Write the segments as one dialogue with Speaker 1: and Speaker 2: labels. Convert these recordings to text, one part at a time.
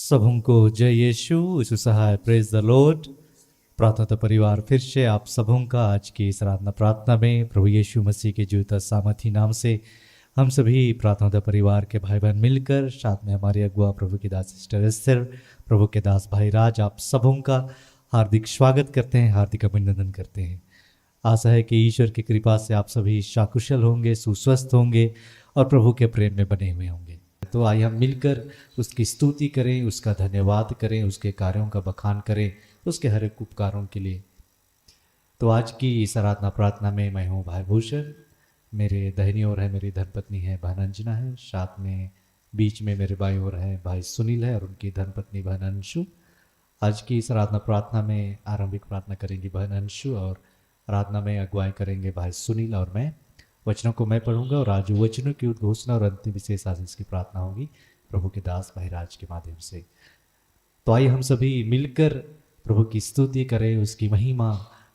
Speaker 1: सबों को जय यीशु सहाय प्रेज द लॉर्ड। प्रार्थना परिवार फिर से आप सबों का आज की इस आराधना प्रार्थना में प्रभु यीशु मसीह के जीवित सामर्थी नाम से हम सभी प्रार्थना परिवार के भाई बहन मिलकर साथ में हमारे अगुआ प्रभु के दास सिस्टर एस्तर, प्रभु के दास भाई राज, आप सबों का हार्दिक स्वागत करते हैं, हार्दिक अभिनंदन करते हैं। आशा है कि ईश्वर की कृपा से आप सभी शाकुशल होंगे, सुस्वस्थ होंगे और प्रभु के प्रेम में बने हुए होंगे। तो आइए हम मिलकर उसकी स्तुति करें, उसका धन्यवाद करें, उसके कार्यों का बखान करें, उसके हर एक उपकारों के लिए। तो आज की इस आराधना प्रार्थना में मैं हूँ भाई भूषण, मेरे दाहिनी ओर है मेरी धर्मपत्नी है बहन अंजना है, साथ में बीच में मेरे बाईं ओर है भाई सुनील है और उनकी धर्मपत्नी बहन अंशु। आज की इस आराधना प्रार्थना में आरंभिक प्रार्थना करेंगी बहन अंशु और आराधना में अगुवाई करेंगे भाई सुनील और मैं। वचनों को मैं पढ़ूंगा और आज वचनों की उद्घोषणा और अंतिम विशेष आशीष की प्रार्थना होगी प्रभु के दास भाई राज के माध्यम से। तो आइए हम सभी मिलकर प्रभु की स्तुति करें, उसकी महिमा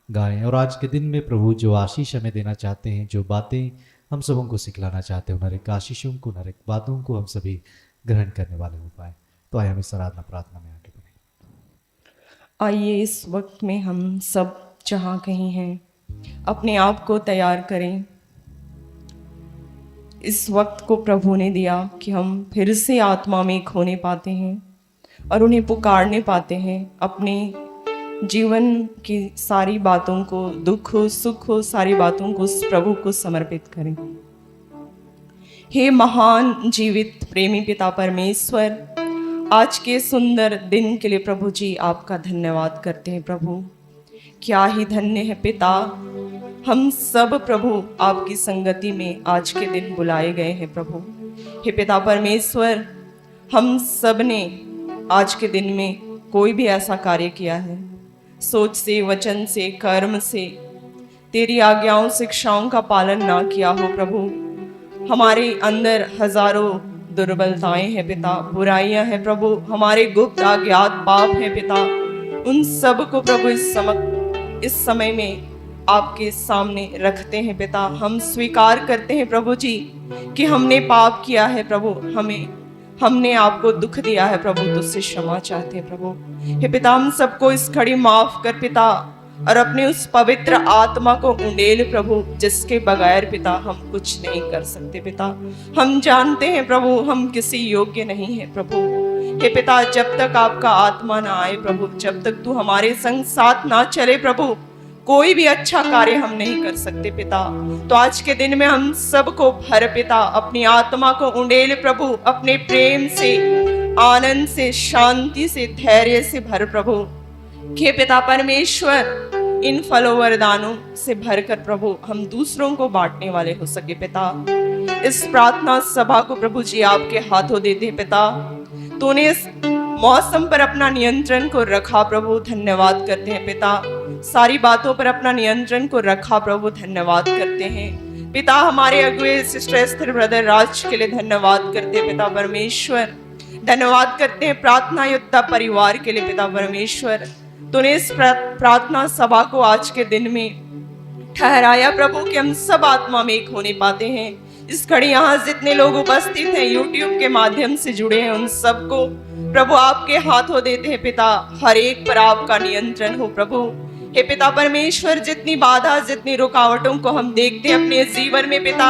Speaker 1: गाएं और आज के दिन में प्रभु जो आशीष हमें देना चाहते हैं, जो बातें हम सबों को सिखलाना चाहते हैं, उन हर एक आशीषों को, हर एक बातों को हम सभी ग्रहण करने वाले हो पाए। तो आइए हम इस आराधना प्रार्थना में आगे बढ़ें।
Speaker 2: आइए इस वक्त में हम सब जहाँ कहीं हैं अपने आप को तैयार करें। इस वक्त को प्रभु ने दिया कि हम फिर से आत्मा में एक होने पाते हैं और उन्हें पुकारने पाते हैं। अपने जीवन की सारी बातों को, दुख हो सुख हो, सारी बातों को उस प्रभु को समर्पित करें। हे महान जीवित प्रेमी पिता परमेश्वर, आज के सुंदर दिन के लिए प्रभु जी आपका धन्यवाद करते हैं। प्रभु क्या ही धन्य है पिता, हम सब प्रभु आपकी संगति में आज के दिन बुलाए गए हैं। प्रभु हे पिता परमेश्वर, हम सब ने आज के दिन में कोई भी ऐसा कार्य किया है, सोच से, वचन से, कर्म से, तेरी आज्ञाओं शिक्षाओं का पालन ना किया हो। प्रभु हमारे अंदर हजारों दुर्बलताएं हैं पिता, बुराइयां हैं प्रभु, हमारे गुप्त अज्ञात पाप हैं पिता। उन सब को प्रभु इस समय में आपके सामने रखते हैं पिता। हम स्वीकार करते हैं प्रभु जी कि हमने पाप किया है प्रभु, हमने आपको दुख दिया है प्रभु, तुझसे क्षमा चाहते हैं प्रभु। हे पिता, हम सबको इस घड़ी माफ कर पिता और अपने उस पवित्र आत्मा को उंडेल प्रभु, जिसके बगैर पिता हम कुछ नहीं कर सकते पिता। हम जानते हैं प्रभु हम किसी योग्य नहीं है प्रभु। हे पिता, जब तक आपका आत्मा ना आए प्रभु, जब तक तू हमारे संग साथ ना चले प्रभु, कोई भी अच्छा कार्य हम नहीं कर सकते पिता। तो आज के दिन में हम सबको भर पिता, अपनी आत्मा को उंडेल प्रभु, अपने प्रेम से, आनंद से, शांति से, धैर्य से भर प्रभु। हे पिता परमेश्वर, इन फलों वरदानों से भरकर प्रभु हम दूसरों को बांटने वाले हो सके पिता। इस प्रार्थना सभा को प्रभु जी आपके हाथों देते हैं पिता। तूने इस मौसम पर अपना नियंत्रण को रखा प्रभु, धन्यवाद करते हैं पिता। सारी बातों पर अपना नियंत्रण को रखा प्रभु, धन्यवाद करते हैं पिता। हमारे अगुए सिस्टर एस्तर ब्रदर राज के लिए धन्यवाद करते हैं पिता परमेश्वर। धन्यवाद करते हैं प्रार्थना योद्धा परिवार के लिए पिता परमेश्वर। तूने इस प्रार्थना सभा को आज के दिन में ठहराया प्रभु कि हम सब आत्मा में एक होने पाते हैं। इस घड़ी यहाँ जितने लोग उपस्थित हैं, यूट्यूब के माध्यम से जुड़े हैं, उन सबको प्रभु आपके हाथों देते हैं पिता। हर एक पर आपका नियंत्रण हो प्रभु। हे पिता परमेश्वर, जितनी बाधा, जितनी रुकावटों को हम देखते हैं अपने जीवन में पिता,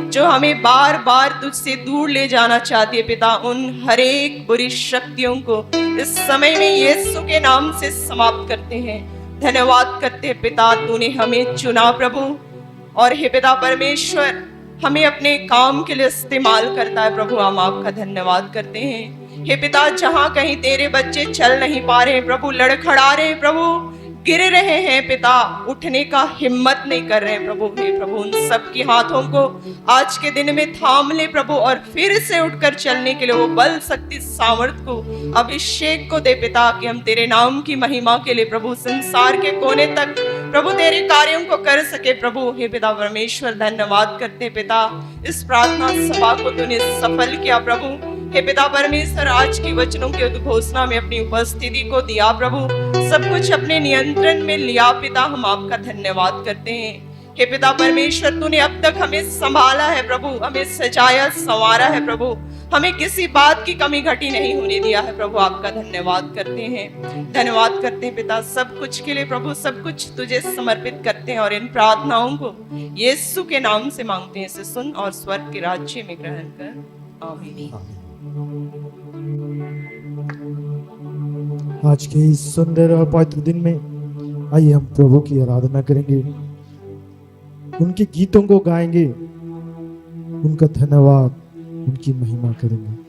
Speaker 2: जो हमें बार बार तुझसे दूर ले जाना चाहती है पिता, उन हर एक बुरी शक्तियों को इस समय में यीशु के नाम से समाप्त करते हैं। धन्यवाद करते हैं पिता, तूने हमें चुना प्रभु और हे पिता परमेश्वर हमें अपने काम के लिए इस्तेमाल करता है प्रभु। हम आपका धन्यवाद करते हैं। हे पिता, जहां कहीं तेरे बच्चे चल नहीं पा रहे हैं प्रभु, लड़खड़ा रहे हैं प्रभु, गिर रहे हैं पिता, उठने का हिम्मत नहीं कर रहे हैं प्रभु, हे प्रभु उन सब की हाथों को आज के दिन में थाम ले प्रभु और फिर से उठकर चलने के लिए वो बल, शक्ति, सामर्थ को, अभिषेक को दे पिता, कि हम तेरे नाम की महिमा के लिए प्रभु संसार के कोने तक प्रभु तेरे कार्यों को कर सके प्रभु। हे पिता परमेश्वर, धन्यवाद करते पिता, इस प्रार्थना सभा को तूने सफल किया प्रभु। हे पिता परमेश्वर, आज की वचनों की उद्घोषणा में अपनी उपस्थिति को दिया प्रभु, सब कुछ अपने नियंत्रण में लिया पिता। हम आपका धन्यवाद करते हैं। हे पिता परमेश्वर, तूने अब तक हमें संभाला है प्रभु, हमें सजाया संवारा है प्रभु, हमें किसी बात की कमी घटी नहीं होने दिया है। प्रभु आपका धन्यवाद करते हैं पिता, सब कुछ के लिए प्रभु, सब कुछ तुझे समर्पित करते हैं और इन प्रार्थनाओं को यीशु के नाम से मांगते हैं। इसे सुन और स्वर्ग के राज्य में ग्रहण कर, आमीन।
Speaker 3: आज के इस सुंदर और पवित्र दिन में आइए हम प्रभु की आराधना करेंगे, उनके गीतों को गाएंगे, उनका धन्यवाद, उनकी महिमा करेंगे।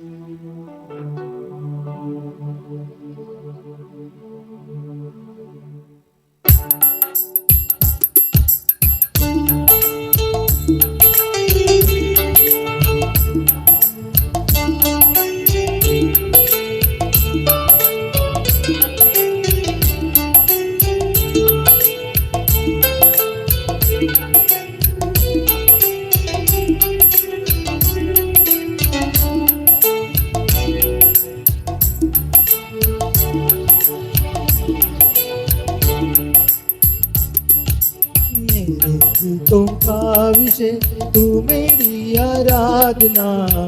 Speaker 3: गीतों का विषय तू मेरी आराधना,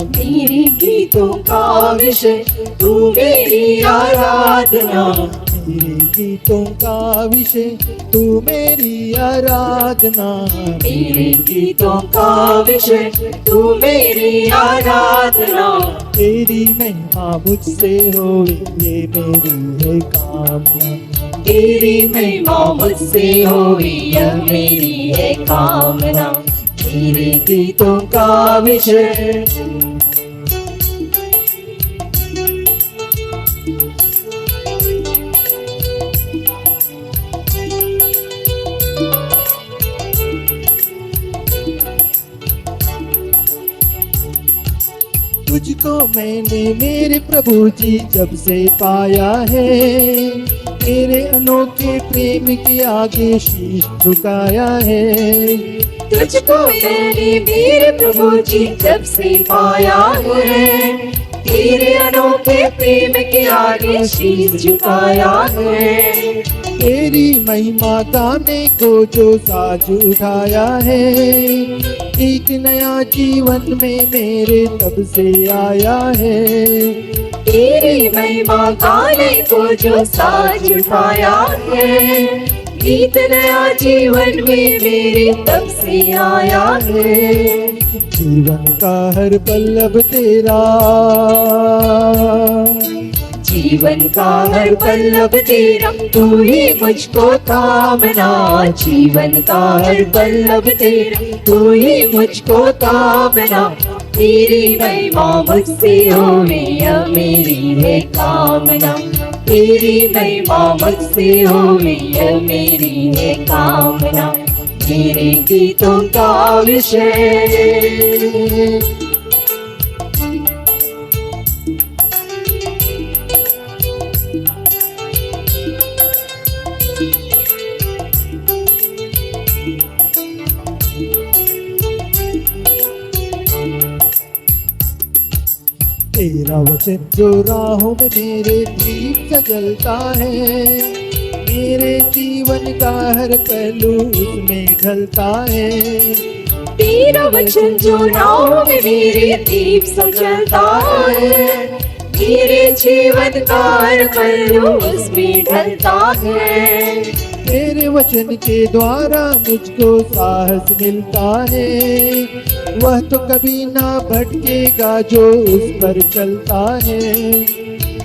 Speaker 2: मेरे गीतों का विषय तू मेरी आराधना,
Speaker 3: मेरे गीतों का विषय तू मेरी आराधना,
Speaker 2: मेरे गीतों का विषय तू मेरी आराधना।
Speaker 3: तेरी महिमा मुझसे हो ये मेरी है कामना,
Speaker 2: तेरी महिमा मुझसे होई यह मेरी है कामना।
Speaker 3: मेरे गीतों का विषय तुझको मैंने मेरे प्रभु जी जब से पाया है, तेरे अनोखे प्रेम के आगे शीश झुकाया है।
Speaker 2: तुझको मैंने मेरे प्रभु जी जब से पाया है, तेरे अनोखे प्रेम के आगे शीश झुकाया है।
Speaker 3: तेरी महिमा गाने को जो साज उठाया है, एक नया जीवन में मेरे तब से आया है।
Speaker 2: तेरी महिमा गाने को जो साज उठाया है, गीत नया जीवन में मेरे तब से आया है।
Speaker 3: जीवन का हर पल्लव तेरा,
Speaker 2: जीवन का हर पल्लव तेरा, तू ही मुझको थामना। जीवन का हर पल्लव तेरा, तू ही मुझको थामना। तेरी महिमा मुझसे होवे यह मेरी है कामना, तेरी महिमा मुझसे होवे यह मेरी है कामना। मेरे गीतों का विषय
Speaker 3: तेरा वचन जो राहों में मेरे दीप सा जलता है, मेरे जीवन का हर पहलू उसमें ढलता है।
Speaker 2: तेरा वचन जो राहों में मेरे दीप सा जलता है, मेरे जीवन का हर पहलू उसमें ढलता है।
Speaker 3: तेरे वचन के द्वारा मुझको साहस मिलता है, वह तो कभी ना भटकेगा जो उस पर चलता है।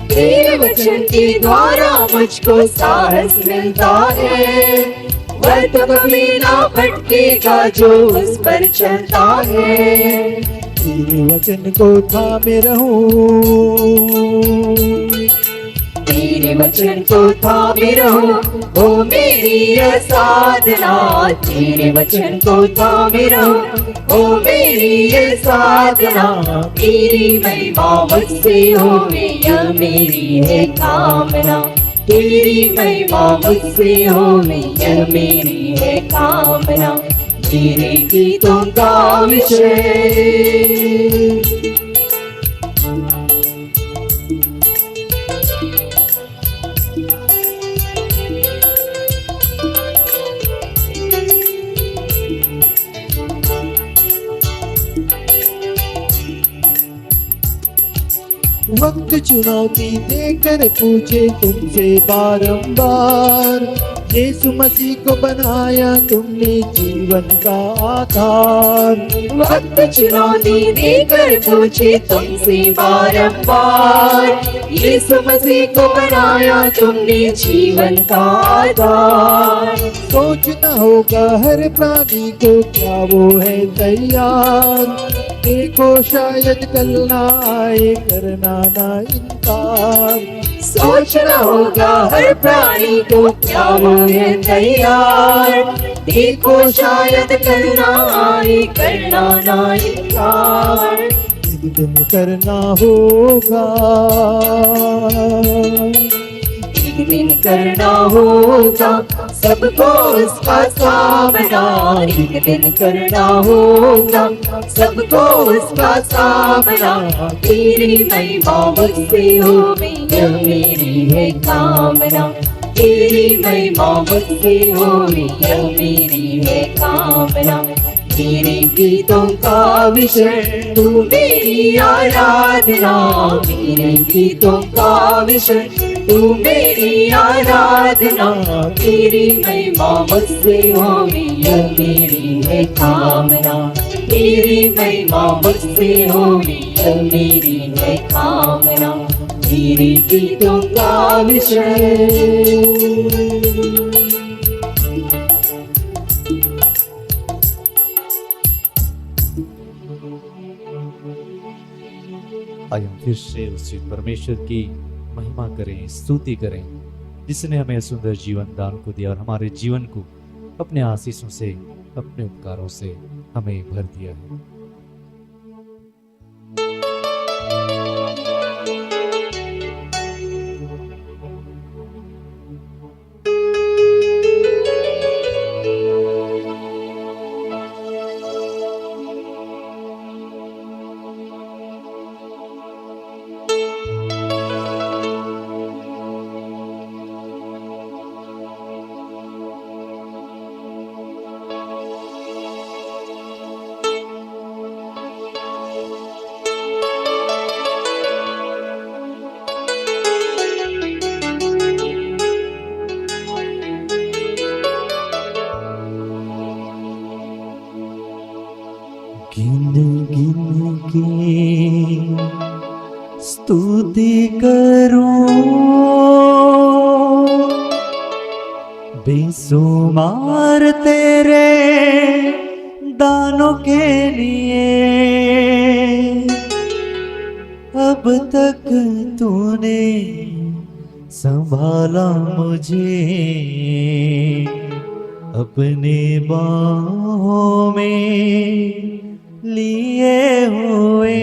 Speaker 2: तेरे वचन के द्वारा मुझको साहस मिलता है, वह तो कभी ना भटकेगा जो उस पर चलता है।
Speaker 3: तेरे वचन को थामे रहूं,
Speaker 2: तेरे वचन को थामे रहो ओ मेरी यह साधना। तेरे वचन को थामे रहो ओ मेरी यह साधना। तेरी महिमा मुझसे होवे यह मेरी है कामना, तेरी महिमा मुझसे होवे यह मेरी है कामना। तेरे गीतों का विषय
Speaker 3: वक्त चुनौती देकर पूछे तुमसे बारंबार, यीशु मसीह को बनाया तुमने जीवन का आधार।
Speaker 2: वक्त चुनौती देकर पूछे तुमसे बारंबार, यीशु मसीह को बनाया तुमने जीवन का आधार।
Speaker 3: सोचना होगा हर प्राणी को क्या वो है तैयार, देखो शायद कल ना आए करना ना इनकार।
Speaker 2: सोचना होगा हर प्राणी को क्या वो है तैयार, देखो शायद कल ना आए करना ना इनकार।
Speaker 3: एक दिन करना होगा,
Speaker 2: एक दिन करना होगा सबको उसका सामना, एक दिन करना होगा सबको उसका सामना। तेरी महिमा मुझसे हो यह मेरी है कामना, तेरी महिमा मुझसे हो यह मेरी है कामना। तेरे गीतों का विषय तू मेरी आराधना, तेरे गीतों का विषय तू मेरी आराधना। तेरी महिमा मुझसे होगी यह मेरी है कामना, तेरी महिमा मुझसे होगी यह मेरी है कामना। तेरे गीतों का विषय।
Speaker 1: आइए हम फिर से उस परमेश्वर की महिमा करें, स्तुति करें, जिसने हमें सुंदर जीवन दान को दिया और हमारे जीवन को अपने आशीषों से, अपने उपकारों से हमें भर दिया है।
Speaker 3: गिन गिन के स्तुति करूं, बेसुमार तेरे दानों के लिए। अब तक तूने संभाला मुझे अपने बाहों में लिए हुए।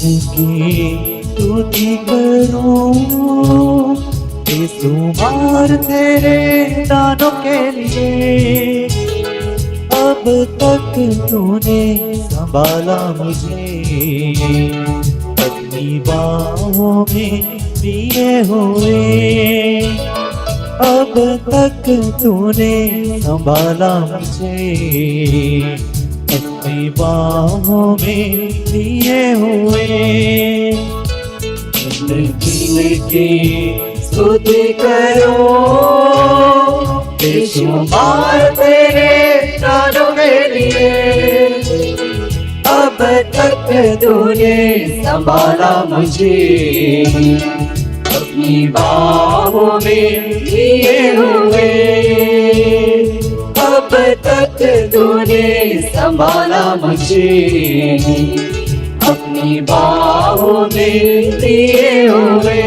Speaker 3: की स्तुति करूं, बेसुमार तेरे दानों के लिए। अब तक तूने संभाला मुझे अपनी बाहों में लिए हुए। अब तक तूने संभाला मुझे अपनी बाहों में लिए हुए।
Speaker 2: की स्तुति करो, बेशुमार तेरे दानों के लिए। अब तक तूने संभाला मुझे अपनी बाहों में लिए हुए। तक तूने संभाला मुझे, अपनी बाहों में लिए हुए।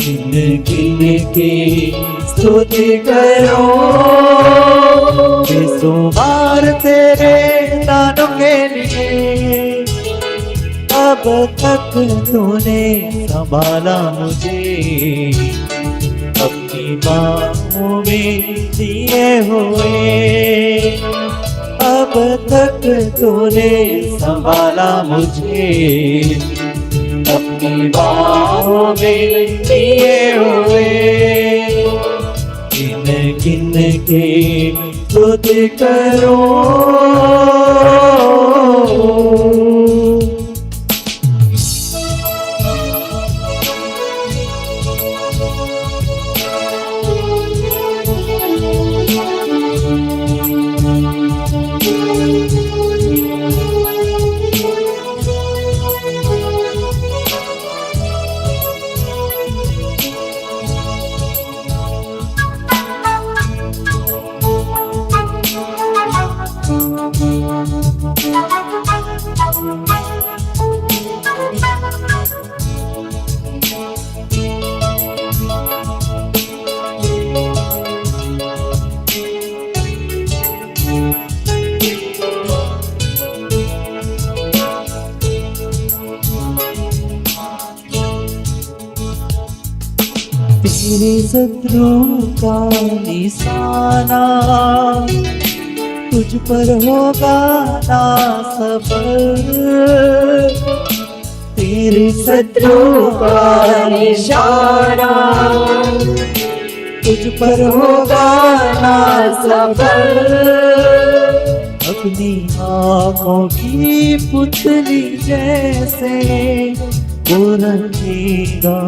Speaker 2: गिन गिन के स्तुति करो, बेशुमार तेरे दानों के लिए। अब तक तूने संभाला मुझे, अपनी बाहों में लिए हुए। अब तक तूने संभाला मुझे, अपनी बाहों में लिए हुए। गिन गिन के स्तुति करो। तेरे शत्रु का निशाना तुझ पर होगा ना सफल। तेरे शत्रु का निशाना तुझ पर होगा ना सफल। अपनी आँखों की पुतली जैसे वो रखेगा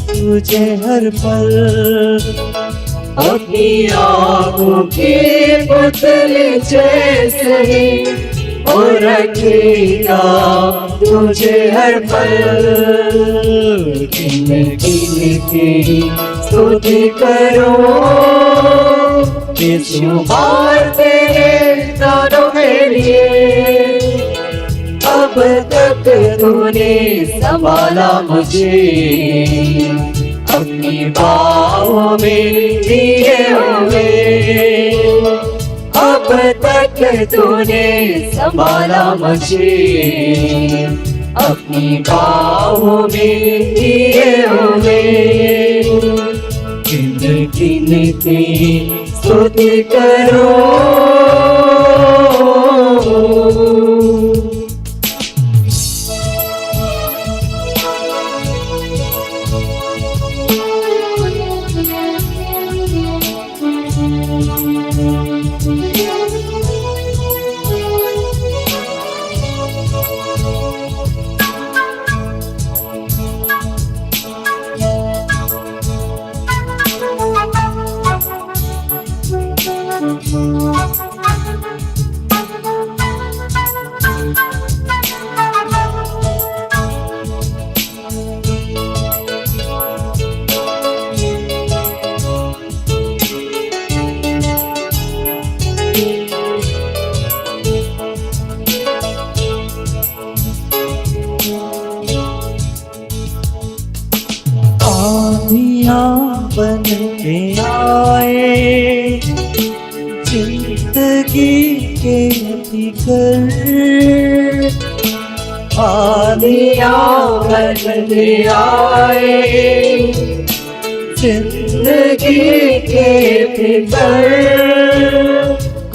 Speaker 2: तुझे हर पल। अपनी आँखों की पुतली जैसे वो रखेगा तुझे हर पल। गिन गिन के स्तुति करो, बेशुमार तेरे दानों के लिए। अब तक तूने संभाला मुझे, अपनी बाहों में लिए हुए। अब तक तूने संभाला मुझे, अपनी बाहों में लिए हुए। गिन गिन के स्तुति करो। बन के आए जिंदगी के फिकर। आनियाँ बन के आए जिंदगी के फिकर।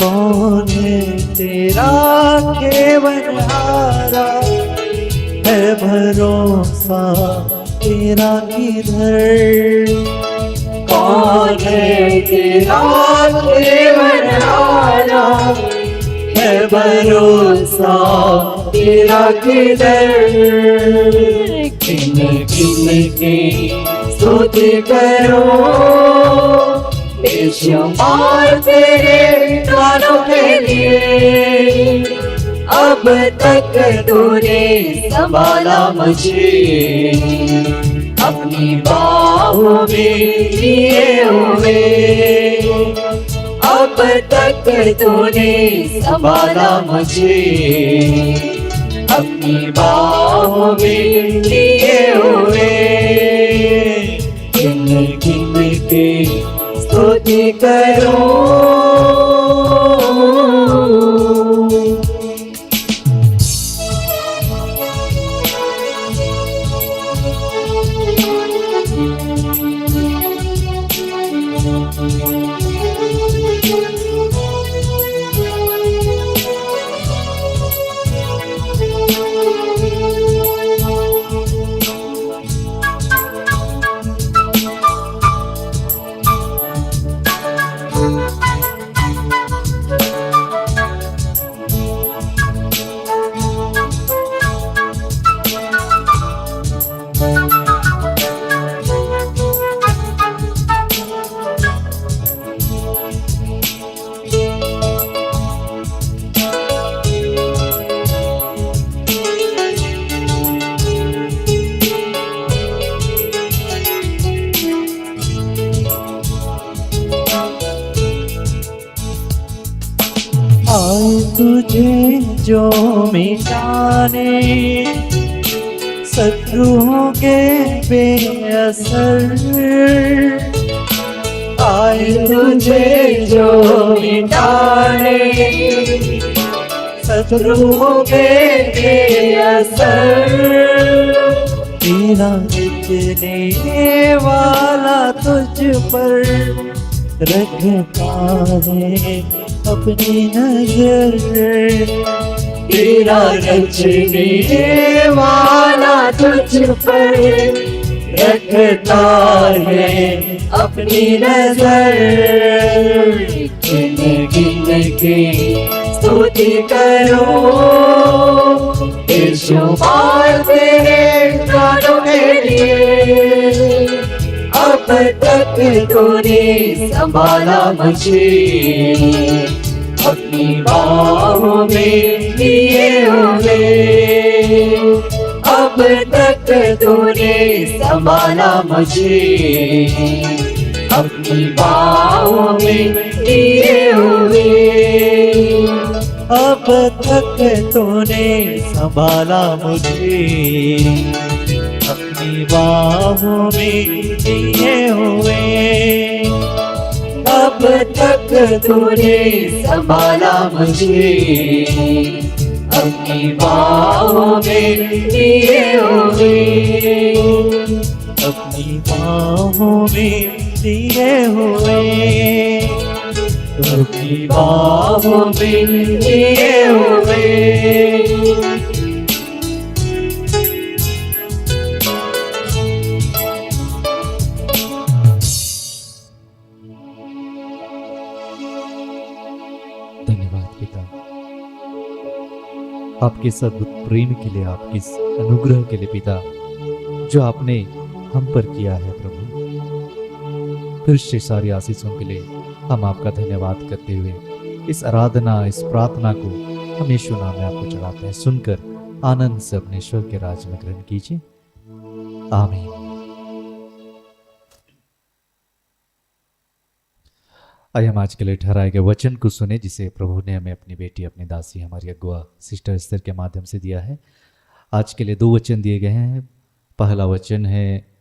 Speaker 2: कौन है तेरा केवनहारा, है भरोसा तेरा किधर। कौन है तेरा केवनहारा, है भरोसा तेरा किधर। किन किन के स्तुति करो, बेशुमार तेरे दानों के लिए। अब तक तूने संभाला मुझे, अपनी बाहों में लिए हुए। अब
Speaker 4: अब तक तूने संभाला मुझे, अपनी बाहों में लिए हुए। गिन गिन के स्तुति करूं,
Speaker 5: आए तुझे जो मिटाने, शत्रुओं के बेअसर। आए तुझे जो मिटाने, शत्रुओं के बेअसर। तेरा रचने वाला तुझ पर रखता है अपनी नजर।
Speaker 4: तेरा रचने वाला तुझ पर रखता है अपनी नजर। गिन गिन के स्तुति करो, यीशु बार तेरे गानों के लिए। अब तक तूने संभाला मुझे, अपनी बाहों में लिए हुए। अब तक तूने संभाला मुझे, अपनी बाहों में लिए हुए।
Speaker 5: अब तक तूने संभाला मुझे, अपनी बाहों में लिए हुए।
Speaker 4: अब तक तूने संभाला मुझे, अपनी बाहों में लिए हुए।
Speaker 5: अपनी बाहों में लिए हुए।
Speaker 4: अपनी बाहों में लिए हुए।
Speaker 1: धन्यवाद पिता, आपके इस अद्भुत प्रेम के लिए, आपके इस अनुग्रह के लिए पिता, जो आपने हम पर किया है प्रभु। फिर से सारी आशीषों के लिए हम आपका धन्यवाद करते हुए इस आराधना, इस प्रार्थना को हम यीशु नाम में आपको चढ़ाते हैं। सुनकर आनंद से अपने स्वर के राज में ग्रहण कीजिए। आमीन। आइए हम आज के लिए ठहराए गए वचन को सुने, जिसे प्रभु ने हमें अपनी बेटी, अपनी दासी, हमारी अगुआ सिस्टर एस्तर के माध्यम से दिया है। आज के लिए 2 वचन दिए गए हैं। पहला वचन है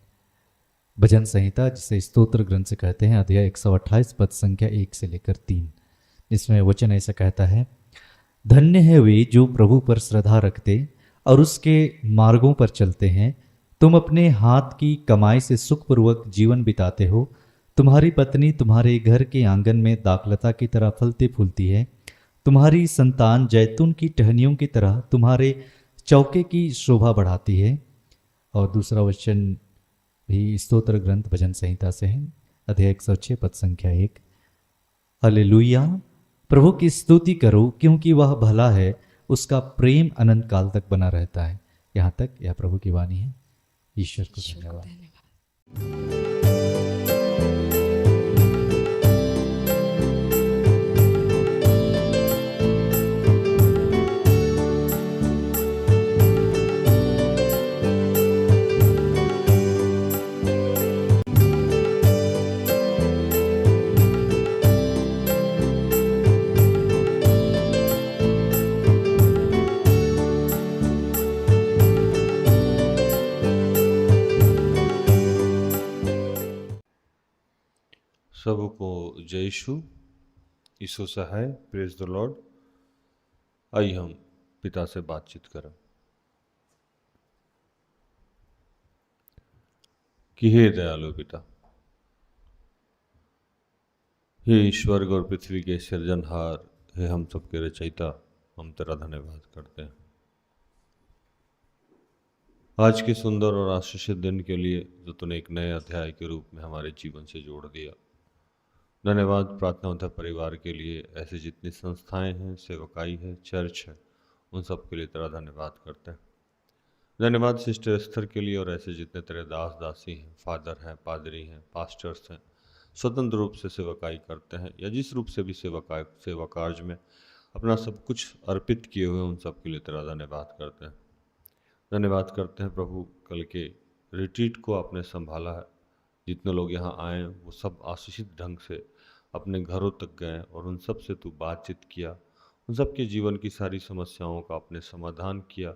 Speaker 1: भजन संहिता, जिसे स्तोत्र ग्रंथ से कहते हैं, अध्याय 128 पद संख्या 1 से लेकर 3, जिसमें वचन ऐसा कहता है, धन्य है वे जो प्रभु पर श्रद्धा रखते और उसके मार्गों पर चलते हैं। तुम अपने हाथ की कमाई से सुखपूर्वक जीवन बिताते हो। तुम्हारी पत्नी तुम्हारे घर के आंगन में दाखलता की तरह फलती फूलती है। तुम्हारी संतान जैतून की टहनियों की तरह तुम्हारे चौके की शोभा बढ़ाती है। और दूसरा वचन भी स्तोत्र ग्रंथ भजन संहिता से है, अध्याय 106 पद संख्या 1। हालेलुया, प्रभु की स्तुति करो क्योंकि वह भला है, उसका प्रेम अनंत काल तक बना रहता है। यहाँ तक यह प्रभु की वाणी है। ईश्वर को धन्यवाद।
Speaker 6: सबको जय यीशु सहाय, प्रेज द लॉर्ड। आइए हम पिता से बातचीत करें कि हे दयालु पिता, हे स्वर्ग और पृथ्वी के सृजनहार, हे हम सबके रचयिता, हम तेरा धन्यवाद करते हैं आज के सुंदर और आशीषित दिन के लिए जो तूने एक नए अध्याय के रूप में हमारे जीवन से जोड़ दिया। धन्यवाद प्रार्थना उद्धार परिवार के लिए, ऐसे जितनी संस्थाएं हैं, सेवकाई है, चर्च है, उन सब के लिए तेरा धन्यवाद करते हैं। धन्यवाद सिस्टर एस्थर के लिए और ऐसे जितने तेरे दास दासी हैं, फादर हैं, पादरी हैं, पास्टर्स हैं, स्वतंत्र रूप से सेवकाई करते हैं या जिस रूप से भी सेवा कार्य में अपना सब कुछ अर्पित किए हुए, उन सब के लिए तेरा धन्यवाद करते हैं। धन्यवाद करते हैं प्रभु, कल के रिट्रीट को आपने संभाला है। जितने लोग यहाँ आए वो सब आशीषित ढंग से अपने घरों तक गए और उन सब से तू बातचीत किया, उन सब के जीवन की सारी समस्याओं का आपने समाधान किया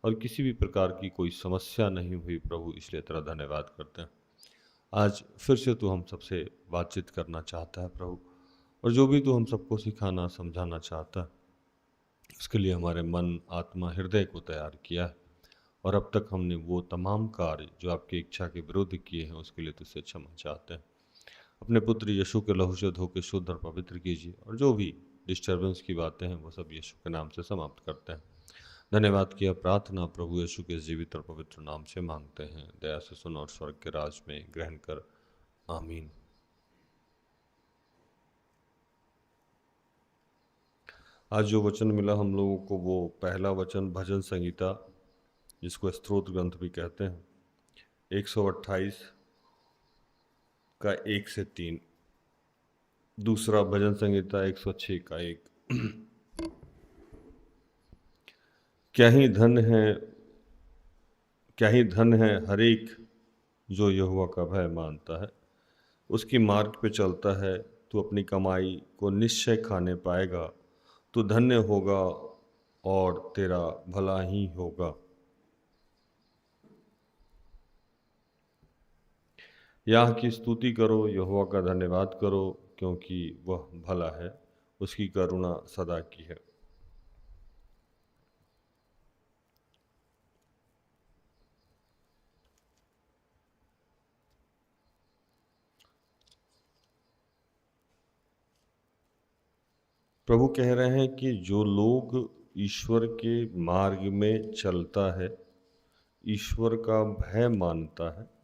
Speaker 6: और किसी भी प्रकार की कोई समस्या नहीं हुई प्रभु, इसलिए तेरा धन्यवाद करते हैं। आज फिर से तू हम सबसे बातचीत करना चाहता है प्रभु, और जो भी तू हम सबको सिखाना समझाना चाहता है उसके लिए हमारे मन, आत्मा, हृदय को तैयार किया है और अब तक हमने वो तमाम कार्य जो आपकी इच्छा के विरुद्ध किए हैं उसके लिए तुझसे क्षमा चाहते हैं। अपने पुत्र यीशु के लहू से धो के शुद्ध और पवित्र कीजिए और जो भी डिस्टर्बेंस की बातें हैं वो सब यीशु के नाम से समाप्त करते हैं। धन्यवाद किया प्रार्थना प्रभु यीशु के जीवित और पवित्र नाम से मांगते हैं, दया से सुन और स्वर्ग के राज में ग्रहण कर, आमीन। आज जो वचन मिला हम लोगों को, वो पहला वचन भजन संहिता जिसको स्तोत्र ग्रंथ भी कहते हैं, 128 का 1 से 3। दूसरा भजन संहिता 106 का 1। क्या ही धन है हर एक जो यहोवा का भय मानता है, उसकी मार्ग पे चलता है, तू अपनी कमाई को निश्चय खाने पाएगा, तू धन्य होगा और तेरा भला ही होगा। याह की स्तुति करो, यहोवा का धन्यवाद करो, क्योंकि वह भला है, उसकी करुणा सदा की है। प्रभु कह रहे हैं कि जो लोग ईश्वर के मार्ग में चलता है, ईश्वर का भय मानता है,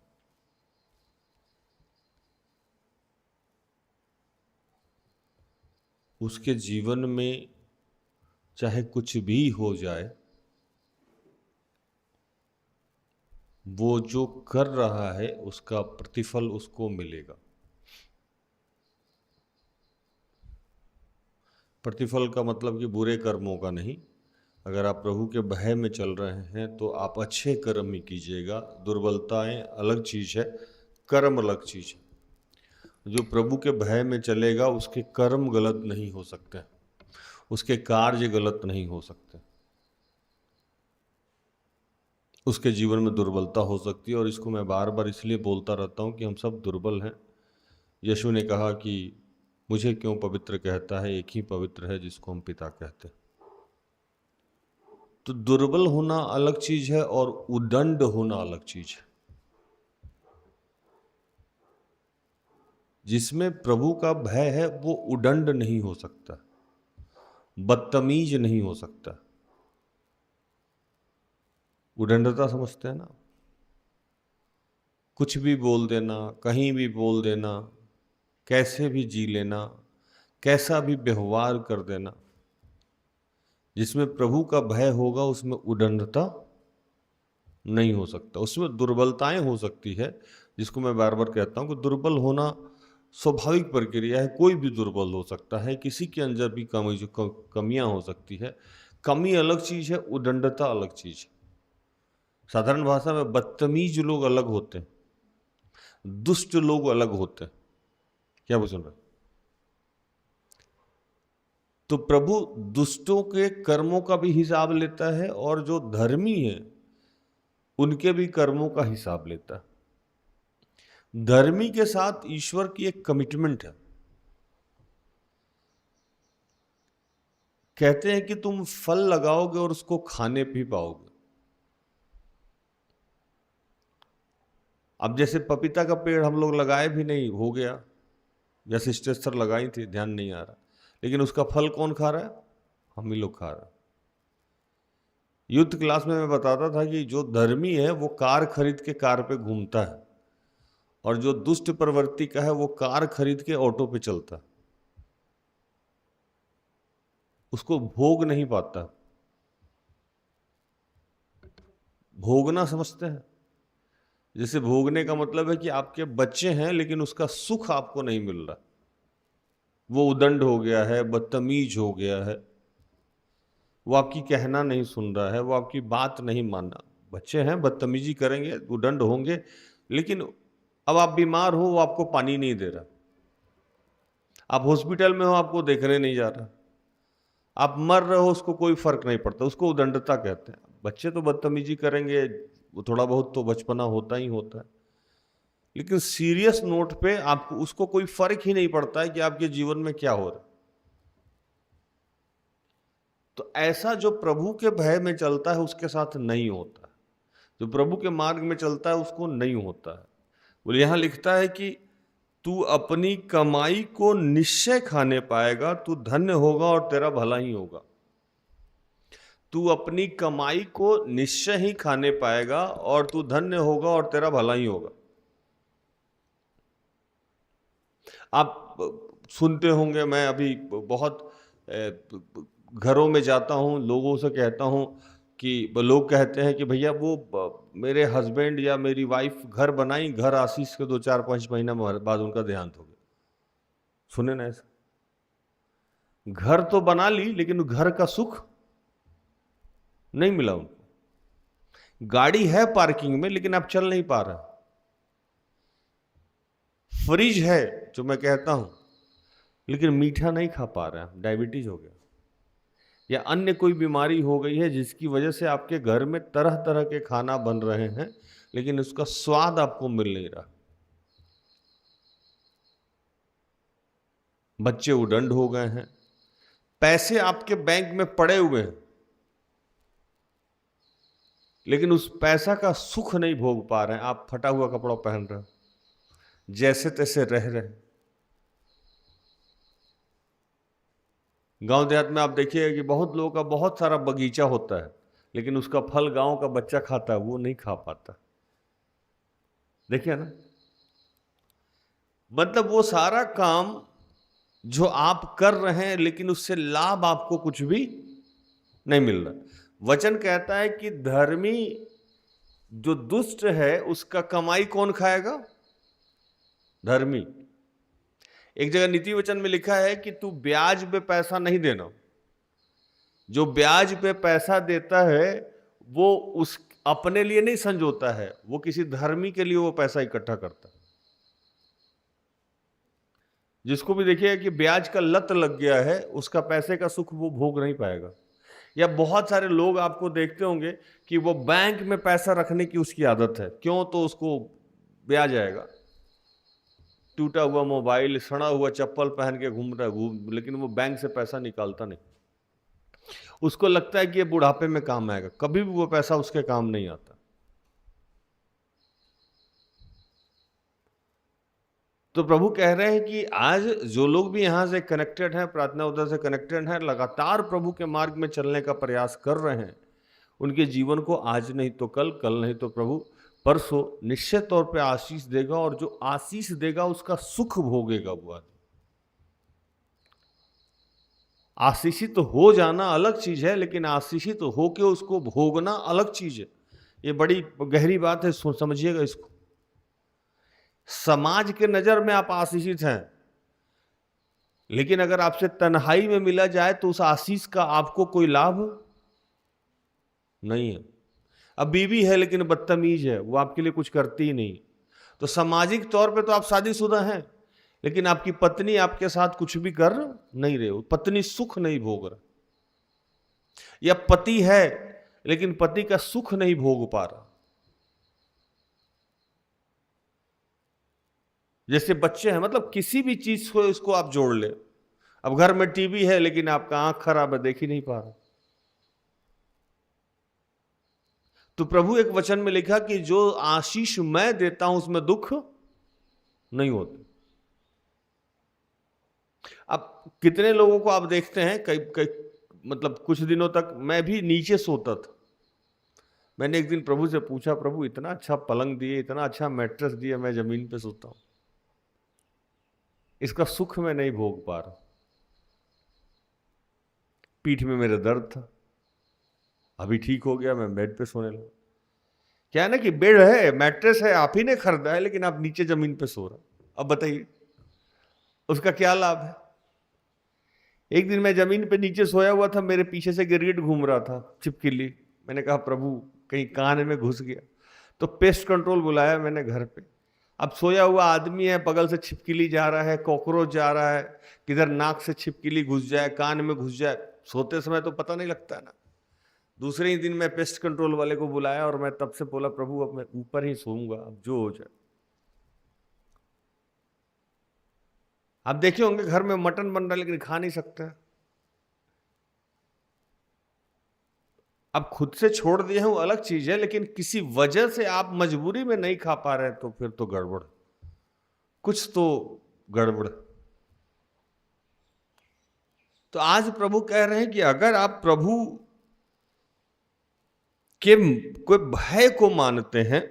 Speaker 6: उसके जीवन में चाहे कुछ भी हो जाए, वो जो कर रहा है उसका प्रतिफल उसको मिलेगा। प्रतिफल का मतलब कि बुरे कर्मों का नहीं। अगर आप प्रभु के भय में चल रहे हैं तो आप अच्छे कर्म ही कीजिएगा। दुर्बलताएं अलग चीज़ है, कर्म अलग चीज़ है। जो प्रभु के भय में चलेगा उसके कर्म गलत नहीं हो सकते, उसके कार्य गलत नहीं हो सकते। उसके जीवन में दुर्बलता हो सकती है और इसको मैं बार बार इसलिए बोलता रहता हूँ कि हम सब दुर्बल हैं। यीशु ने कहा कि मुझे क्यों पवित्र कहता है, एक ही पवित्र है जिसको हम पिता कहते हैं। तो दुर्बल होना अलग चीज है और उदंड होना अलग चीज है। जिसमें प्रभु का भय है वो उदंड नहीं हो सकता, बदतमीज नहीं हो सकता। उदंडता समझते हैं ना, कुछ भी बोल देना, कहीं भी बोल देना, कैसे भी जी लेना, कैसा भी व्यवहार कर देना। जिसमें प्रभु का भय होगा उसमें उदंडता नहीं हो सकता, उसमें दुर्बलताएं हो सकती है। जिसको मैं बार बार कहता हूं कि दुर्बल होना स्वाभाविक प्रक्रिया है। कोई भी दुर्बल हो सकता है, किसी के अंदर भी कमियां हो सकती है। कमी अलग चीज है, उदंडता अलग चीज है। साधारण भाषा में बदतमीज लोग अलग होते हैं, दुष्ट लोग अलग होते हैं। क्या वो सुन रहे? तो प्रभु दुष्टों के कर्मों का भी हिसाब लेता है और जो धर्मी है उनके भी कर्मों का हिसाब लेता है। धर्मी के साथ ईश्वर की एक कमिटमेंट है। कहते हैं कि तुम फल लगाओगे और उसको खाने भी पाओगे। अब जैसे पपीता का पेड़ हम लोग लगाए भी नहीं, हो गया, या सिस्टर लगाई थी, ध्यान नहीं आ रहा, लेकिन उसका फल कौन खा रहा है? हम ही लोग खा रहे हैं। यूथ क्लास में मैं बताता था कि जो धर्मी है वो कार खरीद के कार पे घूमता है, और जो दुष्ट प्रवृत्ति का है वो कार खरीद के ऑटो पे चलता है, उसको भोग नहीं पाता। भोगना समझते हैं? जैसे भोगने का मतलब है कि आपके बच्चे हैं लेकिन उसका सुख आपको नहीं मिल रहा, वो उदंड हो गया है, बदतमीज हो गया है, वो आपकी कहना नहीं सुन रहा है, वो आपकी बात नहीं मानना। बच्चे हैं, बदतमीजी करेंगे, उदंड होंगे, लेकिन अब आप बीमार हो, वो आपको पानी नहीं दे रहा। आप हॉस्पिटल में हो, आपको देखने नहीं जा रहा। आप मर रहे हो, उसको कोई फर्क नहीं पड़ता, उसको उदंडता कहते हैं। बच्चे तो बदतमीजी करेंगे, वो थोड़ा बहुत तो बचपना होता ही होता है, लेकिन सीरियस नोट पे आपको उसको कोई फर्क ही नहीं पड़ता है कि आपके जीवन में क्या हो रहा है। तो ऐसा जो प्रभु के भय में चलता है उसके साथ नहीं होता। जो प्रभु के मार्ग में चलता है उसको नहीं होता है। बोले यहां लिखता है कि तू अपनी कमाई को निश्चय खाने पाएगा, तू धन्य होगा और तेरा भला ही होगा। तू अपनी कमाई को निश्चय ही खाने पाएगा और तू धन्य होगा और तेरा भला ही होगा। आप सुनते होंगे, मैं अभी बहुत घरों में जाता हूं, लोगों से कहता हूं कि लोग कहते हैं कि भैया वो मेरे हस्बैंड या मेरी वाइफ घर बनाई, घर आशीष के 2-4-5 महीना बाद उनका देहांत हो गया। सुने ना ऐसा? घर तो बना ली लेकिन घर का सुख नहीं मिला उनको। गाड़ी है पार्किंग में लेकिन आप चल नहीं पा रहा। फ्रिज है जो मैं कहता हूं, लेकिन मीठा नहीं खा पा रहा है, डायबिटीज हो गया या अन्य कोई बीमारी हो गई है जिसकी वजह से आपके घर में तरह तरह के खाना बन रहे हैं लेकिन उसका स्वाद आपको मिल नहीं रहा। बच्चे उदंड हो गए हैं, पैसे आपके बैंक में पड़े हुए हैं लेकिन उस पैसा का सुख नहीं भोग पा रहे हैं। आप फटा हुआ कपड़ा पहन रहे हैं, जैसे तैसे रह रहे हैं। गांव देहात में आप देखिएगा कि बहुत लोगों का बहुत सारा बगीचा होता है लेकिन उसका फल गांव का बच्चा खाता है, वो नहीं खा पाता। देखिए ना, मतलब वो सारा काम जो आप कर रहे हैं लेकिन उससे लाभ आपको कुछ भी नहीं मिल रहा। वचन कहता है कि धर्मी जो दुष्ट है उसका कमाई कौन खाएगा? धर्मी। एक जगह नीति वचन में लिखा है कि तू ब्याज पे पैसा नहीं देना। जो ब्याज पे पैसा देता है वो उस अपने लिए नहीं संजोता है, वो किसी धर्मी के लिए वो पैसा इकट्ठा करता है। जिसको भी देखिएगा कि ब्याज का लत लग गया है, उसका पैसे का सुख वो भोग नहीं पाएगा। या बहुत सारे लोग आपको देखते होंगे कि वो बैंक में पैसा रखने की उसकी आदत है। क्यों? तो उसको ब्याज आएगा। टूटा हुआ मोबाइल, सड़ा हुआ चप्पल पहन के घूम रहा है, लेकिन वो बैंक से पैसा निकालता नहीं। उसको लगता है कि ये बुढ़ापे में काम आएगा, कभी भी वो पैसा उसके काम नहीं आता। तो प्रभु कह रहे हैं कि आज जो लोग भी यहां से कनेक्टेड हैं, प्रार्थना उधर से कनेक्टेड हैं, लगातार प्रभु के मार्ग में चलने का प्रयास कर रहे हैं, उनके जीवन को आज नहीं तो कल, कल नहीं तो प्रभु परसों निश्चित तौर पे आशीष देगा। और जो आशीष देगा उसका सुख भोगेगा वो आदमी। आशीषित तो हो जाना अलग चीज है, लेकिन आशीषित तो होके उसको भोगना अलग चीज है। ये बड़ी गहरी बात है, समझिएगा इसको। समाज के नजर में आप आशीषित हैं, लेकिन अगर आपसे तन्हाई में मिला जाए तो उस आशीष का आपको कोई लाभ नहीं है। अब बीवी है लेकिन बदतमीज है, वो आपके लिए कुछ करती ही नहीं। तो सामाजिक तौर पे तो आप शादीशुदा हैं, लेकिन आपकी पत्नी आपके साथ कुछ भी कर नहीं रहे हो, पत्नी सुख नहीं भोग रहा। या पति है लेकिन पति का सुख नहीं भोग पा रहा। जैसे बच्चे हैं, मतलब किसी भी चीज को इसको आप जोड़ ले। अब घर में टीवी है लेकिन आपका आंख खराब है, देख ही नहीं पा रहा। तो प्रभु एक वचन में लिखा कि जो आशीष मैं देता हूं उसमें दुख नहीं होते। अब कितने लोगों को आप देखते हैं, कई मतलब कुछ दिनों तक मैं भी नीचे सोता था। मैंने एक दिन प्रभु से पूछा, प्रभु इतना अच्छा पलंग दिए, इतना अच्छा मैट्रेस दिया, मैं जमीन पे सोता हूं, इसका सुख मैं नहीं भोग पा रहा। पीठ में मेरा दर्द था, अभी ठीक हो गया, मैं बेड पे सोने लगा। क्या है ना कि बेड है, मैट्रेस है, आप ही ने खरीदा है, लेकिन आप नीचे जमीन पे सो रहे। अब बताइए उसका क्या लाभ है। एक दिन मैं जमीन पे नीचे सोया हुआ था, मेरे पीछे से गिरगिट घूम रहा था, छिपकली। मैंने कहा प्रभु कहीं कान में घुस गया, तो पेस्ट कंट्रोल बुलाया मैंने घर पे। अब सोया हुआ आदमी है, बगल से छिपकली जा रहा है, कॉकरोच जा रहा है, किधर नाक से छिपकली घुस जाए, कान में घुस जाए, सोते समय तो पता नहीं लगता है ना। दूसरे ही दिन मैं पेस्ट कंट्रोल वाले को बुलाया और मैं तब से बोला प्रभु अब मैं ऊपर ही सोऊंगा, अब जो हो जाए। आप देखे होंगे घर में मटन बन रहा है लेकिन खा नहीं सकते। अब खुद से छोड़ दिए हैं वो अलग चीज है, लेकिन किसी वजह से आप मजबूरी में नहीं खा पा रहे तो फिर तो गड़बड़, कुछ तो गड़बड़। तो आज प्रभु कह रहे हैं कि अगर आप प्रभु के कोई भय को मानते हैं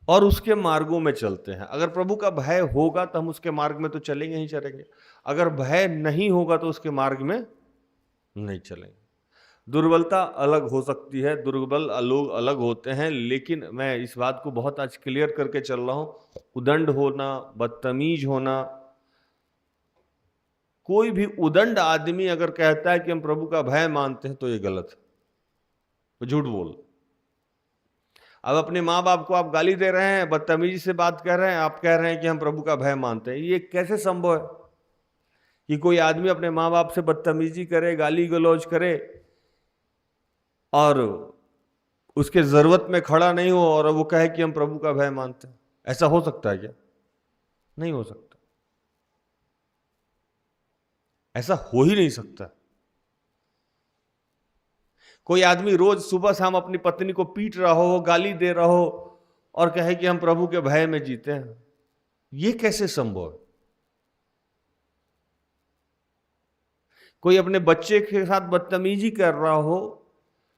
Speaker 6: और उसके मार्गों में चलते हैं, अगर प्रभु का भय होगा तो हम उसके मार्ग में तो चलेंगे ही चलेंगे, अगर भय नहीं होगा तो उसके मार्ग में नहीं चलेंगे। दुर्बलता अलग हो सकती है, दुर्बल लोग अलग होते हैं, लेकिन मैं इस बात को बहुत आज क्लियर करके चल रहा हूं, उदंड होना, बदतमीज होना, कोई भी उदंड आदमी अगर कहता है कि हम प्रभु का भय मानते हैं तो ये गलत है, वो झूठ बोल। अब अपने माँ बाप को आप गाली दे रहे हैं, बदतमीजी से बात कर रहे हैं, आप कह रहे हैं कि हम प्रभु का भय मानते हैं, ये कैसे संभव है कि कोई आदमी अपने माँ बाप से बदतमीजी करे, गाली गलौज करे और उसके जरूरत में खड़ा नहीं हो और वो कहे कि हम प्रभु का भय मानते हैं? ऐसा हो सकता है क्या? नहीं हो सकता, ऐसा हो ही नहीं सकता। कोई आदमी रोज सुबह शाम अपनी पत्नी को पीट रहा हो, गाली दे रहा हो और कहे कि हम प्रभु के भय में जीते हैं, ये कैसे संभव है? कोई अपने बच्चे के साथ बदतमीजी कर रहा हो,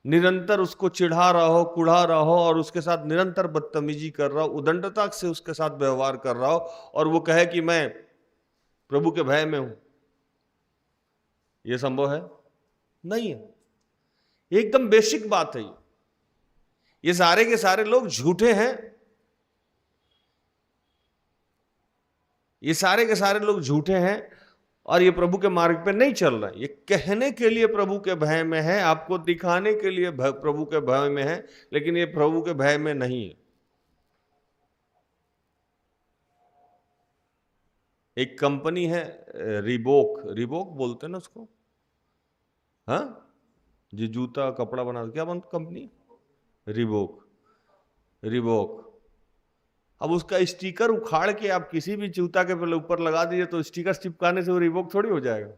Speaker 6: निरंतर उसको चिढ़ा रहा हो, कुढ़ा रहा हो और उसके साथ निरंतर बदतमीजी कर रहा हो, उदंडता से उसके साथ व्यवहार कर रहा हो और वो कहे कि मैं प्रभु के भय में हूं, यह संभव है? नहीं है। एकदम बेसिक बात है। ये सारे के सारे लोग झूठे हैं, ये सारे के सारे लोग झूठे हैं और ये प्रभु के मार्ग पे नहीं चल रहे हैं। ये कहने के लिए प्रभु के भय में है, आपको दिखाने के लिए प्रभु के भय में है, लेकिन ये प्रभु के भय में नहीं है। एक कंपनी है रिबोक, रिबोक बोलते हैं ना उसको, हाँ, जो जूता कपड़ा बना, क्या बनता कंपनी? Reebok, Reebok. अब उसका स्टिकर उखाड़ के आप किसी भी जूता के ऊपर लगा दीजिए तो स्टिकर चिपकाने से वो रिबोक थोड़ी हो जाएगा।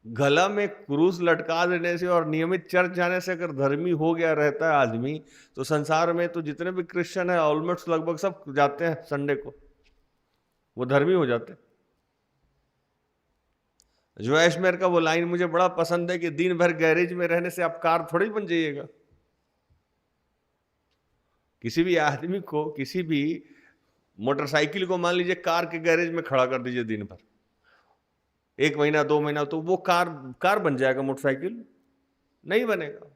Speaker 6: गला में क्रूस लटका देने से और नियमित चर्च जाने से अगर धर्मी हो गया रहता है आदमी, तो संसार में तो जितने भी क्रिश्चियन है ऑलमोस्ट लगभग सब जाते हैं संडे को, वो धर्मी हो जाते हैं। जोएश मेयर का वो लाइन मुझे बड़ा पसंद है कि दिन भर गैरेज में रहने से आप कार थोड़ी बन जाइएगा। किसी भी आदमी को, किसी भी मोटरसाइकिल को मान लीजिए कार के गैरेज में खड़ा कर दीजिए दिन भर, 1 महीना 2 महीना, तो वो कार बन जाएगा? मोटरसाइकिल नहीं बनेगा,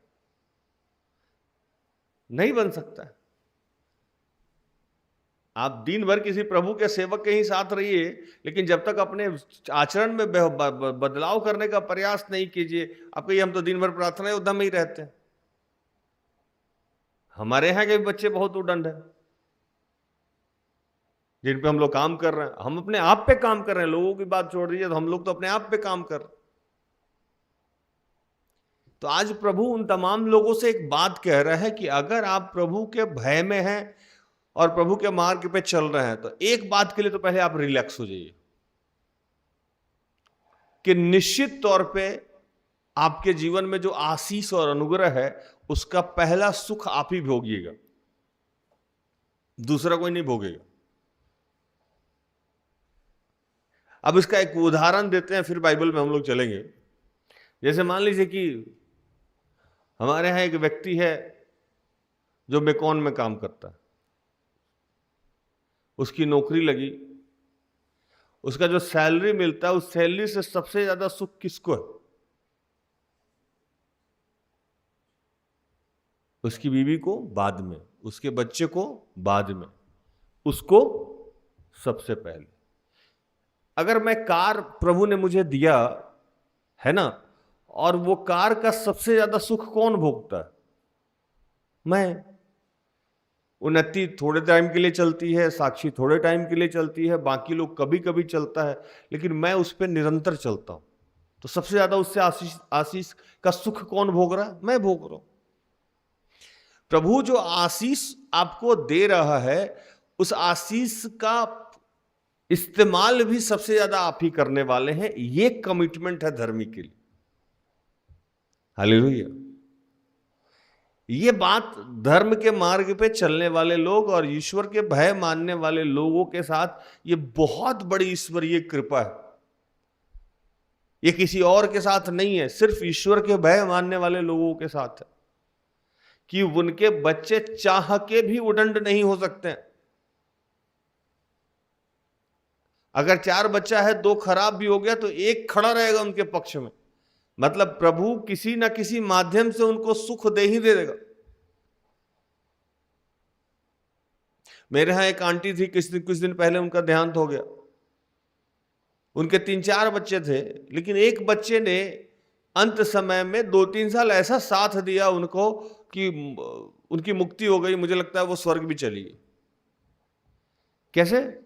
Speaker 6: नहीं बन सकता। आप दिन भर किसी प्रभु के सेवक के ही साथ रहिए, लेकिन जब तक अपने आचरण में बदलाव करने का प्रयास नहीं कीजिए, आप कहिए हम तो दिन भर प्रार्थना उद्यम में ही रहते हैं। हमारे यहाँ के बच्चे बहुत उदंड है जिन पे हम लोग काम कर रहे हैं। हम अपने आप पे काम कर रहे हैं, लोगों की बात छोड़ दीजिए, तो हम लोग तो अपने आप पे काम कर रहे हैं। तो आज प्रभु उन तमाम लोगों से एक बात कह रहा है कि अगर आप प्रभु के भय में हैं और प्रभु के मार्ग पे चल रहे हैं, तो एक बात के लिए तो पहले आप रिलैक्स हो जाइए कि निश्चित तौर पे आपके जीवन में जो आशीष और अनुग्रह है उसका पहला सुख आप ही भोगिएगा, दूसरा कोई नहीं भोगेगा। अब इसका एक उदाहरण देते हैं, फिर बाइबल में हम लोग चलेंगे। जैसे मान लीजिए कि हमारे यहां एक व्यक्ति है जो मेकॉन में काम करता है, उसकी नौकरी लगी, उसका जो सैलरी मिलता है उस सैलरी से सबसे ज्यादा सुख किसको है? उसकी बीवी को बाद में, उसके बच्चे को बाद में, उसको सबसे पहले। अगर मैं कार प्रभु ने मुझे दिया है ना, और वो कार का सबसे ज्यादा सुख कौन भोगता है? मैं। उन्नति थोड़े टाइम के लिए चलती है, साक्षी थोड़े टाइम के लिए चलती है, बाकी लोग कभी कभी चलता है, लेकिन मैं उस पर निरंतर चलता हूं। तो सबसे ज्यादा उससे आशीष का सुख कौन भोग रहा है? मैं भोग रहा हूं। प्रभु जो आशीष आपको दे रहा है उस आशीष का इस्तेमाल भी सबसे ज्यादा आप ही करने वाले हैं। ये कमिटमेंट है धर्मी के लिए। हालेलुया। ये बात धर्म के मार्ग पे चलने वाले लोग और ईश्वर के भय मानने वाले लोगों के साथ ये बहुत बड़ी ईश्वरीय कृपा है। ये किसी और के साथ नहीं है, सिर्फ ईश्वर के भय मानने वाले लोगों के साथ है कि उनके बच्चे चाह के भी उदंड नहीं हो सकते हैं। अगर 4 बच्चा है, 2 खराब भी हो गया तो एक खड़ा रहेगा उनके पक्ष में। मतलब प्रभु किसी ना किसी माध्यम से उनको सुख दे ही दे देगा। मेरे यहां एक आंटी थी, कुछ दिन पहले उनका देहांत हो गया। उनके 3-4 बच्चे थे, लेकिन एक बच्चे ने अंत समय में 2-3 साल ऐसा साथ दिया उनको कि उनकी मुक्ति हो गई। मुझे लगता है वो स्वर्ग भी चली गई। कैसे?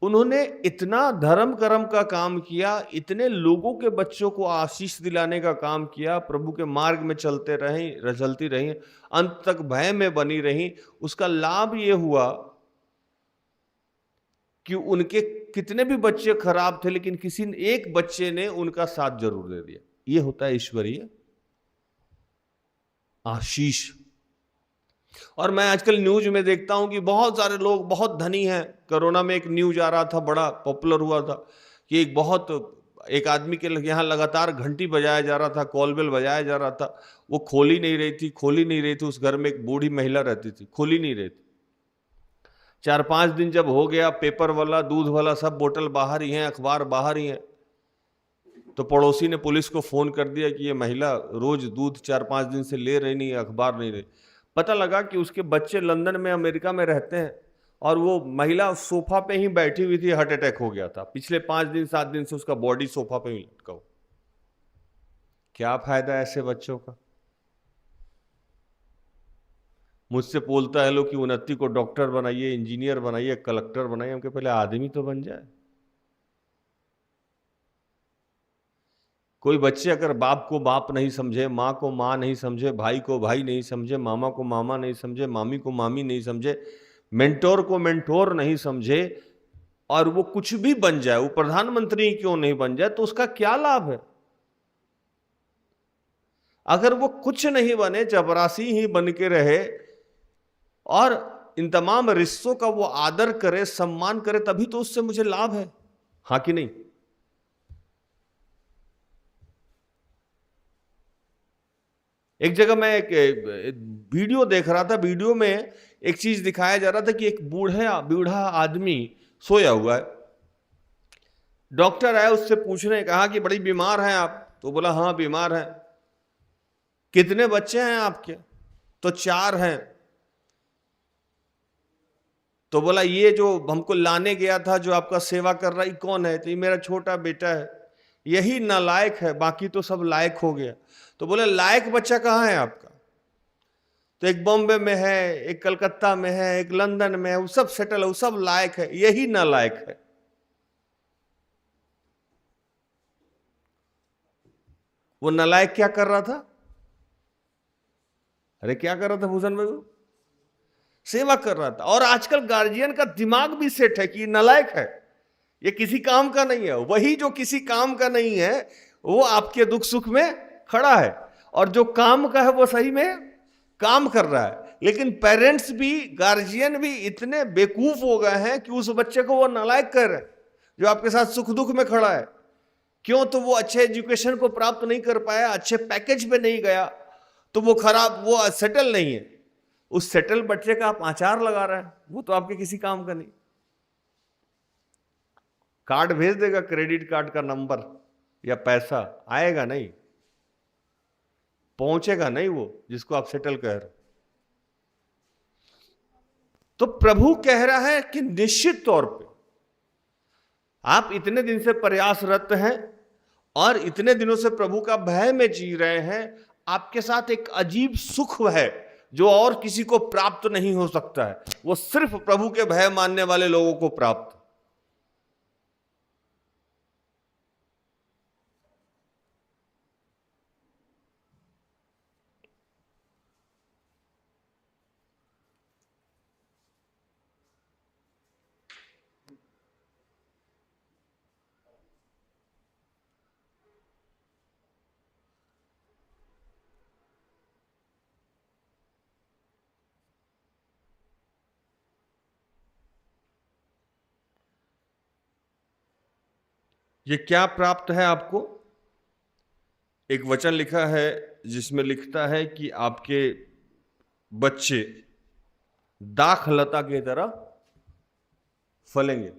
Speaker 6: उन्होंने इतना धर्म कर्म का काम किया, इतने लोगों के बच्चों को आशीष दिलाने का काम किया, प्रभु के मार्ग में चलते रहे, चलती रही, अंत तक भय में बनी रही। उसका लाभ ये हुआ कि उनके कितने भी बच्चे खराब थे, लेकिन किसी एक बच्चे ने उनका साथ जरूर दे दिया। ये होता है ईश्वरीय आशीष। और मैं आजकल न्यूज में देखता हूं कि बहुत सारे लोग बहुत धनी हैं। कोरोना में एक न्यूज आ रहा था, बड़ा पॉपुलर हुआ था कि एक आदमी के यहाँ लगातार घंटी बजाया जा रहा था, कॉल बेल बजाया जा रहा था। वो खोल ही नहीं रही थी। उस घर में एक बूढ़ी महिला रहती थी, खोल ही नहीं रही थी। 4-5 दिन जब हो गया, पेपर वाला, दूध वाला सब बोतल बाहर ही है, अखबार बाहर ही है, तो पड़ोसी ने पुलिस को फोन कर दिया कि ये महिला रोज दूध 4-5 दिन से ले रही नहीं है, अखबार नहीं रही। पता लगा कि उसके बच्चे लंदन में, अमेरिका में रहते हैं, और वो महिला सोफा पे ही बैठी हुई थी, हार्ट अटैक हो गया था। पिछले 5-7 दिन से उसका बॉडी सोफा पे ही लटका हुआ। क्या फायदा ऐसे बच्चों का? मुझसे बोलता है लोग कि उन्नति को डॉक्टर बनाइए, इंजीनियर बनाइए, कलेक्टर बनाइए। हमके पहले आदमी तो बन जाए। कोई बच्चे अगर बाप को बाप नहीं समझे, माँ को माँ नहीं समझे, भाई को भाई नहीं समझे, मामा को मामा नहीं समझे, मामी को मामी नहीं समझे, मेंटोर को मेंटोर नहीं समझे, और वो कुछ भी बन जाए, वो प्रधानमंत्री क्यों नहीं बन जाए, तो उसका क्या लाभ है? अगर वो कुछ नहीं बने, चपरासी ही बन के रहे और इन तमाम रिश्तों का वो आदर करे, सम्मान करे, तभी तो उससे मुझे लाभ है। हाँ कि नहीं? एक जगह मैं एक वीडियो देख रहा था। वीडियो में एक चीज दिखाया जा रहा था कि एक बूढ़ा आदमी सोया हुआ है। डॉक्टर आया, उससे पूछने, कहा कि बड़ी बीमार हैं आप? तो बोला हाँ बीमार हैं। कितने बच्चे हैं आपके? तो 4 हैं। तो बोला ये जो हमको लाने गया था, जो आपका सेवा कर रहा है, कौन है? तो ये मेरा छोटा बेटा है, यही नालायक है, बाकी तो सब लायक हो गया। तो बोले लायक बच्चा कहाँ है आपका? तो एक बॉम्बे में है, एक कलकत्ता में है, एक लंदन में है, वो सब सेटल है, वो सब लायक है, यही नालायक है। वो नालायक क्या कर रहा था? अरे क्या कर रहा था भूषण बाबू? सेवा कर रहा था। और आजकल गार्जियन का दिमाग भी सेट है कि ये नालायक है, ये किसी काम का नहीं है। वही जो किसी काम का नहीं है वो आपके दुख सुख में खड़ा है, और जो काम का है वो सही में काम कर रहा है। लेकिन पेरेंट्स भी, गार्जियन भी इतने बेवकूफ हो गए हैं कि उस बच्चे को वो नालायक कर रहे हैं जो आपके साथ सुख दुख में खड़ा है। क्यों? तो वो अच्छे एजुकेशन को प्राप्त नहीं कर पाया, अच्छे पैकेज पे नहीं गया, तो वो खराब, वो सेटल नहीं है। उस सेटल बच्चे का आप आचार लगा रहे हैं, वो तो आपके किसी काम का नहीं। कार्ड भेज देगा, क्रेडिट कार्ड का नंबर या पैसा आएगा नहीं, पहुंचेगा नहीं वो जिसको आप सेटल कह रहे। तो प्रभु कह रहा है कि निश्चित तौर पे आप इतने दिन से प्रयासरत हैं और इतने दिनों से प्रभु का भय में जी रहे हैं, आपके साथ एक अजीब सुख है जो और किसी को प्राप्त नहीं हो सकता है। वो सिर्फ प्रभु के भय मानने वाले लोगों को प्राप्त। ये क्या प्राप्त है आपको? एक वचन लिखा है जिसमें लिखता है कि आपके बच्चे दाखलता की तरह फलेंगे।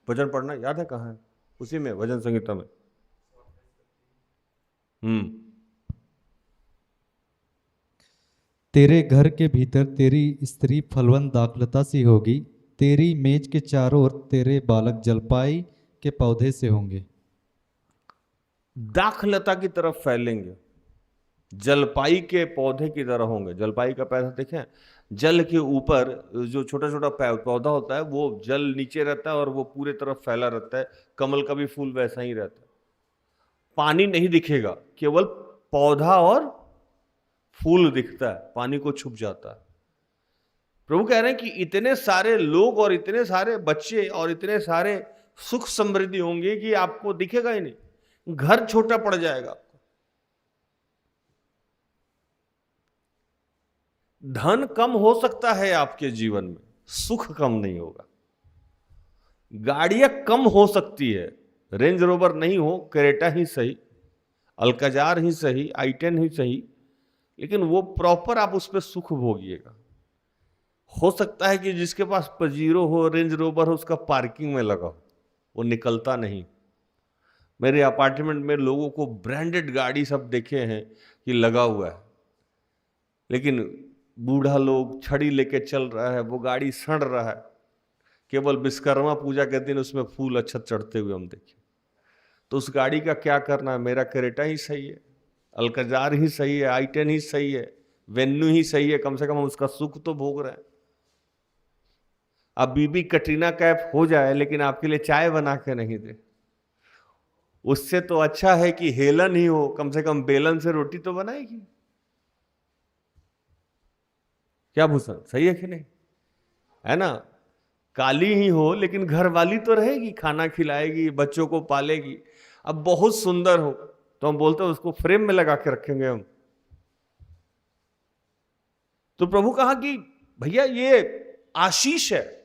Speaker 6: वचन पढ़ना याद है कहाँ है? उसी में, भजन संहिता में।
Speaker 1: तेरे घर के भीतर तेरी स्त्री फलवंत दाखलता सी होगी, तेरी मेज के चारों ओर तेरे बालक जलपाई के पौधे से होंगे।
Speaker 6: दाखलता की तरफ फैलेंगे, जलपाई के पौधे की तरह होंगे। जलपाई का पौधा देखें, जल के ऊपर जो छोटा छोटा पौधा होता है वो जल नीचे रहता है और वो पूरे तरफ फैला रहता है। कमल का भी फूल वैसा ही रहता है। पानी नहीं दिखेगा, केवल पौधा और फूल दिखता है, पानी को छुप जाता है। प्रभु कह रहे हैं कि इतने सारे लोग और इतने सारे बच्चे और इतने सारे सुख समृद्धि होंगे कि आपको दिखेगा ही नहीं, घर छोटा पड़ जाएगा। धन कम हो सकता है आपके जीवन में, सुख कम नहीं होगा। गाड़ियां कम हो सकती है, रेंज रोवर नहीं हो, क्रेटा ही सही, अल्काजार ही सही, i10 ही सही, लेकिन वो प्रॉपर आप उस पर सुख भोगिएगा। हो सकता है कि जिसके पास पजीरो हो, रेंज रोवर हो, उसका पार्किंग में लगा हो, वो निकलता नहीं। मेरे अपार्टमेंट में लोगों को ब्रांडेड गाड़ी सब देखे हैं कि लगा हुआ है, लेकिन बूढ़ा लोग छड़ी लेके चल रहा है, वो गाड़ी सड़ रहा है। केवल विश्वकर्मा पूजा के दिन उसमें फूल अक्षत चढ़ते हुए हम देखे। तो उस गाड़ी का क्या करना है? मेरा क्रेटा ही सही है, अल्काजार ही सही है, i10 ही सही है, वेन्यू ही सही है, कम से कम हम उसका सुख तो भोग रहे हैं। अब बीबी कटरीना कैफ हो जाए लेकिन आपके लिए चाय बना के नहीं दे, उससे तो अच्छा है कि हेलन ही हो, कम से कम बेलन से रोटी तो बनाएगी। क्या भूषण, सही है कि नहीं? है ना? काली ही हो लेकिन घर वाली तो रहेगी, खाना खिलाएगी, बच्चों को पालेगी। अब बहुत सुंदर हो तो हम बोलते हैं उसको फ्रेम में लगा के रखेंगे हम। तो प्रभु कहा कि भैया ये आशीष है।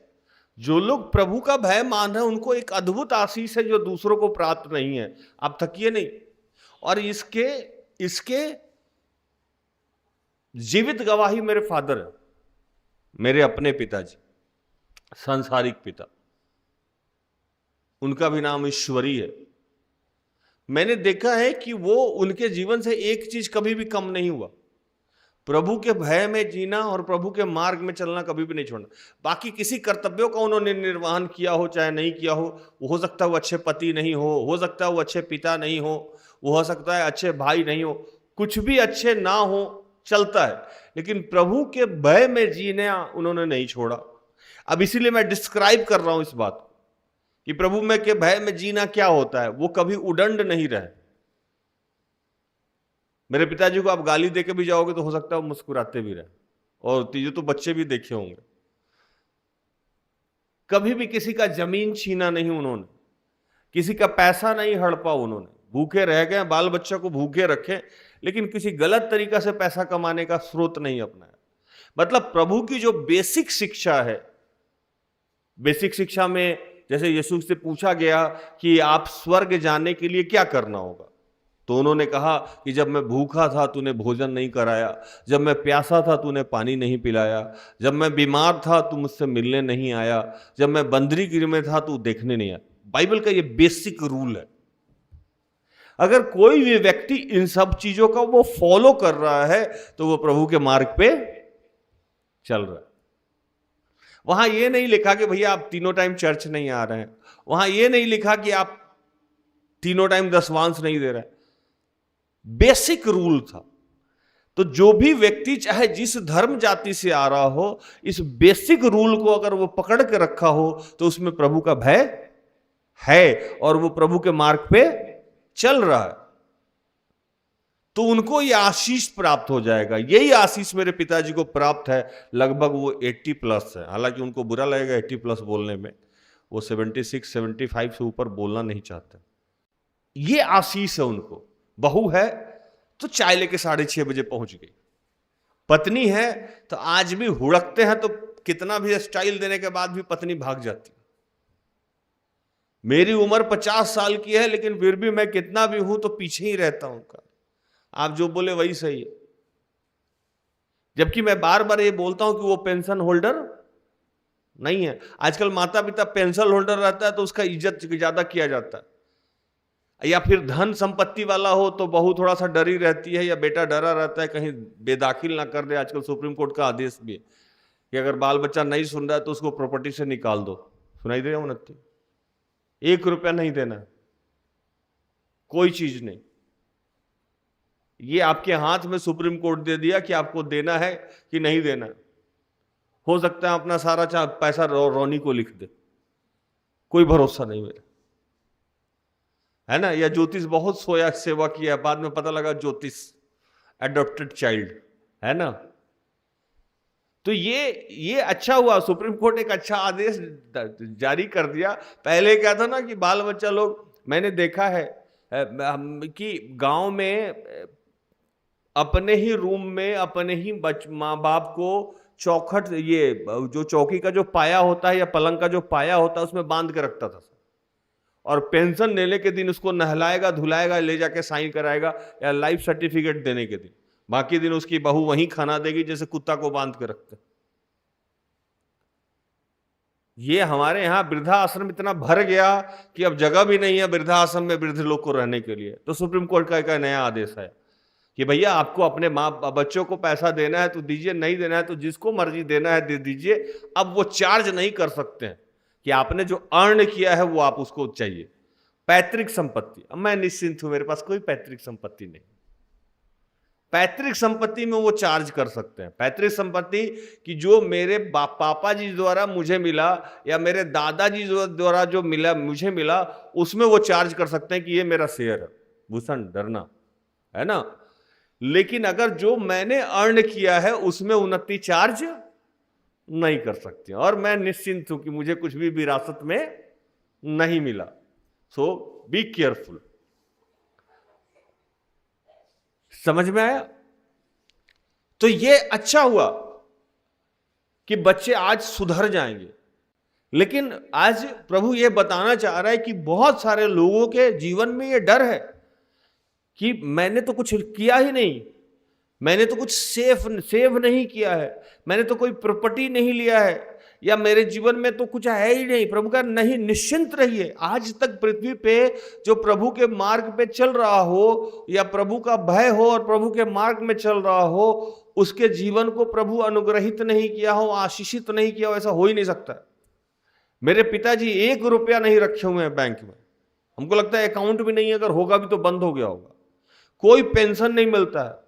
Speaker 6: जो लोग प्रभु का भय मान रहे हैं उनको एक अद्भुत आशीष है जो दूसरों को प्राप्त नहीं है। आप थकिए नहीं। और इसके जीवित गवाही मेरे फादर है, मेरे अपने पिताजी, सांसारिक पिता, उनका भी नाम ईश्वरी है। मैंने देखा है कि वो उनके जीवन से एक चीज कभी भी कम नहीं हुआ, प्रभु के भय में जीना और प्रभु के मार्ग में चलना कभी भी नहीं छोड़ना। बाकी किसी कर्तव्यों का उन्होंने निर्वहन किया हो चाहे नहीं किया हो सकता है वो अच्छे पति नहीं हो सकता है वो अच्छे पिता नहीं हो सकता है अच्छे भाई नहीं हो, कुछ भी अच्छे ना हो, चलता है, लेकिन प्रभु के भय में जीना उन्होंने नहीं छोड़ा। अब इसीलिए मैं डिस्क्राइब कर रहा हूं इस बात को कि प्रभु में के भय में जीना क्या होता है। वो कभी उदंड नहीं रहे। मेरे पिताजी को आप गाली देके भी जाओगे तो हो सकता है वो मुस्कुराते भी रहे, और तीजे तो बच्चे भी देखे होंगे, कभी भी किसी का जमीन छीना नहीं उन्होंने, किसी का पैसा नहीं हड़पा उन्होंने, भूखे रह गए, बाल बच्चा को भूखे रखे, लेकिन किसी गलत तरीका से पैसा कमाने का स्रोत नहीं अपनाया। मतलब प्रभु की जो बेसिक शिक्षा है, बेसिक शिक्षा में जैसे यीशु से पूछा गया कि आप स्वर्ग जाने के लिए क्या करना होगा, तो उन्होंने कहा कि जब मैं भूखा था तूने भोजन नहीं कराया, जब मैं प्यासा था तूने पानी नहीं पिलाया, जब मैं बीमार था तू मुझसे मिलने नहीं आया, जब मैं बंदरी गृह में था तू देखने नहीं आया। बाइबल का ये बेसिक रूल है। अगर कोई भी व्यक्ति इन सब चीजों का वो फॉलो कर रहा है तो वो प्रभु के मार्ग पे चल रहा है। वहां ये नहीं लिखा कि भैया आप तीनों टाइम चर्च नहीं आ रहे हैं, वहां ये नहीं लिखा कि आप तीनों टाइम दशवांश नहीं दे रहे हैं। बेसिक रूल था। तो जो भी व्यक्ति चाहे जिस धर्म जाति से आ रहा हो, इस बेसिक रूल को अगर वो पकड़ के रखा हो तो उसमें प्रभु का भय है और वो प्रभु के मार्ग पे चल रहा है, तो उनको ये आशीष प्राप्त हो जाएगा। यही आशीष मेरे पिताजी को प्राप्त है। लगभग वो 80+ है, हालांकि उनको बुरा लगेगा 80+ बोलने में, वो 76 75 से ऊपर बोलना नहीं चाहते। ये आशीष है उनको। बहू है तो चाय लेके 6:30 बजे पहुंच गई, पत्नी है तो आज भी हुड़कते हैं तो कितना भी स्टाइल देने के बाद भी पत्नी भाग जाती। मेरी उम्र 50 साल की है, लेकिन फिर भी मैं कितना भी हूं तो पीछे ही रहता हूं उनका। आप जो बोले वही सही है। जबकि मैं बार बार ये बोलता हूं कि वो पेंशन होल्डर नहीं है। आजकल माता पिता पेंशन होल्डर रहता है तो उसका इज्जत ज्यादा किया जाता है, या फिर धन संपत्ति वाला हो तो बहू थोड़ा सा डरी रहती है या बेटा डरा रहता है कहीं बेदाखिल ना कर दे। आजकल सुप्रीम कोर्ट का आदेश भी है कि अगर बाल बच्चा नहीं सुन रहा है तो उसको प्रॉपर्टी से निकाल दो। सुनाई दे रहा हूं? 1 रुपया नहीं देना, कोई चीज नहीं। ये आपके हाथ में सुप्रीम कोर्ट दे दिया कि आपको देना है कि नहीं देना। हो सकता है अपना सारा पैसा रोनी को लिख दे, कोई भरोसा नहीं मेरा, है ना। या ज्योतिष बहुत सोया सेवा किया, बाद में पता लगा ज्योतिष एडॉप्टेड चाइल्ड है ना। तो ये अच्छा हुआ, सुप्रीम कोर्ट एक अच्छा आदेश जारी कर दिया। पहले क्या था ना कि बाल बच्चा लोग, मैंने देखा है कि गांव में अपने ही रूम में अपने ही माँ बाप को चौखट, ये जो चौकी का जो पाया होता है या पलंग का जो पाया होता है उसमें बांध के रखता था, और पेंशन लेने के दिन उसको नहलाएगा धुलाएगा, ले जाके साइन कराएगा, या लाइफ सर्टिफिकेट देने के दिन। बाकी दिन उसकी बहू वहीं खाना देगी जैसे कुत्ता को बांध के रखते। ये हमारे यहाँ वृद्धाश्रम इतना भर गया कि अब जगह भी नहीं है वृद्धाश्रम में वृद्ध लोग को रहने के लिए। तो सुप्रीम कोर्ट का एक नया आदेश है कि भैया आपको अपने बच्चों को पैसा देना है तो दीजिए, नहीं देना है तो जिसको मर्जी देना है दे दीजिए। अब वो चार्ज नहीं कर सकते हैं कि आपने जो अर्न किया है वो आप उसको चाहिए। पैतृक संपत्ति, अब मैं निश्चिंत हूं, मेरे पास कोई पैतृक संपत्ति नहीं। पैतृक संपत्ति में वो चार्ज कर सकते हैं। पैतृक संपत्ति कि जो मेरे पापा जी द्वारा मुझे मिला या मेरे दादाजी द्वारा जो मिला मुझे मिला, उसमें वो चार्ज कर सकते हैं कि ये मेरा शेयर है। भूषण डरना है ना। लेकिन अगर जो मैंने अर्न किया है उसमें उन्नति चार्ज नहीं कर सकती, और मैं निश्चिंत हूं कि मुझे कुछ भी विरासत में नहीं मिला। सो बी केयरफुल। समझ में आया? तो ये अच्छा हुआ कि बच्चे आज सुधर जाएंगे। लेकिन आज प्रभु ये बताना चाह रहा है कि बहुत सारे लोगों के जीवन में ये डर है कि मैंने तो कुछ किया ही नहीं, मैंने तो कुछ सेव नहीं किया है, मैंने तो कोई प्रॉपर्टी नहीं लिया है, या मेरे जीवन में तो कुछ है ही नहीं। प्रभु का नहीं, निश्चिंत रहिए। आज तक पृथ्वी पे जो प्रभु के मार्ग पे चल रहा हो या प्रभु का भय हो और प्रभु के मार्ग में चल रहा हो, उसके जीवन को प्रभु अनुग्रहित नहीं किया हो, आशीषित नहीं किया हो, ऐसा हो ही नहीं सकता। मेरे पिताजी 1 रुपया नहीं रखे हुए हैं बैंक में। हमको लगता है अकाउंट भी नहीं, अगर होगा भी तो बंद हो गया होगा। कोई पेंशन नहीं मिलता है।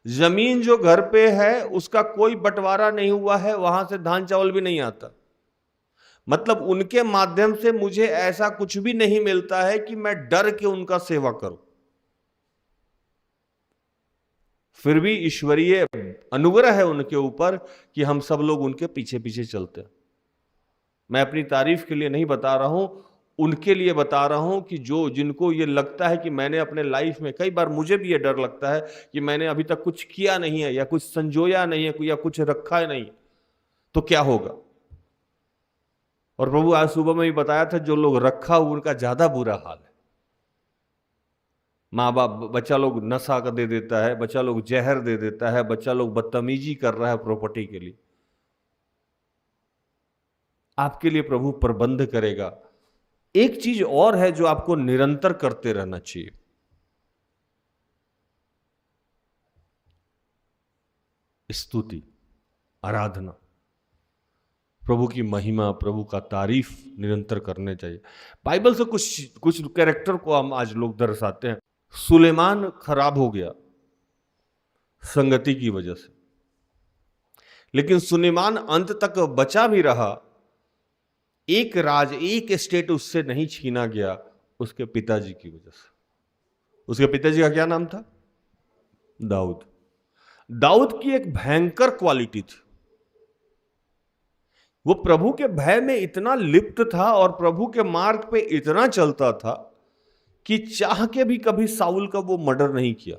Speaker 6: जमीन जो घर पे है उसका कोई बंटवारा नहीं हुआ है, वहां से धान चावल भी नहीं आता। मतलब उनके माध्यम से मुझे ऐसा कुछ भी नहीं मिलता है कि मैं डर के उनका सेवा करूं। फिर भी ईश्वरीय अनुग्रह है उनके ऊपर कि हम सब लोग उनके पीछे पीछे चलते हैं। मैं अपनी तारीफ के लिए नहीं बता रहा हूं, उनके लिए बता रहा हूं कि जो जिनको ये लगता है कि मैंने अपने लाइफ में, कई बार मुझे भी ये डर लगता है कि मैंने अभी तक कुछ किया नहीं है या कुछ संजोया नहीं है या कुछ रखा है नहीं, तो क्या होगा। और प्रभु आज सुबह में भी बताया था, जो लोग रखा हुआ उनका ज्यादा बुरा हाल है। माँ बाप, बच्चा लोग नशा का दे देता है, बच्चा लोग जहर दे देता है, बच्चा लोग बदतमीजी कर रहा है प्रॉपर्टी के लिए। आपके लिए प्रभु प्रबंध करेगा। एक चीज और है जो आपको निरंतर करते रहना चाहिए, स्तुति, आराधना, प्रभु की महिमा, प्रभु का तारीफ निरंतर करने चाहिए। बाइबल से कुछ कैरेक्टर को हम आज लोग दर्शाते हैं। सुलेमान खराब हो गया संगति की वजह से, लेकिन सुलेमान अंत तक बचा भी रहा। एक राज, एक स्टेट उससे नहीं छीना गया, उसके पिताजी की वजह से। उसके पिताजी का क्या नाम था? दाऊद। दाऊद की एक भयंकर क्वालिटी थी, वो प्रभु के भय में इतना लिप्त था और प्रभु के मार्ग पे इतना चलता था कि चाह के भी कभी साउल का वो मर्डर नहीं किया।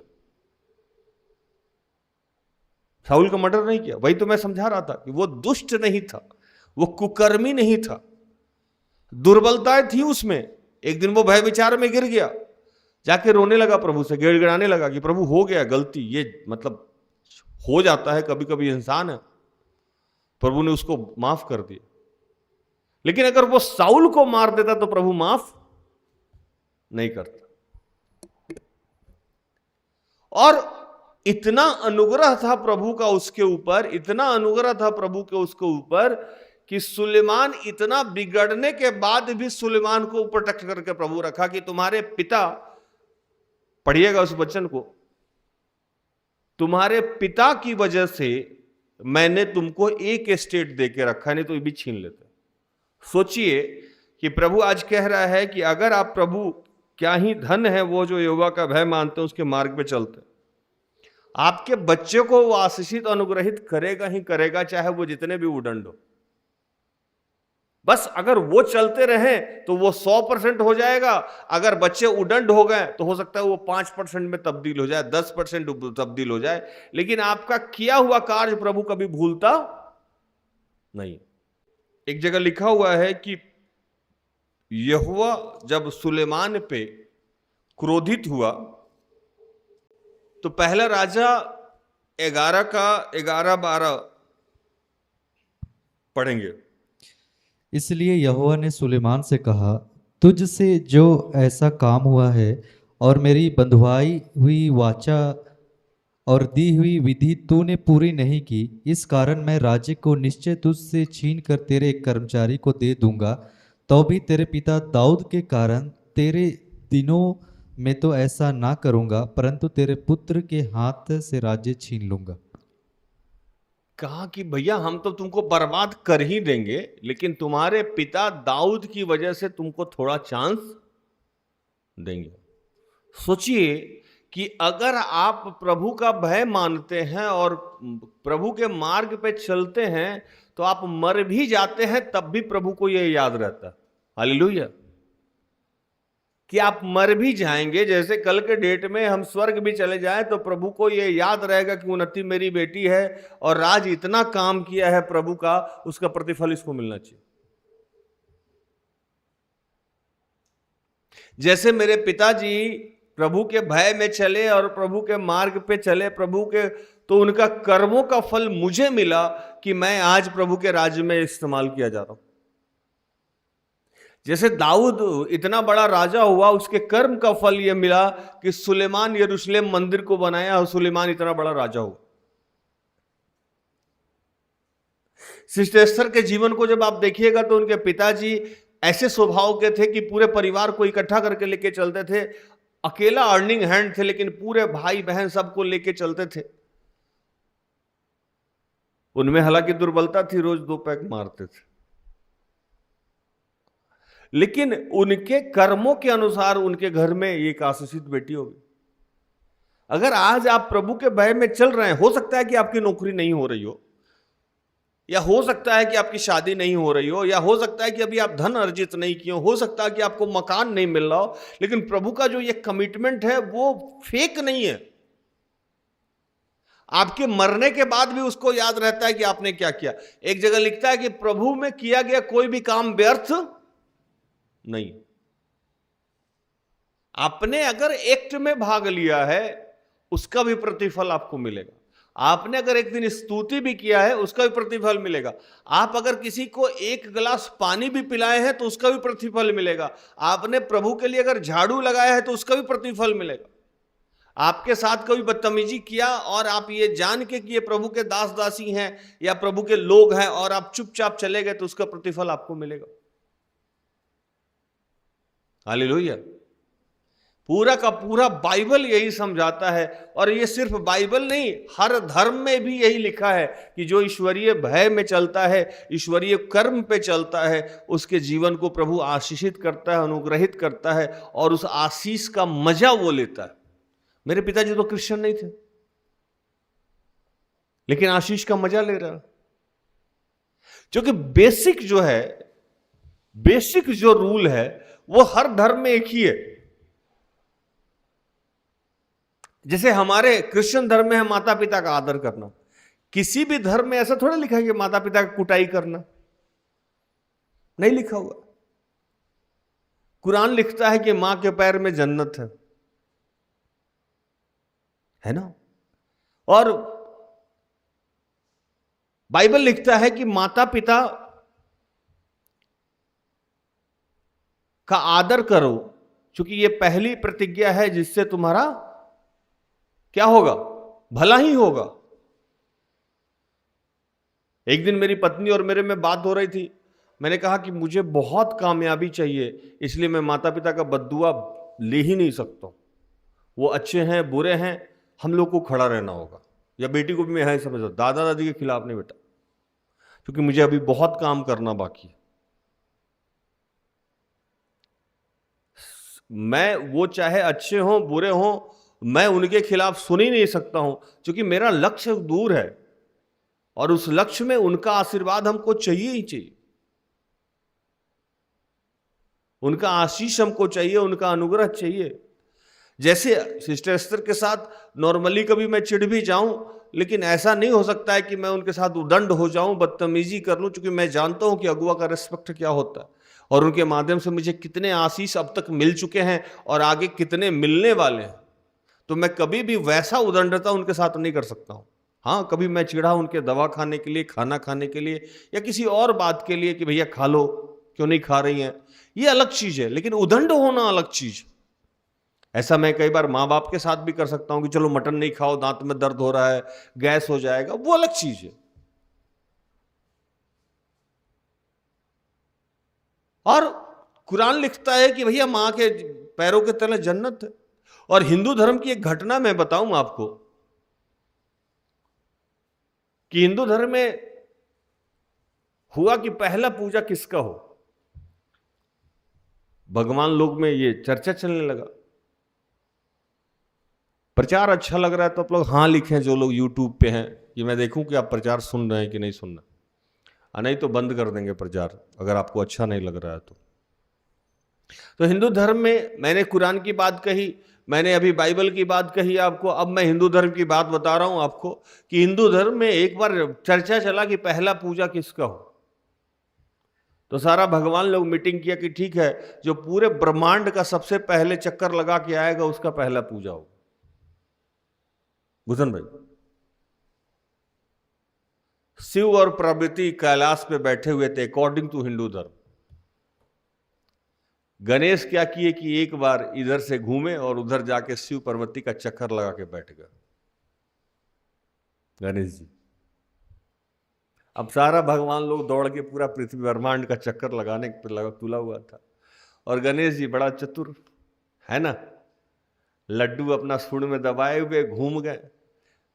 Speaker 6: साउल का मर्डर नहीं किया। वही तो मैं समझा रहा था कि वो दुष्ट नहीं था, वो कुकर्मी नहीं था, दुर्बलताएं थी उसमें। एक दिन वो भय विचार में गिर गया, जाके रोने लगा प्रभु से, गिड़गिड़ाने लगा कि प्रभु हो गया गलती, ये मतलब हो जाता है, कभी कभी इंसान है। प्रभु ने उसको माफ कर दिया। लेकिन अगर वो साउल को मार देता तो प्रभु माफ नहीं करता। और इतना अनुग्रह था प्रभु का उसके ऊपर, इतना अनुग्रह था प्रभु के उसके ऊपर कि सुलेमान इतना बिगड़ने के बाद भी सुलेमान को प्रोटेक्ट करके प्रभु रखा कि तुम्हारे पिता, पढ़िएगा उस वचन को, तुम्हारे पिता की वजह से मैंने तुमको एक स्टेट देके रखा, नहीं तो ये भी छीन लेते। सोचिए कि प्रभु आज कह रहा है कि अगर आप प्रभु, क्या ही धन है वो जो यहोवा का भय मानते हैं, उसके मार्ग पे चलते, आपके बच्चे को वो आशीषित अनुग्रहित करेगा ही करेगा, चाहे वो जितने भी उदंड हो। बस अगर वो चलते रहे तो वो 100% हो जाएगा। अगर बच्चे उदंड हो गए तो हो सकता है वो 5% में तब्दील हो जाए, 10% तब्दील हो जाए, लेकिन आपका किया हुआ कार्य प्रभु कभी भूलता नहीं। एक जगह लिखा हुआ है कि यहोवा जब सुलेमान पे क्रोधित हुआ तो पहला राजा 11:12 पढ़ेंगे।
Speaker 1: इसलिए यहोवा ने सुलेमान से कहा, तुझसे जो ऐसा काम हुआ है और मेरी बंधुआई हुई वाचा और दी हुई विधि तूने पूरी नहीं की, इस कारण मैं राज्य को निश्चय तुझसे छीन कर तेरे एक कर्मचारी को दे दूंगा। तो भी तेरे पिता दाऊद के कारण तेरे दिनों में तो ऐसा ना करूंगा, परंतु तेरे पुत्र के हाथ से राज्य छीन लूंगा।
Speaker 6: कहा कि भैया हम तो तुमको बर्बाद कर ही देंगे, लेकिन तुम्हारे पिता दाऊद की वजह से तुमको थोड़ा चांस देंगे। सोचिए कि अगर आप प्रभु का भय मानते हैं और प्रभु के मार्ग पे चलते हैं तो आप मर भी जाते हैं तब भी प्रभु को यह याद रहता है, हालेलुया, कि आप मर भी जाएंगे। जैसे कल के डेट में हम स्वर्ग भी चले जाएं तो प्रभु को यह याद रहेगा कि उन्नति मेरी बेटी है और राज इतना काम किया है प्रभु का, उसका प्रतिफल इसको मिलना चाहिए। जैसे मेरे पिताजी प्रभु के भय में चले और प्रभु के मार्ग पे चले, प्रभु के, तो उनका कर्मों का फल मुझे मिला कि मैं आज प्रभु के राज्य में इस्तेमाल किया जा रहा हूं। जैसे दाऊद इतना बड़ा राजा हुआ, उसके कर्म का फल यह मिला कि सुलेमान यरूशलेम मंदिर को बनाया और सुलेमान इतना बड़ा राजा हुआ। सिस्टर एस्थर के जीवन को जब आप देखिएगा तो उनके पिताजी ऐसे स्वभाव के थे कि पूरे परिवार को इकट्ठा करके लेके चलते थे। अकेला अर्निंग हैंड थे लेकिन पूरे भाई बहन सबको लेके चलते थे। उनमें हालांकि दुर्बलता थी, रोज 2 पैक मारते थे, लेकिन उनके कर्मों के अनुसार उनके घर में एक आशीषित बेटी होगी। अगर आज आप प्रभु के भय में चल रहे हैं, हो सकता है कि आपकी नौकरी नहीं हो रही हो, या हो सकता है कि आपकी शादी नहीं हो रही हो, या हो सकता है कि अभी आप धन अर्जित नहीं किए हो सकता है कि आपको मकान नहीं मिल रहा हो, लेकिन प्रभु का जो ये कमिटमेंट है वो फेक नहीं है। आपके मरने के बाद भी उसको याद रहता है कि आपने क्या किया। एक जगह लिखता है कि प्रभु में किया गया कोई भी काम व्यर्थ नहीं। आपने अगर एक्ट में भाग लिया है उसका भी प्रतिफल आपको मिलेगा। आपने अगर एक दिन स्तुति भी किया है उसका भी प्रतिफल मिलेगा। आप अगर किसी को एक गिलास पानी भी पिलाए हैं तो उसका भी प्रतिफल मिलेगा। आपने प्रभु के लिए अगर झाड़ू लगाया है तो उसका भी प्रतिफल मिलेगा। आपके साथ कोई बदतमीजी किया और आप ये जान के कि ये प्रभु के दास दासी हैं या प्रभु के लोग हैं और आप चुपचाप चले गए तो उसका प्रतिफल आपको मिलेगा। हालेलुया। पूरा का पूरा बाइबल यही समझाता है, और ये सिर्फ बाइबल नहीं, हर धर्म में भी यही लिखा है कि जो ईश्वरीय भय में चलता है, ईश्वरीय कर्म पे चलता है, उसके जीवन को प्रभु आशीषित करता है, अनुग्रहित करता है और उस आशीष का मजा वो लेता है। मेरे पिताजी तो क्रिश्चियन नहीं थे, लेकिन आशीष का मजा ले रहा, क्योंकि बेसिक जो रूल है वो हर धर्म में एक ही है। जैसे हमारे क्रिश्चियन धर्म में है माता पिता का आदर करना, किसी भी धर्म में ऐसा थोड़ा लिखा है कि माता पिता की कुटाई करना, नहीं लिखा हुआ। कुरान लिखता है कि मां के पैर में जन्नत है ना। और बाइबल लिखता है कि माता पिता का आदर करो, क्योंकि यह पहली प्रतिज्ञा है जिससे तुम्हारा क्या होगा, भला ही होगा। एक दिन मेरी पत्नी और मेरे में बात हो रही थी। मैंने कहा कि मुझे बहुत कामयाबी चाहिए, इसलिए मैं माता पिता का बद्दुआ ले ही नहीं सकता। वो अच्छे हैं बुरे हैं, हम लोग को खड़ा रहना होगा। या बेटी को भी मैं यही समझता, दादा दादी के खिलाफ नहीं बेटा, क्योंकि मुझे अभी बहुत काम करना बाकी है। मैं वो चाहे अच्छे हों बुरे हों, मैं उनके खिलाफ सुन ही नहीं सकता हूं, क्योंकि मेरा लक्ष्य दूर है और उस लक्ष्य में उनका आशीर्वाद हमको चाहिए ही चाहिए, उनका आशीष हमको चाहिए, उनका अनुग्रह चाहिए। जैसे सिस्टर एस्तर के साथ नॉर्मली कभी मैं चिढ़ भी जाऊं, लेकिन ऐसा नहीं हो सकता है कि मैं उनके साथ उदंड हो जाऊं, बदतमीजी कर लूं, क्योंकि मैं जानता हूं कि अगुआ का रिस्पेक्ट क्या होता है और उनके माध्यम से मुझे कितने आशीष अब तक मिल चुके हैं और आगे कितने मिलने वाले हैं। तो मैं कभी भी वैसा उदंडता उनके साथ नहीं कर सकता हूं। हाँ, कभी मैं चिढ़ा उनके दवा खाने के लिए, खाना खाने के लिए या किसी और बात के लिए कि भैया खा लो, क्यों नहीं खा रही हैं, ये अलग चीज है, लेकिन उदंड होना अलग चीज। ऐसा मैं कई बार माँ बाप के साथ भी कर सकता हूं कि चलो मटन नहीं खाओ, दांत में दर्द हो रहा है, गैस हो जाएगा, वो अलग चीज है। और कुरान लिखता है कि भैया मां के पैरों के तले जन्नत है। और हिंदू धर्म की एक घटना मैं बताऊं आपको कि हिंदू धर्म में हुआ कि पहला पूजा किसका हो, भगवान लोग में ये चर्चा चलने लगा। प्रचार अच्छा लग रहा है तो आप लोग हाँ लिखें, जो लोग यूट्यूब पे हैं, कि मैं देखूं कि आप प्रचार सुन रहे हैं कि नहीं सुन रहे, नहीं तो बंद कर देंगे प्रचार अगर आपको अच्छा नहीं लग रहा है तो हिंदू धर्म में मैंने कुरान की बात कही, मैंने अभी बाइबल की बात कही आपको, अब मैं हिंदू धर्म की बात बता रहा हूं आपको कि हिंदू धर्म में एक बार चर्चा चला कि पहला पूजा किसका हो। तो सारा भगवान लोग मीटिंग किया कि ठीक है, जो पूरे ब्रह्मांड का सबसे पहले चक्कर लगा के आएगा उसका पहला पूजा हो। गुजन भाई, शिव और पार्वती कैलाश पे बैठे हुए थे अकॉर्डिंग टू हिंदू धर्म। गणेश क्या किए कि एक बार इधर से घूमे और उधर जाके शिव पार्वती का चक्कर लगा के बैठ गए गणेश जी। अब सारा भगवान लोग दौड़ के पूरा पृथ्वी ब्रह्मांड का चक्कर लगाने पर तुला हुआ था, और गणेश जी बड़ा चतुर है ना, लड्डू अपना सूंड में दबाए हुए घूम गए।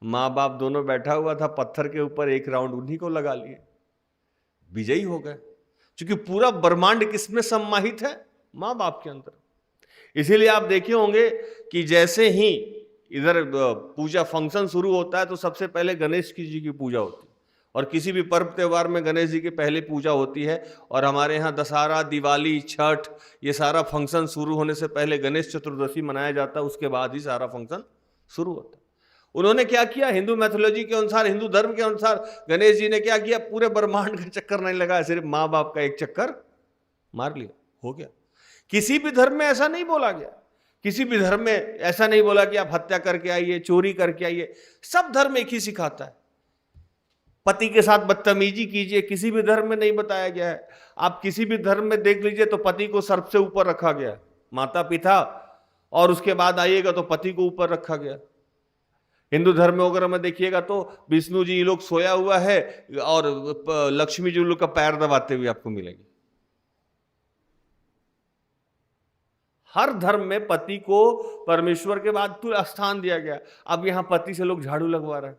Speaker 6: माँ बाप दोनों बैठा हुआ था पत्थर के ऊपर, एक राउंड उन्हीं को लगा लिए, विजयी हो गए, क्योंकि पूरा ब्रह्मांड किसमें सम्माहित है, माँ बाप के अंदर। इसीलिए आप देखे होंगे कि जैसे ही इधर पूजा फंक्शन शुरू होता है तो सबसे पहले गणेश जी की पूजा होती है, और किसी भी पर्व त्योहार में गणेश जी की पहले पूजा होती है, और हमारे यहाँ दशहरा, दिवाली, छठ, ये सारा फंक्शन शुरू होने से पहले गणेश चतुर्दशी मनाया जाता है, उसके बाद ही सारा फंक्शन शुरू होता है। उन्होंने क्या किया, हिंदू मैथोलॉजी के अनुसार, हिंदू धर्म के अनुसार गणेश जी ने क्या किया, पूरे ब्रह्मांड का चक्कर नहीं लगाया, सिर्फ माँ बाप का एक चक्कर मार लिया, हो गया। किसी भी धर्म में ऐसा नहीं बोला गया, किसी भी धर्म में ऐसा नहीं बोला कि आप हत्या करके आइए, चोरी करके आइए। सब धर्म एक ही सिखाता है, पति के साथ बदतमीजी कीजिए, किसी भी धर्म में नहीं बताया गया है। आप किसी भी धर्म में देख लीजिए तो पति को सर्प से ऊपर रखा गया, माता पिता, और उसके बाद आइएगा तो पति को ऊपर रखा गया। हिंदू धर्म में वगैरह में देखिएगा तो विष्णु जी लोग सोया हुआ है और लक्ष्मी जी लोग का पैर दबाते हुए आपको मिलेंगे। हर धर्म में पति को परमेश्वर के बाद तुल्य स्थान दिया गया। अब यहां पति से लोग झाड़ू लगवा रहे हैं,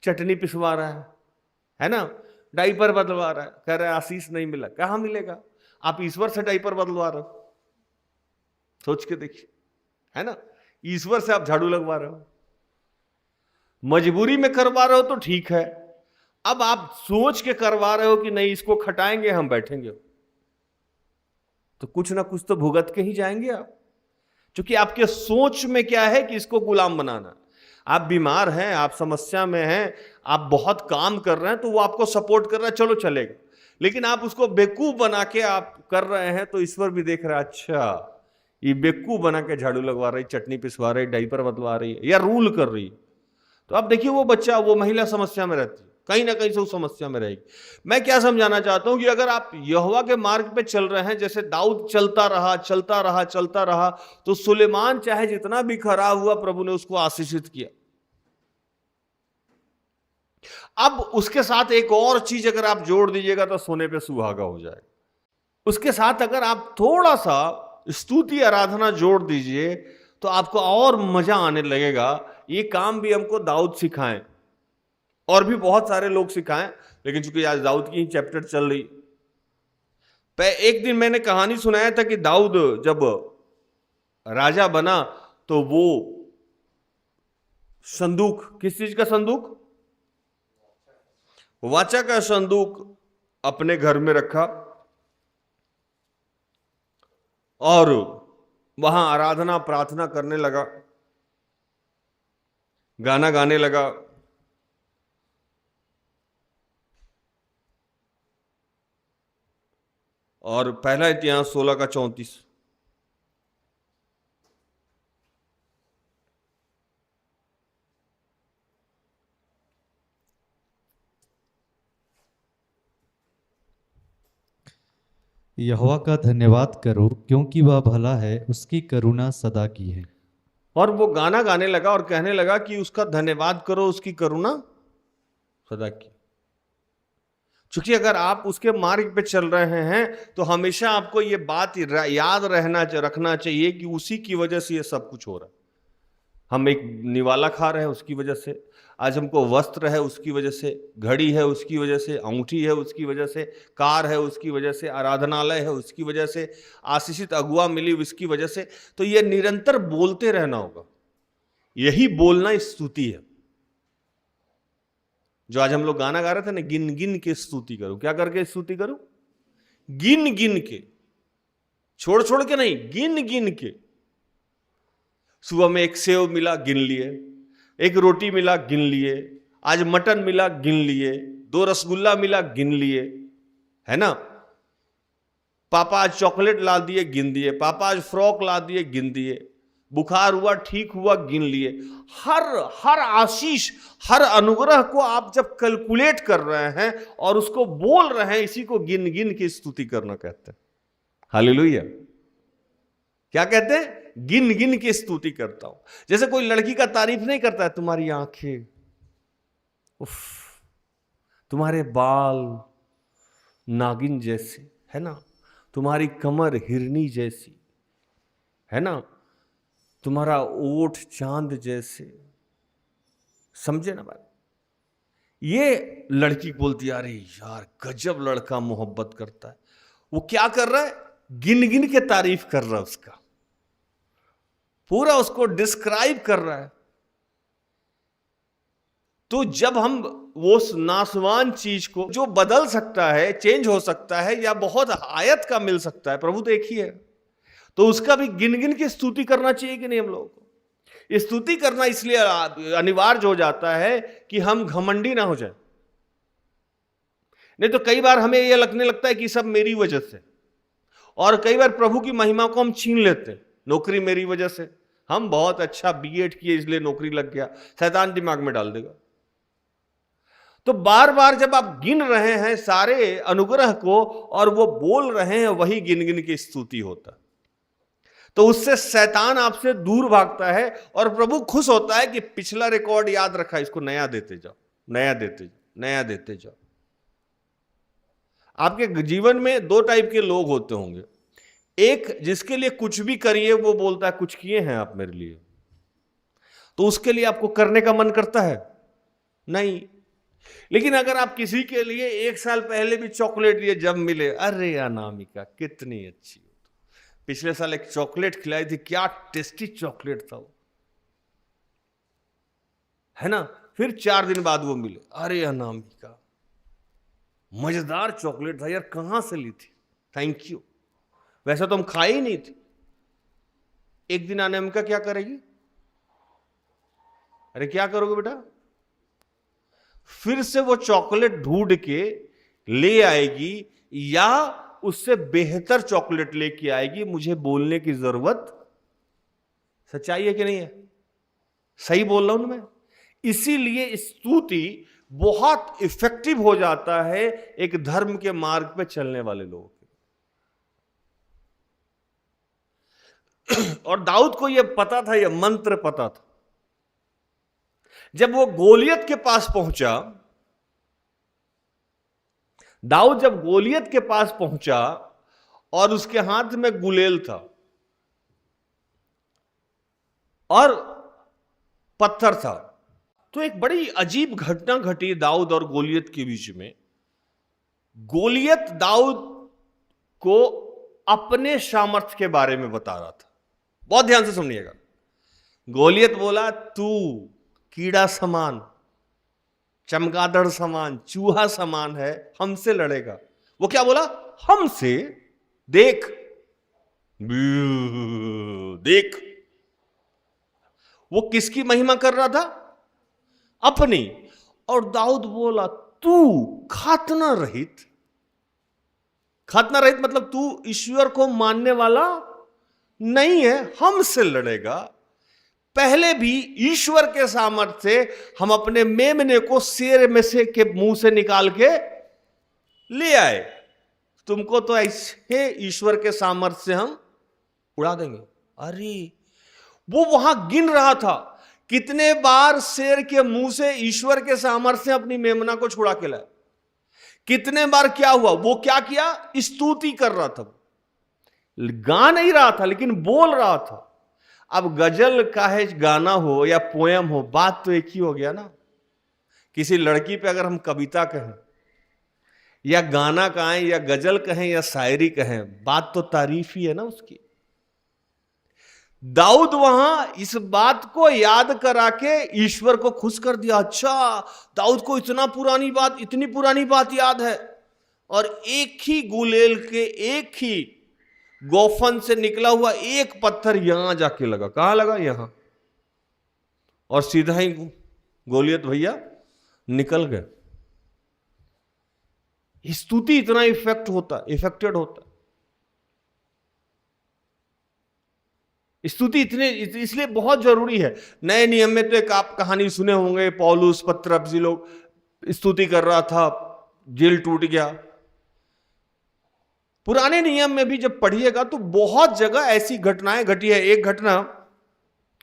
Speaker 6: चटनी पिसवा रहा है ना, डाइपर बदलवा रहा है, कह रहा है आशीष नहीं मिला। कहां मिलेगा? आप ईश्वर से डाइपर बदलवा रहे हो, सोच के देखिए, है ना। ईश्वर से आप झाड़ू लगवा रहे हो, मजबूरी में करवा रहे हो तो ठीक है। अब आप सोच के करवा रहे हो कि नहीं इसको खटाएंगे, हम बैठेंगे, तो कुछ ना कुछ तो भुगत के ही जाएंगे आप, क्योंकि आपके सोच में क्या है कि इसको गुलाम बनाना। आप बीमार हैं, आप समस्या में हैं, आप बहुत काम कर रहे हैं तो वो आपको सपोर्ट कर रहा है, चलो चलेगा। लेकिन आप उसको बेवकूफ बना के आप कर रहे हैं तो ईश्वर भी देख रहा है, अच्छा ये बेवकूफ बना के झाड़ू लगवा रही, चटनी पिसवा रही, डाइपर बदलवा रही है या रूल कर रही है। तो आप देखिए वो बच्चा, वो महिला समस्या में रहती है, कहीं ना कहीं से उस समस्या में रहेगी। मैं क्या समझाना चाहता हूं कि अगर आप यहोवा के मार्ग पे चल रहे हैं, जैसे दाऊद चलता रहा चलता रहा चलता रहा, तो सुलेमान चाहे जितना भी खराब हुआ, प्रभु ने उसको आशीषित किया। अब उसके साथ एक और चीज अगर आप जोड़ दीजिएगा तो सोने पे सुहागा हो जाएगा। उसके साथ अगर आप थोड़ा सा स्तुति आराधना जोड़ दीजिए तो आपको और मजा आने लगेगा। ये काम भी हमको दाऊद सिखाएं, और भी बहुत सारे लोग सिखाएं, लेकिन चूंकि आज दाऊद की ही चैप्टर चल रही। एक दिन मैंने कहानी सुनाया था कि दाऊद जब राजा बना तो वो संदूक, किस चीज का संदूक? वाचा का संदूक अपने घर में रखा और वहां आराधना प्रार्थना करने लगा, गाना गाने लगा। और पहला इतिहास 16:34।
Speaker 1: यहोवा का धन्यवाद करो क्योंकि वह भला है, उसकी करुणा सदा की है।
Speaker 6: और वो गाना गाने लगा और कहने लगा कि उसका धन्यवाद करो, उसकी करुणा सदा की। क्योंकि अगर आप उसके मार्ग पे चल रहे हैं तो हमेशा आपको ये बात याद रखना चाहिए कि उसी की वजह से ये सब कुछ हो रहा है। हम एक निवाला खा रहे हैं उसकी वजह से, आज हमको वस्त्र है उसकी वजह से, घड़ी है उसकी वजह से, अंगूठी है उसकी वजह से, कार है उसकी वजह से, आराधनालय है उसकी वजह से, आशीषित अगुआ मिली उसकी वजह से। तो ये निरंतर बोलते रहना होगा। यही बोलना स्तुति है। जो आज हम लोग गाना गा रहे थे ना, गिन गिन के स्तुति करो। क्या करके स्तुति करो? गिन गिन के, छोड़ छोड़ के नहीं, गिन गिन के। सुबह में एक सेव मिला, गिन लिए, एक रोटी मिला, गिन लिए, आज मटन मिला, गिन लिए, 2 रसगुल्ला मिला, गिन लिए, है ना। पापा आज चॉकलेट ला दिए, गिन दिए, पापा आज फ्रॉक ला दिए, गिन दिए, बुखार हुआ, ठीक हुआ, गिन लिए। हर आशीष, हर अनुग्रह को आप जब कैलकुलेट कर रहे हैं और उसको बोल रहे हैं, इसी को गिन गिन के स्तुति करना कहते हैं। हालेलुया। क्या कहते हैं? गिन गिन के स्तुति करता हूं। जैसे कोई लड़की का तारीफ नहीं करता है, तुम्हारी आंखें, उफ, तुम्हारे बाल नागिन जैसे, है ना, तुम्हारी कमर हिरनी जैसी, है ना, तुम्हारा ओठ चांद जैसे। समझे ना बात? ये लड़की बोलती आ रही, यार गजब लड़का मोहब्बत करता है। वो क्या कर रहा है? गिन गिन के तारीफ कर रहा है, उसका पूरा उसको डिस्क्राइब कर रहा है। तो जब हम वो नासवान चीज को जो बदल सकता है, चेंज हो सकता है या बहुत आयत का मिल सकता है, प्रभु तो एक ही है, तो उसका भी गिन गिन के स्तुति करना चाहिए कि नहीं हम लोगों को? स्तुति करना इसलिए अनिवार्य हो जाता है कि हम घमंडी ना हो जाए। नहीं तो कई बार हमें यह लगने लगता है कि सब मेरी वजह से, और कई बार प्रभु की महिमा को हम छीन लेते हैं। नौकरी मेरी वजह से, हम बहुत अच्छा B.Ed किए इसलिए नौकरी लग गया, शैतान दिमाग में डाल देगा। तो बार बार जब आप गिन रहे हैं सारे अनुग्रह को और वो बोल रहे हैं वही गिन गिन के स्तुति होता है, तो उससे शैतान आपसे दूर भागता है और प्रभु खुश होता है कि पिछला रिकॉर्ड याद रखा, इसको नया देते जाओ, नया देते जाओ, नया देते जाओ। आपके जीवन में दो टाइप के लोग होते होंगे। एक जिसके लिए कुछ भी करिए वो बोलता है कुछ किए हैं आप मेरे लिए, तो उसके लिए आपको करने का मन करता है नहीं। लेकिन अगर आप किसी के लिए 1 साल पहले भी चॉकलेट दिए, जब मिले, अरे अनामिका कितनी अच्छी हो, पिछले साल एक चॉकलेट खिलाई थी, क्या टेस्टी चॉकलेट था वो, है ना। फिर 4 दिन बाद वो मिले, अरे अनामिका मजेदार चॉकलेट था यार, कहां से ली थी, थैंक यू, वैसा तो हम खाए ही नहीं थे। एक दिन अनामिका क्या करेगी, अरे क्या करोगे बेटा, फिर से वो चॉकलेट ढूंढ के ले आएगी या उससे बेहतर चॉकलेट लेके आएगी। मुझे बोलने की जरूरत, सच्चाई है कि नहीं है, सही बोल रहा हूं मैं। इसीलिए स्तुति बहुत इफेक्टिव हो जाता है एक धर्म के मार्ग पे चलने वाले लोगों के। और दाऊद को यह पता था, यह मंत्र पता था। जब वो गोलियत के पास पहुंचा, दाऊद जब गोलियत के पास पहुंचा और उसके हाथ में गुलेल था और पत्थर था, तो एक बड़ी अजीब घटना घटी दाऊद और गोलियत के बीच में। गोलियत दाऊद को अपने सामर्थ्य के बारे में बता रहा था। बहुत ध्यान से सुनिएगा। गोलियत बोला, तू कीड़ा समान, चमगादड़ समान, चूहा समान है, हमसे लड़ेगा। वो क्या बोला, हमसे? देख देख। वो किसकी महिमा कर रहा था, अपनी। और दाऊद बोला, तू खातना रहित, खातना रहित मतलब तू ईश्वर को मानने वाला नहीं है, हमसे लड़ेगा। पहले भी ईश्वर के सामर्थ्य से हम अपने मेमने को शेर में से के मुंह से निकाल के ले आए, तुमको तो ऐसे ईश्वर के सामर्थ्य से हम उड़ा देंगे। अरे वो वहां गिन रहा था कितने बार शेर के मुंह से ईश्वर के सामर्थ्य से अपनी मेमना को छुड़ा के लाया, कितने बार क्या हुआ। वो क्या किया, स्तुति कर रहा था, गा नहीं रहा था लेकिन बोल रहा था। अब गजल का है गाना हो या पोयम हो, बात तो एक ही हो गया ना। किसी लड़की पे अगर हम कविता कहें या गाना कहें या गजल कहें या शायरी कहें, बात तो तारीफ ही है ना उसकी। दाऊद वहां इस बात को याद करा के ईश्वर को खुश कर दिया। अच्छा, दाऊद को इतना पुरानी बात, इतनी पुरानी बात याद है। और एक ही गुलेल के, एक ही गोफन से निकला हुआ एक पत्थर यहां जाके लगा। कहां लगा, यहां, और सीधा ही गोलियत भैया निकल गए। स्तुति इतना इफेक्टेड होता। स्तुति इसलिए बहुत जरूरी है। नए नियम में तो एक आप कहानी सुने होंगे, पौलुस पत्रस, लोग स्तुति कर रहा था, जेल टूट गया। पुराने नियम में भी जब पढ़िएगा तो बहुत जगह ऐसी घटनाएं घटी है। एक घटना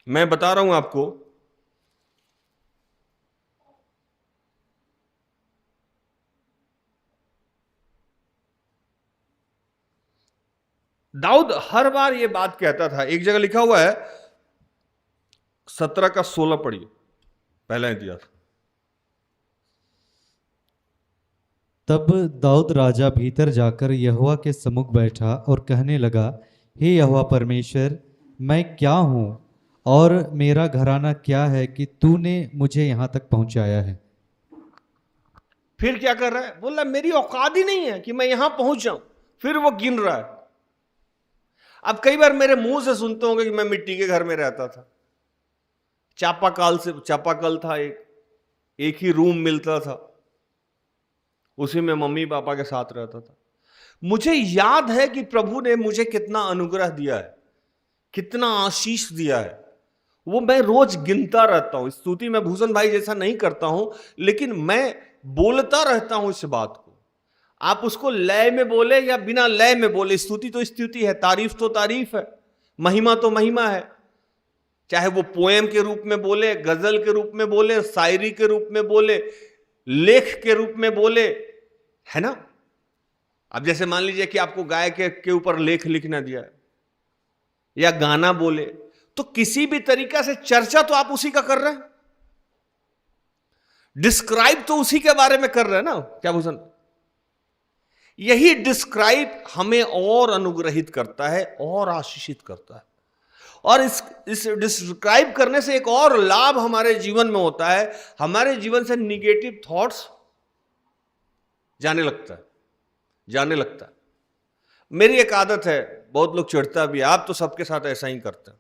Speaker 6: मैं बता रहा हूं आपको। दाऊद हर बार ये बात कहता था। एक जगह लिखा हुआ है 17 का 16 पढ़िए, पहला इतिहास।
Speaker 1: तब दाऊद राजा भीतर जाकर यहोवा के सम्मुख बैठा और कहने लगा, हे यहोवा परमेश्वर, मैं क्या हूँ और मेरा घराना क्या है कि तूने मुझे यहाँ तक पहुँचाया है।
Speaker 7: फिर क्या कर रहा है? बोल रहा है मेरी औकात ही नहीं है कि मैं यहां पहुंच जाऊं। फिर वो गिन रहा है। अब कई बार मेरे मुंह से सुनते होंगे कि मैं मिट्टी के घर में रहता था, चापाकल था, एक ही रूम मिलता था, उसी में मम्मी पापा के साथ रहता था। मुझे याद है कि प्रभु ने मुझे कितना अनुग्रह दिया है, कितना आशीष दिया है, वो मैं रोज गिनता रहता हूं। स्तुति मैं भूषण भाई जैसा नहीं करता हूं, लेकिन मैं बोलता रहता हूं इस बात को। आप उसको लय में बोले या बिना लय में बोले, स्तुति तो स्तुति है, तारीफ तो तारीफ है, महिमा तो महिमा है। चाहे वो पोएम के रूप में बोले, गजल के रूप में बोले, शायरी के रूप में बोले, लेख के रूप में बोले, है ना। अब जैसे मान लीजिए कि आपको गाय के ऊपर लेख लिखना दिया है या गाना बोले, तो किसी भी तरीका से चर्चा तो आप उसी का कर रहे हैं, डिस्क्राइब तो उसी के बारे में कर रहे हैं ना। क्या भूषण? यही डिस्क्राइब हमें और अनुग्रहित करता है और आशीषित करता है। और इस डिस्क्राइब करने से एक और लाभ हमारे जीवन में होता है, हमारे जीवन से निगेटिव थॉट्स जाने लगता है। मेरी एक आदत है, बहुत लोग चिढ़ता भी, आप तो सबके साथ ऐसा ही करते हैं।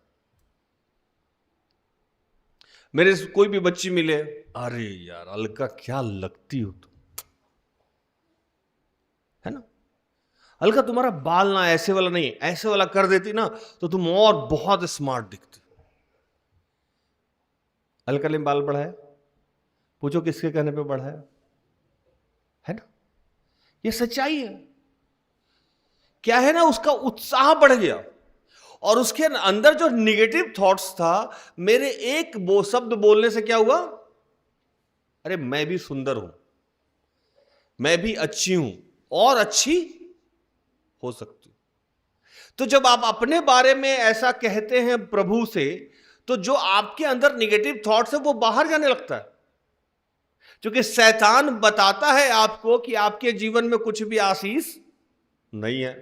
Speaker 7: मेरे से कोई भी बच्ची मिले, अरे यार अलका क्या लगती हो तुम, है ना। अलका तुम्हारा बाल ना ऐसे वाला नहीं, ऐसे वाला कर देती ना तो तुम और बहुत स्मार्ट दिखती। अलका ने बाल बढ़ाया, पूछो किसके कहने पे बढ़ाया, है ना। ये सच्चाई है। क्या है ना, उसका उत्साह बढ़ गया और उसके अंदर जो निगेटिव थॉट्स था, मेरे एक वो शब्द बोलने से क्या हुआ, अरे मैं भी सुंदर हूं, मैं भी अच्छी हूं और अच्छी हो सकती हूं। तो जब आप अपने बारे में ऐसा कहते हैं प्रभु से, तो जो आपके अंदर निगेटिव थॉट्स है वो बाहर जाने लगता है। क्योंकि शैतान बताता है आपको कि आपके जीवन में कुछ भी आशीष नहीं है,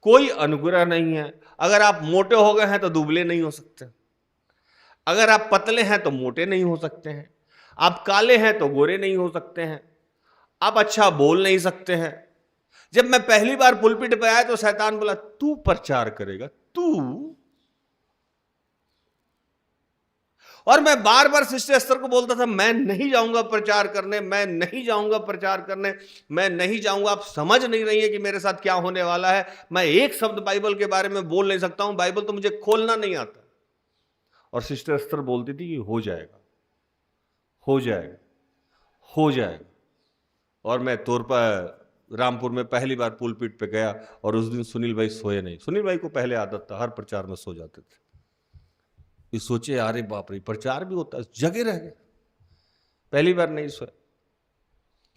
Speaker 7: कोई अनुग्रह नहीं है। अगर आप मोटे हो गए हैं तो दुबले नहीं हो सकते, अगर आप पतले हैं तो मोटे नहीं हो सकते हैं, आप काले हैं तो गोरे नहीं हो सकते हैं, आप अच्छा बोल नहीं सकते हैं। जब मैं पहली बार पुलपिट पे आया तो शैतान बोला तू प्रचार करेगा, तू। और मैं बार बार सिस्टर एस्तर को बोलता था मैं नहीं जाऊंगा प्रचार करने, मैं नहीं जाऊंगा प्रचार करने, मैं नहीं जाऊंगा। आप समझ नहीं रही है कि मेरे साथ क्या होने वाला है। मैं एक शब्द बाइबल के बारे में बोल नहीं सकता हूं, बाइबल तो मुझे खोलना नहीं आता। और सिस्टर एस्तर बोलती थी कि हो जाएगा, हो जाएगा, हो जाएगा। और मैं रामपुर में पहली बार पुलपिट पे गया और उस दिन सुनील भाई सोए नहीं। सुनील भाई को पहले आदत था, हर प्रचार में सो जाते थे। ये सोचे अरे बाप रे प्रचार भी होता है, जगे रह गए, पहली बार नहीं सोए।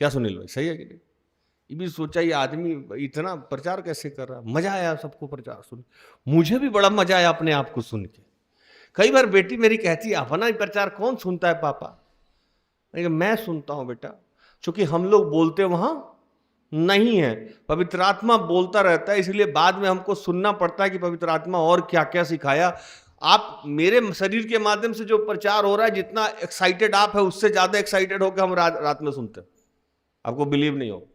Speaker 7: क्या सुनील भाई सही है कि नहीं? ये भी सोचा ये आदमी इतना प्रचार कैसे कर रहा है। मजा आया सबको प्रचार सुन, मुझे भी बड़ा मजा आया अपने आप को सुन के। कई बार बेटी मेरी कहती है अपना ही प्रचार कौन सुनता है पापा, मैं सुनता हूं बेटा, क्योंकि हम लोग बोलते वहां नहीं है, पवित्र आत्मा बोलता रहता है, इसलिए बाद में हमको सुनना पड़ता है कि पवित्र आत्मा और क्या क्या सिखाया। आप मेरे शरीर के माध्यम से जो प्रचार हो रहा है, जितना एक्साइटेड आप है उससे ज्यादा एक्साइटेड होकर हम रात में सुनते हैं, आपको बिलीव नहीं हो।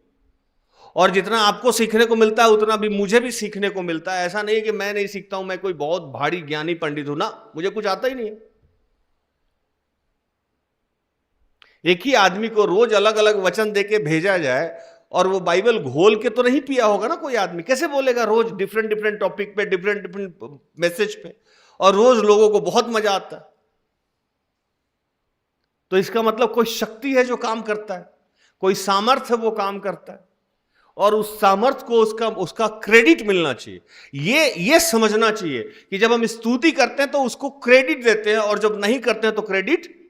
Speaker 7: और जितना आपको सीखने को मिलता है उतना भी मुझे भी सीखने को मिलता है। ऐसा नहीं है कि मैं नहीं सीखता हूं, मैं कोई बहुत भारी ज्ञानी पंडित हूं ना, मुझे कुछ आता ही नहीं है। एक ही आदमी को रोज अलग अलग वचन देके भेजा जाए और वो बाइबल घोल के तो नहीं पिया होगा ना कोई आदमी, कैसे बोलेगा रोज डिफरेंट डिफरेंट टॉपिक पे, डिफरेंट डिफरेंट मैसेज पे, और रोज लोगों को बहुत मजा आता है। तो इसका मतलब कोई शक्ति है जो काम करता है, कोई सामर्थ्य है वो काम करता है, और उस सामर्थ्य को उसका क्रेडिट मिलना चाहिए। ये समझना चाहिए कि जब हम स्तुति करते हैं तो उसको क्रेडिट देते हैं, और जब नहीं करते हैं तो क्रेडिट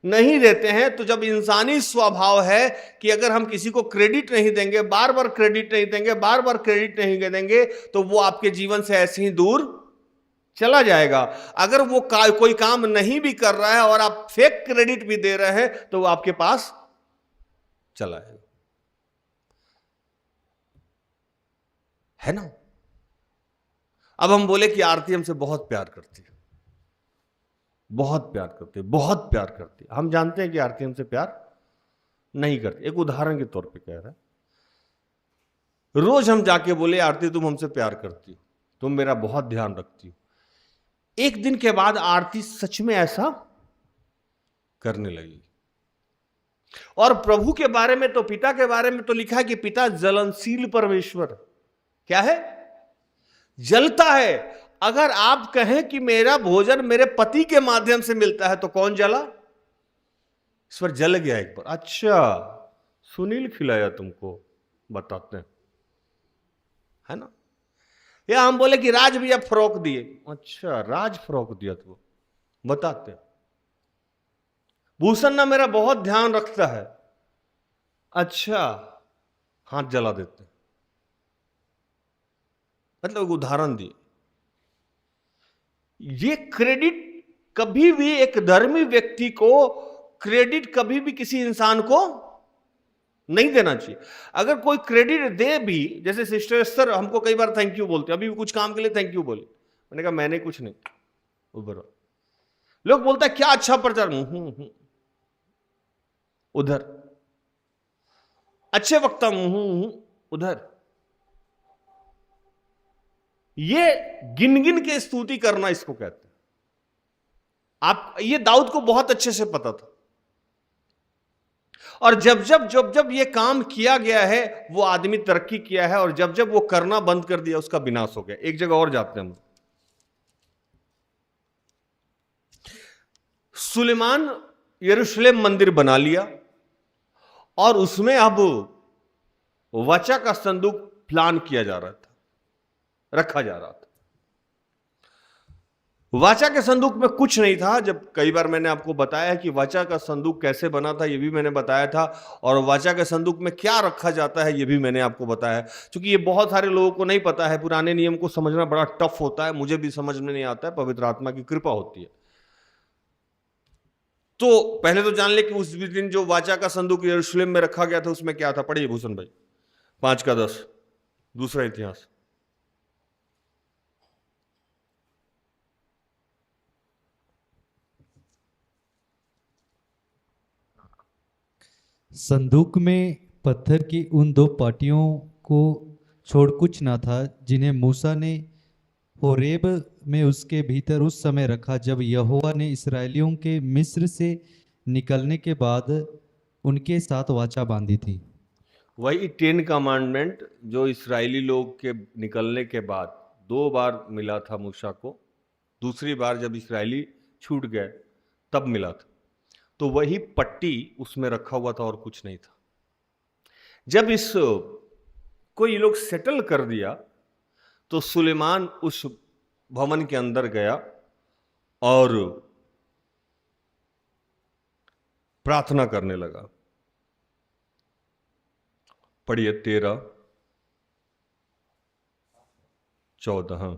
Speaker 7: नहीं देते हैं। तो जब इंसानी स्वभाव है कि अगर हम किसी को क्रेडिट नहीं देंगे, बार बार क्रेडिट नहीं देंगे, बार बार क्रेडिट नहीं देंगे, तो वो आपके जीवन से ऐसे ही दूर चला जाएगा। अगर वो कोई काम नहीं भी कर रहा है और आप फेक क्रेडिट भी दे रहे हैं तो वो आपके पास चला जाएगा, है ना। अब हम बोले कि आरती हमसे बहुत प्यार करती है, बहुत प्यार करती है, बहुत प्यार करती है। हम जानते हैं कि आरती हमसे प्यार नहीं करती। एक उदाहरण के तौर पे कह रहा है, रोज हम जाके बोले आरती तुम हमसे प्यार करती हो, तुम मेरा बहुत ध्यान रखती हो। एक दिन के बाद आरती सच में ऐसा करने लगी। और प्रभु के बारे में तो, पिता के बारे में तो लिखा है कि पिता जलनशील परमेश्वर क्या है, जलता है। अगर आप कहें कि मेरा भोजन मेरे पति के माध्यम से मिलता है तो कौन जला? इस पर जल गया एक बार। अच्छा, सुनील खिलाया तुमको, बताते हैं, है ना। या हम बोले कि राज भैया फ्रॉक दिए। अच्छा, राज फ्रॉक दिया तो बताते हैं। भूषण ना मेरा बहुत ध्यान रखता है। अच्छा, हाथ जला देते हैं। मतलब एक उदाहरण दिए। ये क्रेडिट कभी भी, एक धर्मी व्यक्ति को क्रेडिट कभी भी किसी इंसान को नहीं देना चाहिए। अगर कोई क्रेडिट दे भी, जैसे सिस्टर एस्टर हमको कई बार थैंक यू बोलते, अभी भी कुछ काम के लिए थैंक यू बोले, मैंने कहा मैंने कुछ नहीं, उधर लोग बोलता है क्या अच्छा प्रचार, उधर अच्छे वक्ता, उधर। ये गिन गिन के स्तुति करना इसको कहते हैं। आप, ये दाऊद को बहुत अच्छे से पता था। और जब जब ये काम किया गया है, वो आदमी तरक्की किया है, और जब जब वो करना बंद कर दिया, उसका विनाश हो गया। एक जगह और जाते हैं हम। सुलेमान यरूशलेम मंदिर बना लिया, और उसमें अब वाचा का संदूक प्लान किया जा रहा था, रखा जा रहा था। वाचा के संदूक में कुछ नहीं था। जब कई बार मैंने आपको बताया कि वाचा का संदूक कैसे बना था, ये भी मैंने बताया था, और वाचा के संदूक में क्या रखा जाता है ये भी मैंने आपको बताया। क्योंकि ये बहुत सारे लोगों को नहीं पता है, पुराने नियम को समझना बड़ा टफ होता है, मुझे भी समझ में नहीं आता है, पवित्र आत्मा की कृपा होती है। तो पहले तो जान ले कि उस दिन जो वाचा का संदूक यरूशलेम में रखा गया था, उसमें क्या था। पढ़िए भूषण भाई, 5:10, दूसरा इतिहास।
Speaker 1: संदूक में पत्थर की उन 2 पाटियों को छोड़ कुछ ना था, जिन्हें मूसा ने होरेब में उसके भीतर उस समय रखा, जब यहोवा ने इसराइलियों के मिस्र से निकलने के बाद उनके साथ वाचा बांधी थी।
Speaker 7: वही 10 कमांडमेंट जो इस्राएली लोग के निकलने के बाद 2 बार मिला था मूसा को। दूसरी बार जब इस्राएली छूट गए तब मिला था। तो वही पट्टी उसमें रखा हुआ था और कुछ नहीं था। जब इस को ये लोग सेटल कर दिया तो सुलेमान उस भवन के अंदर गया और प्रार्थना करने लगा। पढ़िए 13-14।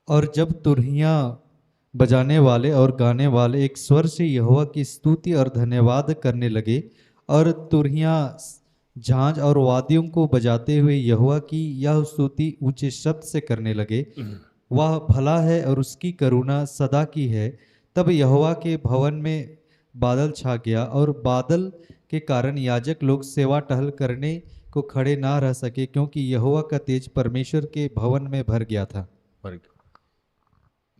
Speaker 1: और जब तुरहियां बजाने वाले और गाने वाले एक स्वर से यहोवा की स्तुति और धन्यवाद करने लगे, और तुरहियां झांझ और वाद्यों को बजाते हुए यहोवा की यह स्तुति ऊंचे शब्द से करने लगे, वह भला है और उसकी करुणा सदा की है। तब यहोवा के भवन में बादल छा गया, और बादल के कारण याजक लोग सेवा टहल करने को खड़े ना रह सके, क्योंकि यहोवा का तेज परमेश्वर के भवन में भर गया था।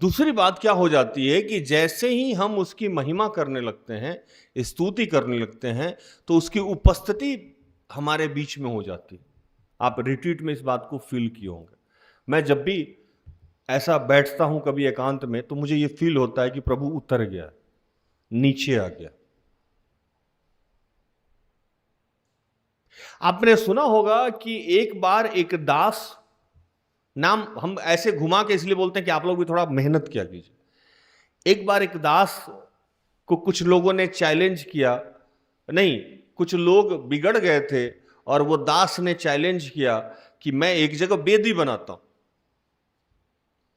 Speaker 7: दूसरी बात क्या हो जाती है कि जैसे ही हम उसकी महिमा करने लगते हैं, स्तुति करने लगते हैं, तो उसकी उपस्थिति हमारे बीच में हो जाती है। आप रिट्रीट में इस बात को फील किए होंगे। मैं जब भी ऐसा बैठता हूं कभी एकांत में, तो मुझे ये फील होता है कि प्रभु उतर गया, नीचे आ गया। आपने सुना होगा कि एक बार एक दास, नाम हम ऐसे घुमा के इसलिए बोलते हैं कि आप लोग भी थोड़ा मेहनत किया कीजिए। एक बार एक दास को कुछ लोगों ने चैलेंज किया, नहीं, कुछ लोग बिगड़ गए थे, और वो दास ने चैलेंज किया कि मैं एक जगह बेदी बनाता हूं,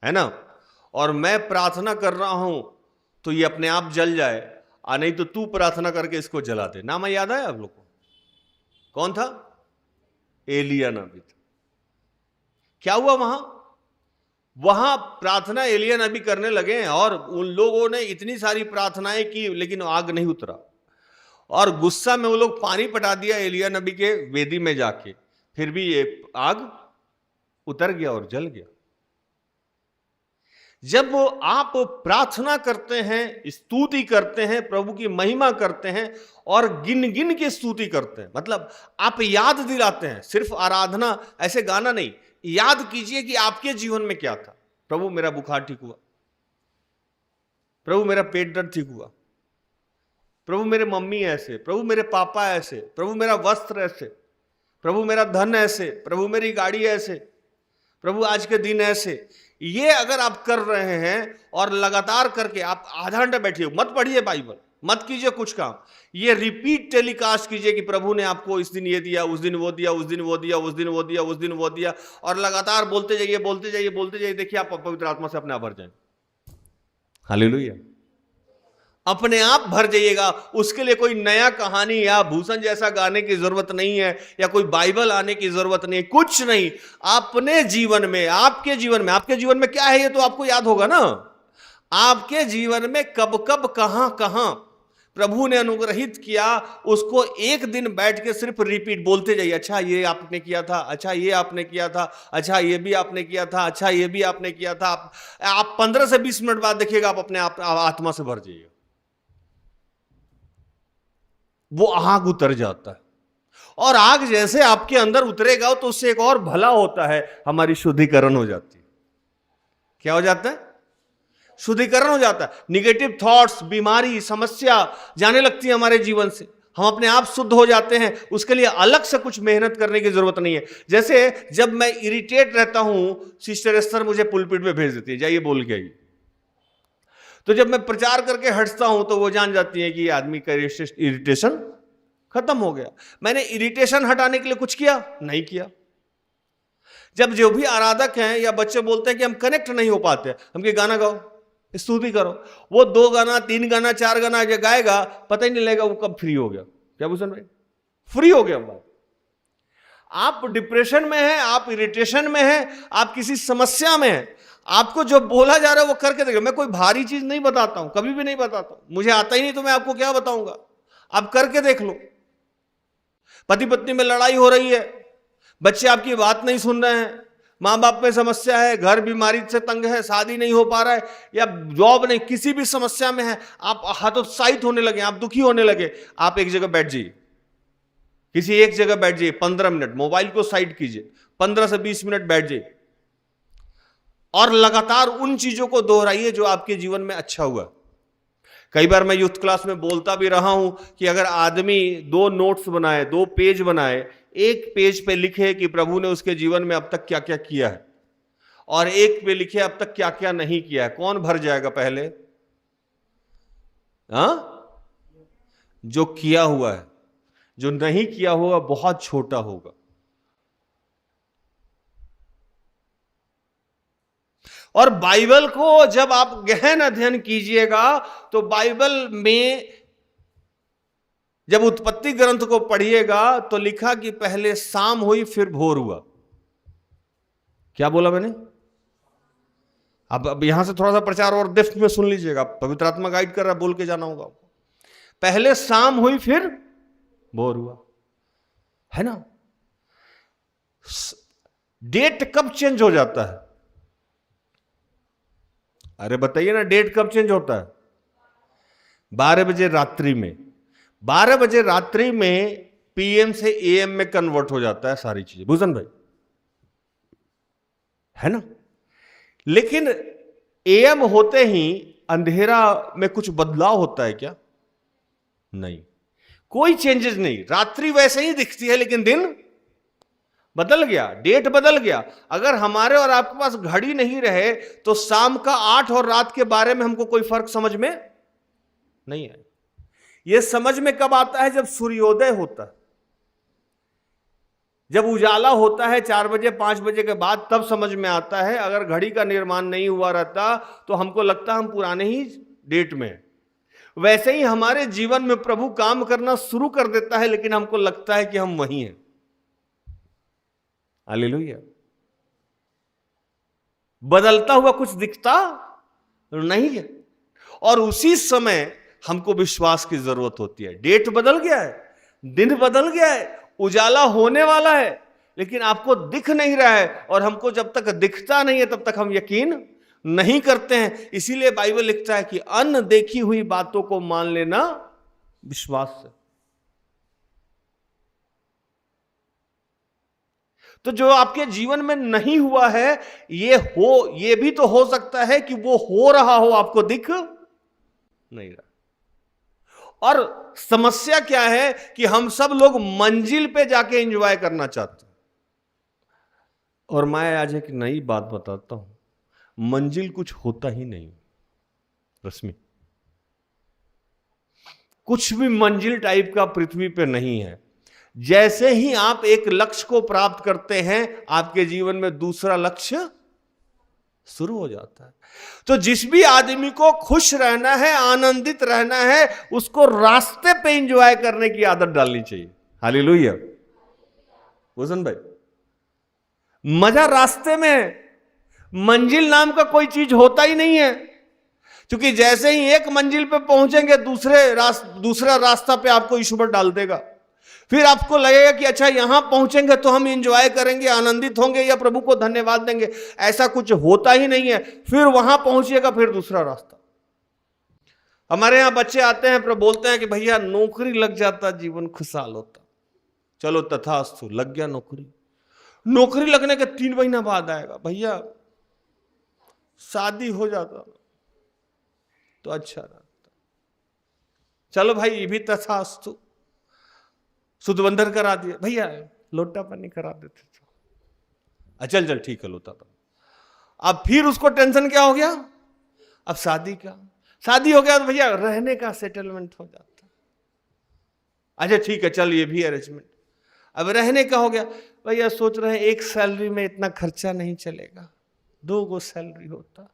Speaker 7: है ना, और मैं प्रार्थना कर रहा हूं तो ये अपने आप जल जाए, नहीं तो तू प्रार्थना करके इसको जला दे। नाम याद आया आप लोग को? कौन था? एलिया नबी था। क्या हुआ वहां? वहां प्रार्थना एलिया नबी करने लगे और उन लोगों ने इतनी सारी प्रार्थनाएं की लेकिन आग नहीं उतरा, और गुस्सा में वो लोग पानी पटा दिया एलिया नबी के वेदी में जाके, फिर भी ये आग उतर गया और जल गया। जब आप प्रार्थना करते हैं, स्तुति करते हैं, प्रभु की महिमा करते हैं और गिन गिन के स्तुति करते हैं, मतलब आप याद दिलाते हैं, सिर्फ आराधना ऐसे गाना नहीं, याद कीजिए कि आपके जीवन में क्या था। प्रभु मेरा बुखार ठीक हुआ, प्रभु मेरा पेट दर्द ठीक हुआ, प्रभु मेरे मम्मी ऐसे, प्रभु मेरे पापा ऐसे, प्रभु मेरा वस्त्र ऐसे, प्रभु मेरा धन ऐसे, प्रभु मेरी गाड़ी ऐसे, प्रभु आज के दिन ऐसे। ये अगर आप कर रहे हैं और लगातार करके आप आधा घंटा बैठिए, मत पढ़िए बाइबल, मत कीजिए कुछ काम, ये रिपीट टेलीकास्ट कीजिए कि प्रभु ने आपको इस दिन ये दिया, उस दिन वो दिया, उस दिन वो दिया, उस दिन वो दिया, उस दिन वो दिया, और लगातार बोलते जाइए, बोलते जाइए, बोलते जाइए। देखिए आप पवित्र आत्मा से अपने आप भर जाएंगे। हालेलुया, अपने आप भर जाइएगा। उसके लिए कोई नया कहानी या भूषण जैसा गाने की जरूरत नहीं है, या कोई बाइबल आने की जरूरत नहीं, कुछ नहीं। अपने जीवन में, आपके जीवन में क्या है ये तो आपको याद होगा ना। आपके जीवन में कब कब कहां कहां प्रभु ने अनुग्रहित किया, उसको एक दिन बैठ के सिर्फ रिपीट बोलते जाइए। अच्छा ये आपने किया था, अच्छा ये आपने किया था, अच्छा ये भी आपने किया था, अच्छा ये भी आपने किया था। आप 15 से 20 मिनट बाद देखिएगा आप अपने आप आत्मा से भर जाइएगा, वो आग उतर जाता है। और आग जैसे आपके अंदर उतरेगा तो उससे एक और भला होता है, हमारी शुद्धिकरण हो जाती है। क्या हो जाता है? शुद्धिकरण हो जाता है। निगेटिव थॉट्स, बीमारी, समस्या जाने लगती है हमारे जीवन से, हम अपने आप शुद्ध हो जाते हैं। उसके लिए अलग से कुछ मेहनत करने की जरूरत नहीं है। जैसे जब मैं इरिटेट रहता हूं, सिस्टर एस्तर मुझे पुलपिट में भेज देती है, जाइए बोल के आइए। तो जब मैं प्रचार करके हटता हूं तो वो जान जाती है कि ये आदमी का इरिटेशन खत्म हो गया। मैंने इरिटेशन हटाने के लिए कुछ किया? नहीं किया। जब जो भी आराधक हैं या बच्चे बोलते हैं कि हम कनेक्ट नहीं हो पाते, हम के गाना गाओ, स्तुति करो, वो 2 गाना, 3 गाना, 4 गाना गाएगा, पता ही नहीं लगेगा वो कब फ्री हो गया। क्या भूषण भाई? फ्री हो गया बात। आप डिप्रेशन में हैं, आप इरिटेशन में हैं, आप किसी समस्या में हैं, आपको जो बोला जा रहा है वो करके देखो। मैं कोई भारी चीज नहीं बताता हूं, कभी भी नहीं बताता हूं, मुझे आता ही नहीं तो मैं आपको क्या बताऊंगा। आप करके देख लो। पति पत्नी में लड़ाई हो रही है, बच्चे आपकी बात नहीं सुन रहे हैं, मां बाप में समस्या है, घर बीमारी से तंग है, शादी नहीं हो पा रहा है, या जॉब नहीं, किसी भी समस्या में है, आप हतोत्साहित होने लगे, आप दुखी होने लगे, आप एक जगह बैठ जाइए, किसी एक जगह बैठ जाइए, 15 मिनट मोबाइल को साइड कीजिए, 15 से 20 मिनट बैठ जाइए और लगातार उन चीजों को दोहराइए जो आपके जीवन में अच्छा हुआ। कई बार मैं यूथ क्लास में बोलता भी रहा हूं कि अगर आदमी 2 नोट्स बनाए, 2 पेज बनाए, एक पेज पे लिखे कि प्रभु ने उसके जीवन में अब तक क्या क्या किया है, और एक पे लिखे अब तक क्या क्या नहीं किया है, कौन भर जाएगा पहले? जो किया हुआ है, जो नहीं किया हुआ बहुत छोटा होगा। और बाइबल को जब आप गहन अध्ययन कीजिएगा तो बाइबल में जब उत्पत्ति ग्रंथ को पढ़िएगा तो लिखा कि पहले शाम हुई फिर भोर हुआ। क्या बोला मैंने? अब यहां से थोड़ा सा प्रचार और डेप्थ में सुन लीजिएगा, पवित्र आत्मा गाइड कर रहा है, बोल के जाना होगा। पहले शाम हुई फिर भोर हुआ, है ना? डेट कब चेंज हो जाता है? अरे बताइए ना, डेट कब चेंज होता है? 12 बजे रात्रि में। 12 बजे रात्रि में पीएम से एएम में कन्वर्ट हो जाता है सारी चीजें, भूषण भाई, है ना? लेकिन एएम होते ही अंधेरा में कुछ बदलाव होता है क्या? नहीं, कोई चेंजेस नहीं। रात्रि वैसे ही दिखती है लेकिन दिन बदल गया, डेट बदल गया। अगर हमारे और आपके पास घड़ी नहीं रहे तो शाम का 8 और रात के 12 में हमको कोई फर्क समझ में नहीं है। यह समझ में कब आता है? जब सूर्योदय होता है, जब उजाला होता है 4 बजे 5 बजे के बाद, तब समझ में आता है। अगर घड़ी का निर्माण नहीं हुआ रहता तो हमको लगता हम पुराने ही डेट में। वैसे ही हमारे जीवन में प्रभु काम करना शुरू कर देता है लेकिन हमको लगता है कि हम वहीं हैं। हालेलुया। बदलता हुआ कुछ दिखता नहीं है। और उसी समय हमको विश्वास की जरूरत होती है। डेट बदल गया है, दिन बदल गया है, उजाला होने वाला है, लेकिन आपको दिख नहीं रहा है। और हमको जब तक दिखता नहीं है तब तक हम यकीन नहीं करते हैं। इसीलिए बाइबल लिखता है कि अनदेखी हुई बातों को मान लेना विश्वास है। तो जो आपके जीवन में नहीं हुआ है, ये भी तो हो सकता है कि वो हो रहा हो, आपको दिख नहीं रहा। और समस्या क्या है कि हम सब लोग मंजिल पे जाके एंजॉय करना चाहते हैं। और मैं आज एक नई बात बताता हूं, मंजिल कुछ होता ही नहीं रश्मि। कुछ भी मंजिल टाइप का पृथ्वी पे नहीं है। जैसे ही आप एक लक्ष्य को प्राप्त करते हैं, आपके जीवन में दूसरा लक्ष्य शुरू हो जाता है। तो जिस भी आदमी को खुश रहना है, आनंदित रहना है, उसको रास्ते पे एंजॉय करने की आदत डालनी चाहिए। हालेलुया। भूषण भाई, मजा रास्ते में है। मंजिल नाम का कोई चीज होता ही नहीं है। क्योंकि जैसे ही एक मंजिल पे पहुंचेंगे, दूसरा रास्ता पे आपको ईश्वर डाल देगा। फिर आपको लगेगा कि अच्छा यहां पहुंचेंगे तो हम एंजॉय करेंगे, आनंदित होंगे या प्रभु को धन्यवाद देंगे। ऐसा कुछ होता ही नहीं है। फिर वहां पहुंचिएगा, फिर दूसरा रास्ता। हमारे यहां बच्चे आते हैं, प्रभु बोलते हैं कि भैया नौकरी लग जाता जीवन खुशहाल होता। चलो तथास्तु, लग गया नौकरी। नौकरी लगने के 3 महीना बाद आएगा, भैया शादी हो जाता तो अच्छा रहता। चलो भाई, ये भी तथास्तु, सुदबंधर करा दिया, भैया लोटा पानी करा देते तो चल ठीक है लोटा पानी। अब फिर उसको टेंशन क्या हो गया, अब शादी हो गया तो भैया रहने का सेटलमेंट हो जाता। अच्छा ठीक है, चल ये भी अरेंजमेंट। अब रहने का हो गया, भैया सोच रहे हैं एक सैलरी में इतना खर्चा नहीं चलेगा, 2 सैलरी होता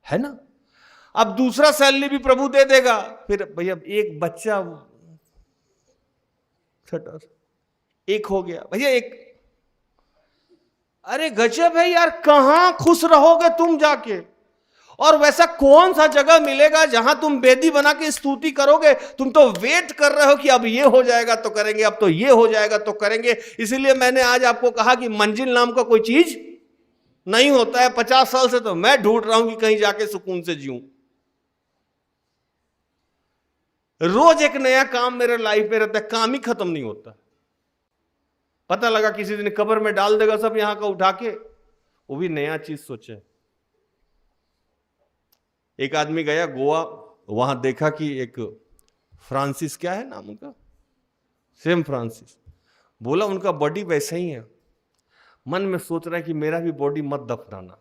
Speaker 7: है ना। अब दूसरा सैलरी भी प्रभु दे देगा। फिर भैया एक बच्चा छोटा एक हो गया, भैया एक। अरे गजब है यार, कहां खुश रहोगे तुम जाके। और वैसा कौन सा जगह मिलेगा जहां तुम वेदी बना के स्तुति करोगे। तुम तो वेट कर रहे हो कि अब ये हो जाएगा तो करेंगे, अब तो ये हो जाएगा तो करेंगे। इसीलिए मैंने आज आपको कहा कि मंजिल नाम का कोई चीज नहीं होता है। 50 साल से तो मैं ढूंढ रहा हूं कि कहीं जाके सुकून से जीऊं। रोज एक नया काम मेरे लाइफ में रहता है, काम ही खत्म नहीं होता। पता लगा किसी दिन कब्र में डाल देगा सब यहां का उठा के, वो भी नया चीज सोचे। एक आदमी गया गोवा, वहां देखा कि एक फ्रांसिस, क्या है नाम उनका, सेम फ्रांसिस, बोला उनका बॉडी वैसा ही है। मन में सोच रहा है कि मेरा भी बॉडी मत दफनाना,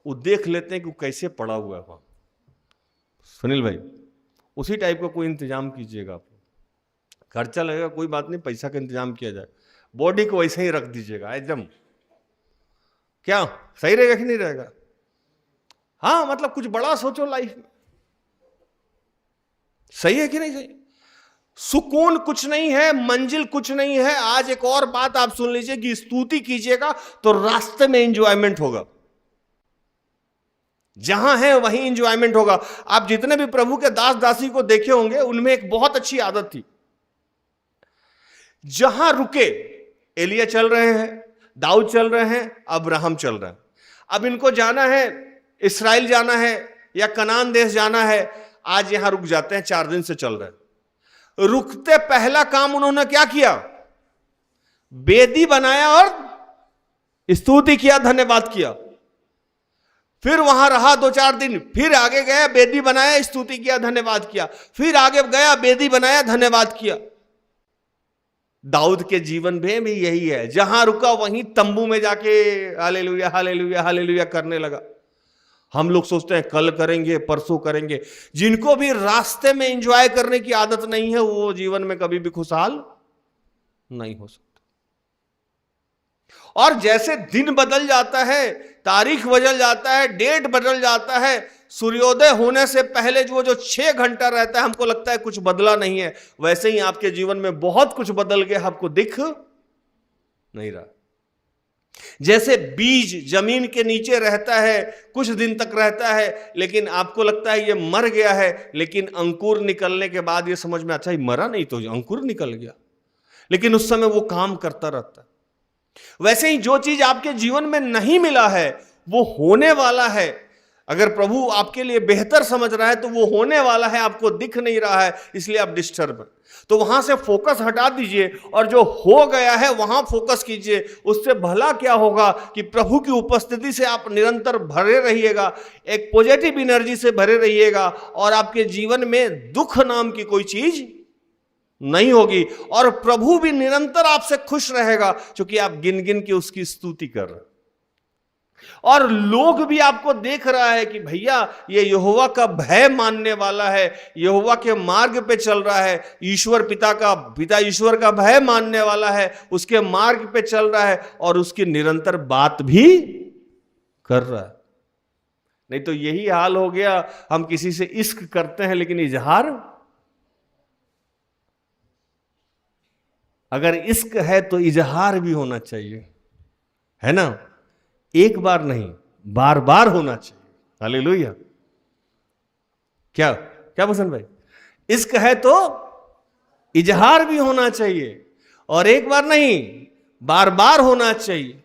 Speaker 7: वो देख लेते हैं कि वो कैसे पड़ा हुआ है वहां। सुनील भाई, उसी टाइप का कोई इंतजाम कीजिएगा। आप खर्चा लगेगा कोई बात नहीं, पैसा का इंतजाम किया जाए। बॉडी को वैसे ही रख दीजिएगा एकदम। क्या सही रहेगा कि नहीं रहेगा? हाँ, मतलब कुछ बड़ा सोचो लाइफ में। सही है कि नहीं? सही। सुकून कुछ नहीं है, मंजिल कुछ नहीं है। आज एक और बात आप सुन लीजिए कि स्तुति कीजिएगा तो रास्ते में एंजॉयमेंट होगा। जहां है वहीं एंजॉयमेंट होगा। आप जितने भी प्रभु के दास दासी को देखे होंगे, उनमें एक बहुत अच्छी आदत थी। जहां रुके, एलिया चल रहे हैं, दाऊद चल रहे हैं, अब्राहम चल रहे हैं। अब इनको जाना है, इस्राएल जाना है या कनान देश जाना है। आज यहां रुक जाते हैं, 4 दिन से चल रहे हैं। रुकते पहला काम उन्होंने क्या किया? वेदी बनाया और स्तुति किया, धन्यवाद किया। फिर वहां रहा 2-4 दिन, फिर आगे गया, वेदी बनाया, स्तुति किया, धन्यवाद किया। फिर आगे गया, वेदी बनाया, धन्यवाद किया। दाऊद के जीवन में भी यही है। जहां रुका वहीं तंबू में जाके हालेलुया हालेलुया हालेलुया करने लगा। हम लोग सोचते हैं कल करेंगे, परसों करेंगे। जिनको भी रास्ते में एंजॉय करने की आदत नहीं है, वो जीवन में कभी भी खुशहाल नहीं हो सकता। और जैसे दिन बदल जाता है, तारीख बदल जाता है, डेट बदल जाता है, सूर्योदय होने से पहले जो 6 घंटा रहता है, हमको लगता है कुछ बदला नहीं है। वैसे ही आपके जीवन में बहुत कुछ बदल गया, आपको दिख नहीं रहा। जैसे बीज जमीन के नीचे रहता है, कुछ दिन तक रहता है, लेकिन आपको लगता है ये मर गया है, लेकिन अंकुर निकलने के बाद ये समझ में अच्छा, ये मरा नहीं तो अंकुर निकल गया, लेकिन उस समय वो काम करता रहता है। वैसे ही जो चीज आपके जीवन में नहीं मिला है वो होने वाला है। अगर प्रभु आपके लिए बेहतर समझ रहा है तो वो होने वाला है, आपको दिख नहीं रहा है, इसलिए आप डिस्टर्ब हैं। तो वहां से फोकस हटा दीजिए और जो हो गया है वहां फोकस कीजिए। उससे भला क्या होगा कि प्रभु की उपस्थिति से आप निरंतर भरे रहिएगा, एक पॉजिटिव एनर्जी से भरे रहिएगा, और आपके जीवन में दुख नाम की कोई चीज नहीं होगी, और प्रभु भी निरंतर आपसे खुश रहेगा क्योंकि आप गिन गिन के उसकी स्तुति कर रहे हैं। और लोग भी आपको देख रहा है कि भैया ये यहोवा का भय मानने वाला है, यहोवा के मार्ग पे चल रहा है, पिता ईश्वर का भय मानने वाला है, उसके मार्ग पे चल रहा है और उसकी निरंतर बात भी कर रहा है। नहीं तो यही हाल हो गया, हम किसी से इश्क करते हैं लेकिन इजहार, अगर इश्क है तो इजहार भी होना चाहिए, है ना? एक बार नहीं, बार बार होना चाहिए। हालेलुया। क्या क्या पसंद भाई? इश्क है तो इजहार भी होना चाहिए, और एक बार नहीं बार बार होना चाहिए।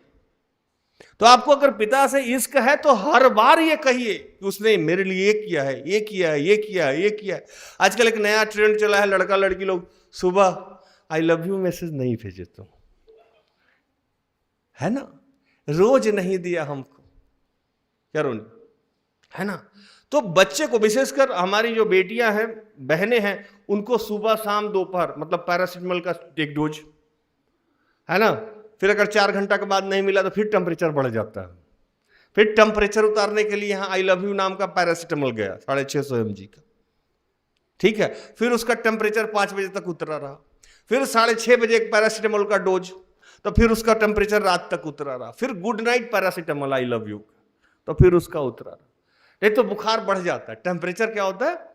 Speaker 7: तो आपको अगर पिता से इश्क है तो हर बार ये कहिए कि उसने मेरे लिए ये किया है, ये किया है, ये किया है, ये किया है। आजकल एक नया ट्रेंड चला है, लड़का लड़की लोग सुबह आई लव यू मैसेज नहीं भेजे तुम, है ना? रोज नहीं दिया हमको, क्या रोनी, है ना? तो बच्चे को, विशेषकर हमारी जो बेटियां हैं, बहनें हैं, उनको सुबह शाम दोपहर मतलब पैरासिटामोल का एक डोज, है ना? फिर अगर 4 घंटा के बाद नहीं मिला तो फिर टेम्परेचर बढ़ जाता है, फिर टेम्परेचर उतारने के लिए यहाँ आई लव यू नाम का पैरासिटामोल गया 650 mg का, ठीक है? फिर उसका टेम्परेचर 5 बजे तक उतरा रहा, फिर 6:30 बजे एक पैरासिटामोल का डोज, तो फिर उसका टेम्परेचर रात तक उतरा रहा, फिर good night paracetamol I love you, तो फिर उसका उतरा रहा। नहीं तो बुखार बढ़ जाता है, टेम्परेचर क्या होता है,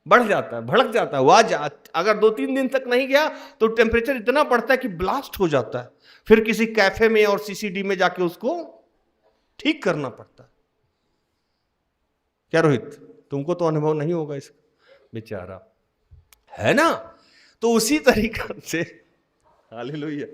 Speaker 7: बढ़ जाता है, भड़क जाता है। वह अगर 2-3 दिन तक नहीं गया तो टेम्परेचर इतना बढ़ता है कि ब्लास्ट हो जाता है, फिर किसी कैफे में और सीसीडी में जाके उसको ठीक करना पड़ता है। क्या रोहित, तुमको तो अनुभव नहीं होगा इसका, बेचारा, है ना? तो उसी तरीका से, हालेलुया,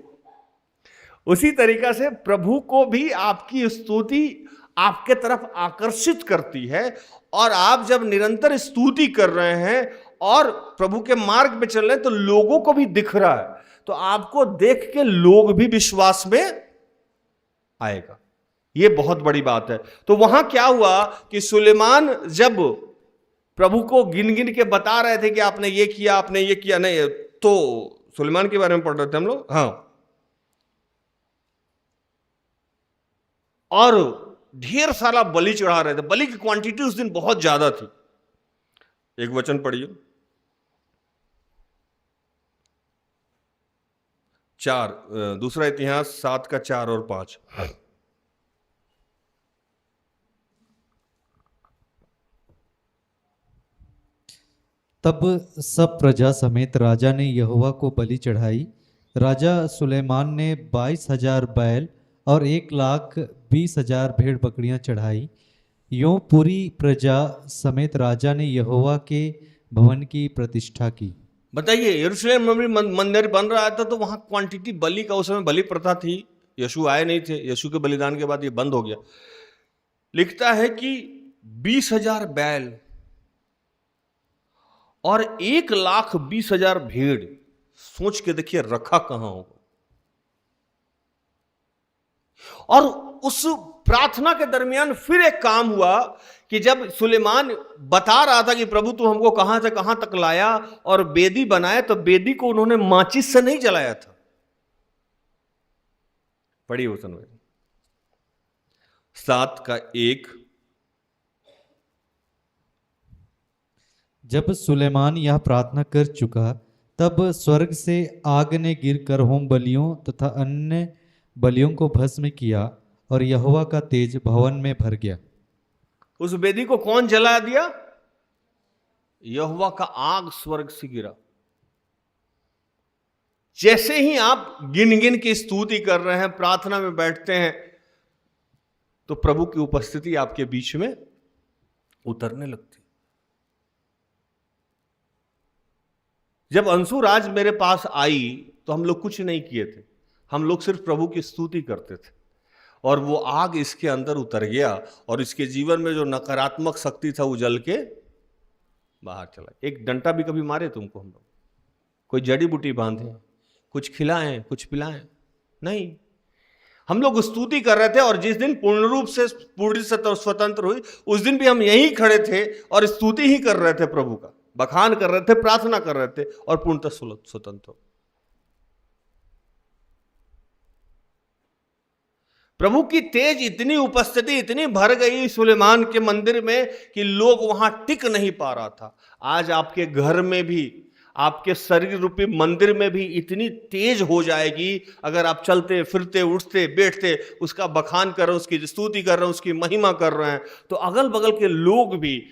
Speaker 7: उसी तरीका से प्रभु को भी आपकी स्तुति आपके तरफ आकर्षित करती है, और आप जब निरंतर स्तुति कर रहे हैं और प्रभु के मार्ग पे चल रहे हैं तो लोगों को भी दिख रहा है, तो आपको देख के लोग भी विश्वास में आएगा। ये बहुत बड़ी बात है। तो वहां क्या हुआ कि सुलेमान जब प्रभु को गिन गिन के बता रहे थे कि आपने ये किया, आपने ये किया, नहीं तो सुलेमान के बारे में पढ़ रहे थे हम लोग, हाँ, और ढेर सारा बलि चढ़ा रहे थे। बलि की क्वांटिटी उस दिन बहुत ज्यादा थी। एक वचन पढ़िए, 4 दूसरा इतिहास 7 का 4 और 5।
Speaker 1: तब सब प्रजा समेत राजा ने यहोवा को बलि चढ़ाई। राजा सुलेमान ने 22,000 बैल और 1,20,000 भेड़ बकरियां चढ़ाई। यूं पूरी प्रजा समेत राजा ने यहोवा के भवन की प्रतिष्ठा की।
Speaker 7: बताइए, यरूशलेम में मंदिर बन रहा था तो वहां क्वांटिटी बलि का, उस समय बलि प्रथा थी, यीशु आए नहीं थे, यीशु के बलिदान के बाद ये बंद हो गया। लिखता है कि 20,000 बैल और 1,20,000 भेड़। सोच के देखिए रखा कहां होगा। और उस प्रार्थना के दरमियान फिर एक काम हुआ कि जब सुलेमान बता रहा था कि प्रभु तू हमको कहां से कहां तक लाया और बेदी बनाया, तो बेदी को उन्होंने माचिस से नहीं जलाया था। पढ़िए वचन में 7 का 1।
Speaker 1: जब सुलेमान यह प्रार्थना कर चुका तब स्वर्ग से आग ने गिरकर होम बलियों तथा अन्य बलियों को भस्म किया और यहोवा का तेज भवन में भर गया।
Speaker 7: उस वेदी को कौन जला दिया? यहोवा का आग स्वर्ग से गिरा। जैसे ही आप गिन गिन की स्तुति कर रहे हैं, प्रार्थना में बैठते हैं, तो प्रभु की उपस्थिति आपके बीच में उतरने लगती। जब अंशुराज मेरे पास आई तो हम लोग कुछ नहीं किए थे, हम लोग सिर्फ प्रभु की स्तुति करते थे, और वो आग इसके अंदर उतर गया और इसके जीवन में जो नकारात्मक शक्ति था वो जल के बाहर चला। एक डंटा भी कभी मारे तुमको हम लोग? कोई जड़ी बूटी बांधे, कुछ खिलाएं, कुछ पिलाएं? नहीं, हम लोग स्तुति कर रहे थे। और जिस दिन पूर्ण रूप से पूरी स्वतंत्र हुई, उस दिन भी हम यहीं खड़े थे और स्तुति ही कर रहे थे, प्रभु का बखान कर रहे थे, प्रार्थना कर रहे थे, और पूर्णतः स्वतंत्र। प्रभु की तेज इतनी उपस्थिति इतनी भर गई सुलेमान के मंदिर में कि लोग वहां टिक नहीं पा रहा था। आज आपके घर में भी, आपके शरीर रूपी मंदिर में भी इतनी तेज हो जाएगी, अगर आप चलते फिरते उठते बैठते उसका बखान कर रहे हैं, उसकी स्तुति कर रहे हैं, उसकी महिमा कर रहे हैं, तो अगल बगल के लोग भी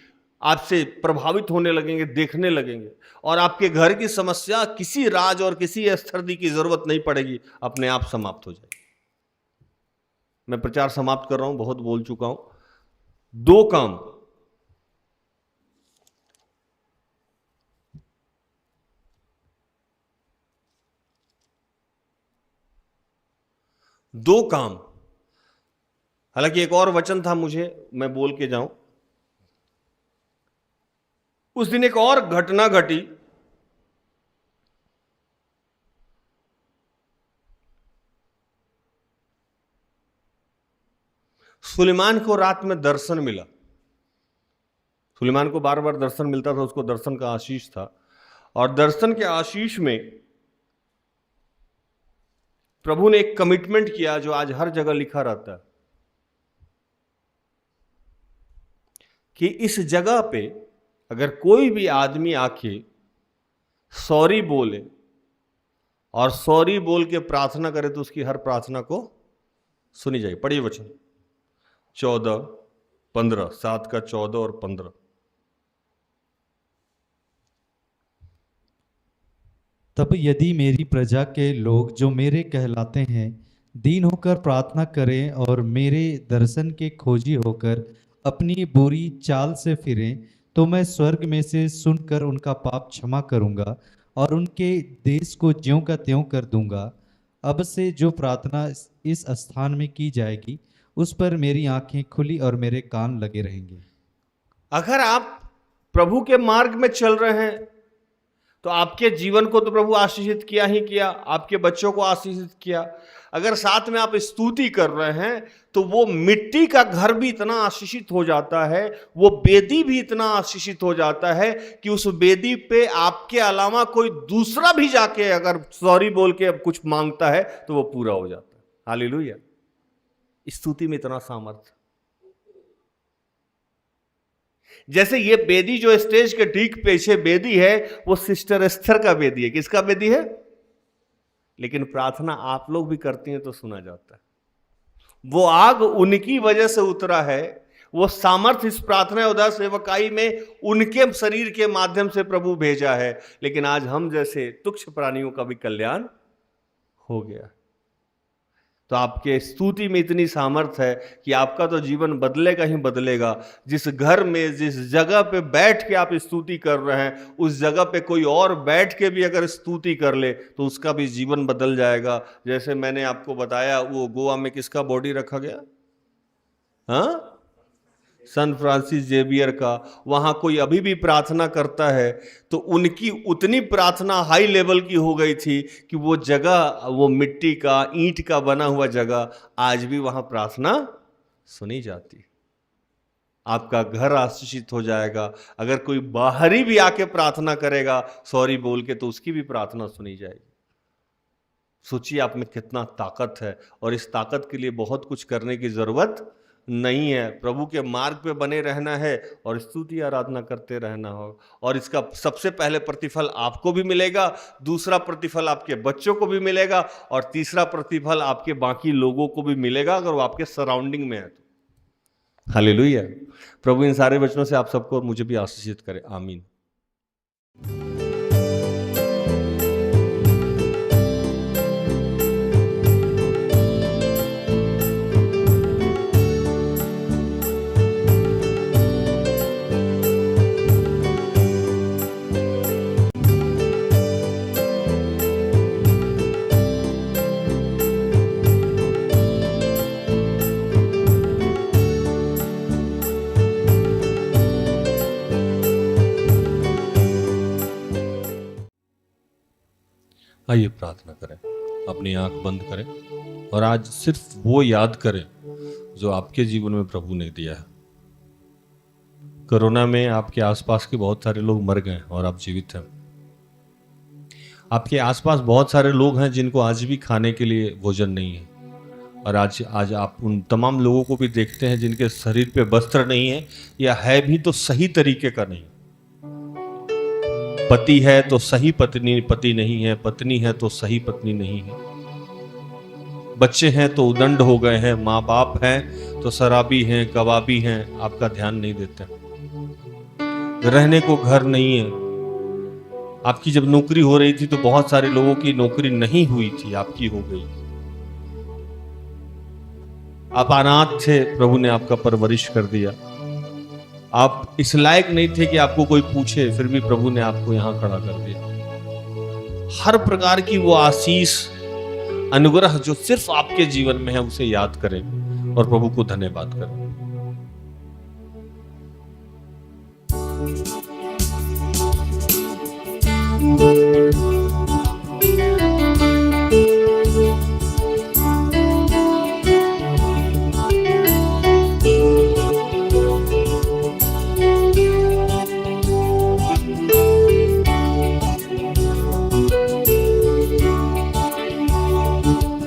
Speaker 7: आपसे प्रभावित होने लगेंगे, देखने लगेंगे, और आपके घर की समस्या किसी राज और किसी स्थर्दी की जरूरत नहीं पड़ेगी, अपने आप समाप्त हो जाएगी। मैं प्रचार समाप्त कर रहा हूं, बहुत बोल चुका हूं। 2 काम, हालांकि एक और वचन था मुझे, मैं बोल के जाऊं। उस दिन एक और घटना घटी। सुलेमान को रात में दर्शन मिला। सुलेमान को बार बार दर्शन मिलता था, उसको दर्शन का आशीष था, और दर्शन के आशीष में प्रभु ने एक कमिटमेंट किया जो आज हर जगह लिखा रहता है कि इस जगह पे अगर कोई भी आदमी आके सॉरी बोले और सॉरी बोल के प्रार्थना करे तो उसकी हर प्रार्थना को सुनी जाएगी। पढ़िए वचन 14-15, 7 का 14 और 15।
Speaker 1: तब यदि मेरी प्रजा के लोग जो मेरे कहलाते हैं दीन होकर प्रार्थना करें और मेरे दर्शन के खोजी होकर अपनी बुरी चाल से फिरें, तो मैं स्वर्ग में से सुनकर उनका पाप क्षमा करूंगा और उनके देश को ज्यों का त्यों कर दूंगा। अब से जो प्रार्थना इस स्थान में की जाएगी उस पर मेरी आंखें खुली और मेरे कान लगे रहेंगे।
Speaker 7: अगर आप प्रभु के मार्ग में चल रहे हैं तो आपके जीवन को तो प्रभु आशीषित किया ही किया, आपके बच्चों को आशीषित किया। अगर साथ में आप स्तुति कर रहे हैं तो वो मिट्टी का घर भी इतना आशीषित हो जाता है, वो बेदी भी इतना आशीषित हो जाता है कि उस बेदी पे आपके अलावा कोई दूसरा भी जाके अगर सॉरी बोल के कुछ मांगता है तो वो पूरा हो जाता है। हालेलुया। स्तुति में इतना सामर्थ्य। जैसे ये बेदी जो स्टेज के ठीक पीछे बेदी है, वो सिस्टर एस्थर का बेदी है। किसका बेदी है? लेकिन प्रार्थना आप लोग भी करती हैं तो सुना जाता है। वो आग उनकी वजह से उतरा है, वो सामर्थ्य इस प्रार्थना उदार सेवकाई में उनके शरीर के माध्यम से प्रभु भेजा है। लेकिन आज हम जैसे तुच्छ प्राणियों का भी कल्याण हो गया। तो आपके स्तुति में इतनी सामर्थ है कि आपका तो जीवन बदलेगा ही बदलेगा। जिस घर में, जिस जगह पे बैठ के आप स्तुति कर रहे हैं, उस जगह पे कोई और बैठ के भी अगर स्तुति कर ले तो उसका भी जीवन बदल जाएगा। जैसे मैंने आपको बताया, वो गोवा में किसका बॉडी रखा गया? हाँ, सन फ्रांसिस जेवियर का। वहां कोई अभी भी प्रार्थना करता है तो उनकी उतनी प्रार्थना हाई लेवल की हो गई थी कि वो जगह, वो मिट्टी का ईंट का बना हुआ जगह, आज भी वहां प्रार्थना सुनी जाती। आपका घर आशीषित हो जाएगा। अगर कोई बाहरी भी आके प्रार्थना करेगा सॉरी बोल के तो उसकी भी प्रार्थना सुनी जाएगी। सोचिए आप में कितना ताकत है, और इस ताकत के लिए बहुत कुछ करने की जरूरत नहीं है। प्रभु के मार्ग पे बने रहना है और स्तुति आराधना करते रहना हो, और इसका सबसे पहले प्रतिफल आपको भी मिलेगा, दूसरा प्रतिफल आपके बच्चों को भी मिलेगा, और तीसरा प्रतिफल आपके बाकी लोगों को भी मिलेगा अगर वो आपके सराउंडिंग में है तो। हालेलुया। प्रभु इन सारे वचनों से आप सबको और मुझे भी आशीषित करे। आमीन।
Speaker 6: आइए प्रार्थना करें, अपनी आंख बंद करें और आज सिर्फ वो याद करें जो आपके जीवन में प्रभु ने दिया है। कोरोना में आपके आसपास के बहुत सारे लोग मर गए और आप जीवित हैं। आपके आसपास बहुत सारे लोग हैं जिनको आज भी खाने के लिए भोजन नहीं है, और आज आप उन तमाम लोगों को भी देखते हैं जिनके शरीर पे वस्त्र नहीं है, या है भी तो सही तरीके का नहीं। पति है तो सही पति नहीं है, पत्नी है तो सही पत्नी नहीं है, बच्चे हैं तो उदंड हो गए हैं, माँ बाप हैं तो शराबी हैं, कबाबी हैं, आपका ध्यान नहीं देते। रहने को घर नहीं है। आपकी जब नौकरी हो रही थी तो बहुत सारे लोगों की नौकरी नहीं हुई थी, आपकी हो गई। आप अनाथ थे, प्रभु ने आपका परवरिश कर दिया। आप इस लायक नहीं थे कि आपको कोई पूछे, फिर भी प्रभु ने आपको यहां खड़ा कर दिया। हर प्रकार की वो आशीष, अनुग्रह जो सिर्फ आपके जीवन में है, उसे याद करें और प्रभु को धन्यवाद करें।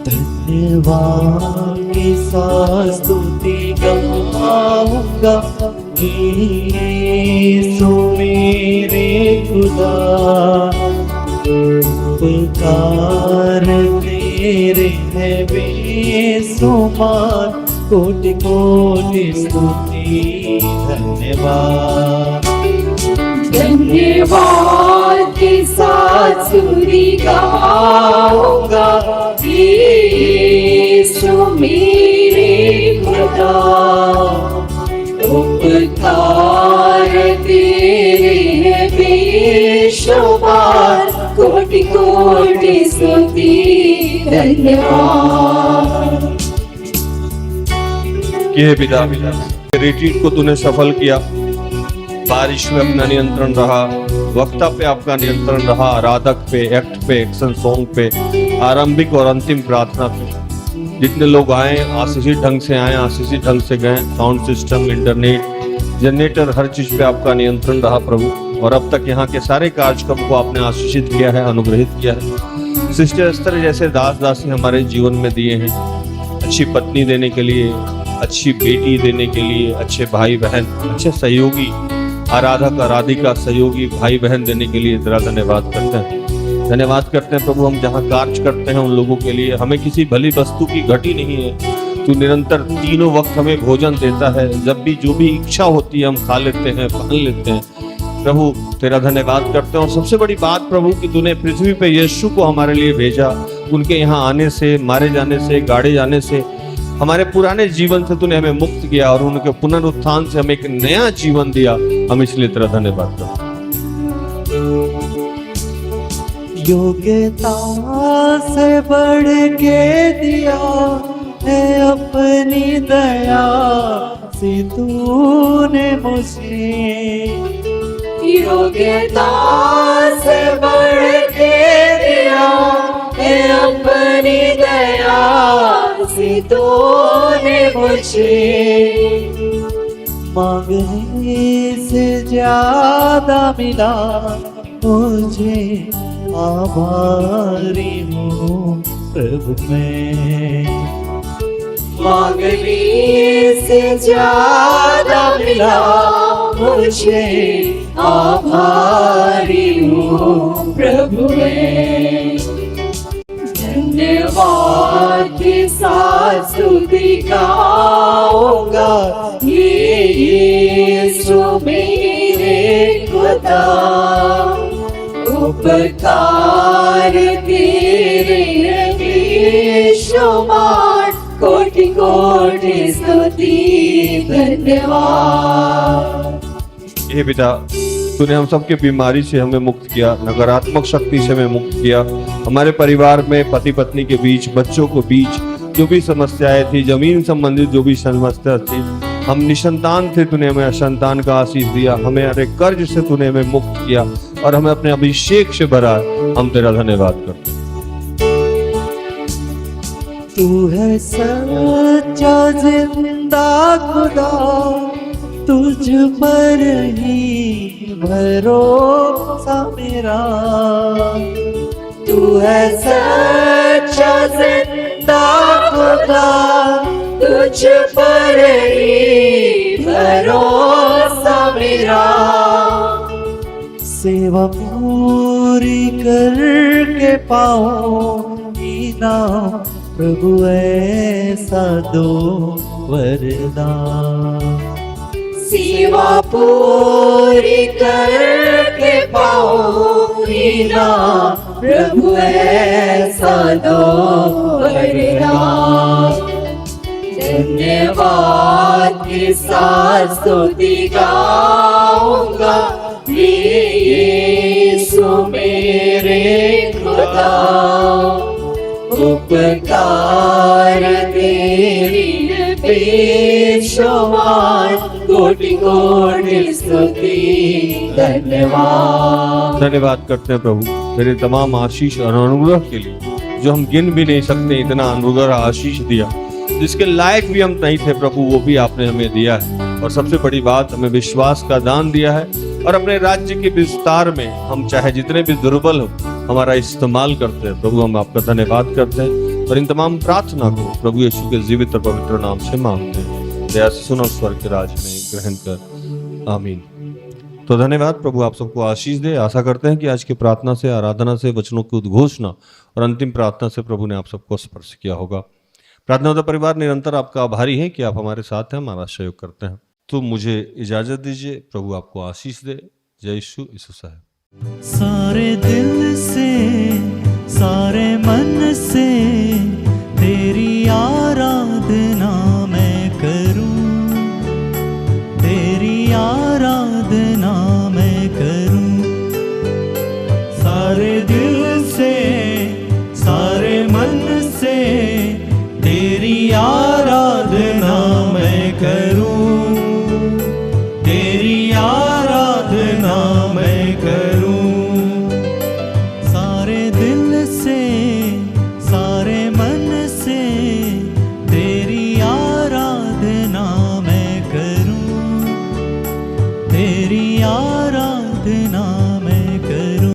Speaker 5: धन्यवाद की स्तुति गाऊंगा, यीशु मेरे खुदा। पुकार तेरे है बेसुमार, कोटि कोटि स्तुति धन्यवाद।
Speaker 4: धन्यवाद के साथ स्तुति गाऊंगा, यीशु मेरे खुदा। उपकार तेरे है बेशुमार, कोटि कोटि स्तुति धन्यवाद।
Speaker 6: कि हे पिता, रिट्रीट को तूने सफल किया, बारिश में अपना नियंत्रण रहा, वक्ता पे आपका नियंत्रण रहा, आराधक पे, एक्ट पे, एक्शन सॉन्ग पे, आरंभिक और अंतिम प्रार्थना पे। जितने लोग आए आशीषित ढंग से आए, आशीषित ढंग से गए। साउंड सिस्टम, इंटरनेट, जनरेटर, हर चीज पे आपका नियंत्रण रहा प्रभु। और अब तक यहाँ के सारे कार्यक्रम को आपने आशीषित किया है, अनुग्रहित किया है। सिस्टर एस्तर जैसे दास दासी हमारे जीवन में दिए हैं, अच्छी पत्नी देने के लिए, अच्छी बेटी देने के लिए, अच्छे भाई बहन, अच्छे सहयोगी, आराधक आराधिका, सहयोगी भाई बहन देने के लिए तेरा धन्यवाद करते हैं। धन्यवाद करते हैं प्रभु, हम जहाँ कार्य करते हैं उन लोगों के लिए हमें किसी भली वस्तु की घटी नहीं है। तू निरंतर तीनों वक्त हमें भोजन देता है, जब भी जो भी इच्छा होती है हम खा लेते हैं, पहन लेते हैं। प्रभु तेरा धन्यवाद करते हैं। और सबसे बड़ी बात प्रभु कि तूने पृथ्वी पे यीशु को हमारे लिए भेजा। उनके यहाँ आने से, मारे जाने से, गाड़े जाने से, हमारे पुराने जीवन से तूने हमें मुक्त किया और उनके पुनरुत्थान से हमें एक नया जीवन दिया। हम इसलिए तेरा धन्यवाद करते हैं।
Speaker 5: योग्यता से बढ़ के दिया है अपनी दया से तूने मुझे।
Speaker 4: योग्यता से बढ़ के दिया है अपनी दया से तूने मुझे।
Speaker 5: मांगने से ज्यादा मिला मुझे, आभारी हूँ प्रभु मैं।
Speaker 4: मांगने से ज्यादा मिला मुझे, आभारी हूँ प्रभु मैं। धन्यवाद के साथ स्तुति गाऊंगा, यीशु मेरे खुदा। उपकार तेरे बेशुमार, कोटि कोटि स्तुति धन्यवाद।
Speaker 6: हे पिता, तूने हम सबके बीमारी से हमें मुक्त किया, नकारात्मक शक्ति से हमें मुक्त किया। हमारे परिवार में पति पत्नी के बीच, बच्चों के बीच जो भी समस्याएं थी, जमीन संबंधित जो भी समस्या थी, हम निसंतान थे, तूने हमें संतान का आशीष दिया। हमें अरे कर्ज से तूने हमें मुक्त किया और हमें अपने अभिषेक से भरा। हम तेरा धन्यवाद करते हैं।
Speaker 5: तू है सच्चा जिंदा खुदा, तुझ पर ही भरोसा मेरा।
Speaker 4: तू है सच्चा जिंदा खुदा, तुझ पर ही भरोसा मेरा।
Speaker 5: सेवा पूरी करके पाऊंगी ना प्रभु ऐसा दो वरदान।
Speaker 4: सेवा पूरी करके पाऊंगी ना प्रभु ऐसा दो वरदान। धन्यवाद के साथ स्तुति गाऊंगा, यीशु मेरे खुदा। उपकार तेरी बेशुमार, कोटि कोटि स्तुति धन्यवाद।
Speaker 6: धन्यवाद करते हैं प्रभु तेरे तमाम आशीष और अनुग्रह के लिए, जो हम गिन भी नहीं सकते। इतना अनुग्रह आशीष दिया जिसके लायक भी हम नहीं थे प्रभु, वो भी आपने हमें दिया है। और सबसे बड़ी बात, हमें विश्वास का दान दिया है। और अपने राज्य के विस्तार में हम चाहे जितने भी दुर्बल हो, हमारा इस्तेमाल करते हैं प्रभु। हम आपका धन्यवाद करते हैं और इन तमाम प्रार्थना को प्रभु यीशु के जीवित और पवित्र नाम से मांगते हैं। दया से सुनो, स्वर्ग के राज में ग्रहण कर, आमीन। तो धन्यवाद, प्रभु आप सबको आशीष दे। आशा करते हैं कि आज की प्रार्थना से, आराधना से, वचनों की उद्घोषणा और अंतिम प्रार्थना से प्रभु ने आप सबको स्पर्श किया होगा। प्रार्थना परिवार निरंतर आपका आभारी है कि आप हमारे साथ हैं, हमारा सहयोग करते हैं। तो मुझे इजाजत दीजिए, प्रभु आपको आशीष दे। जय यीशु साहब।
Speaker 5: सारे दिल से, सारे मन से तेरी आराधना मैं करूं, तेरी आराधना मैं करूं। सारे दिल से, सारे मन से तेरी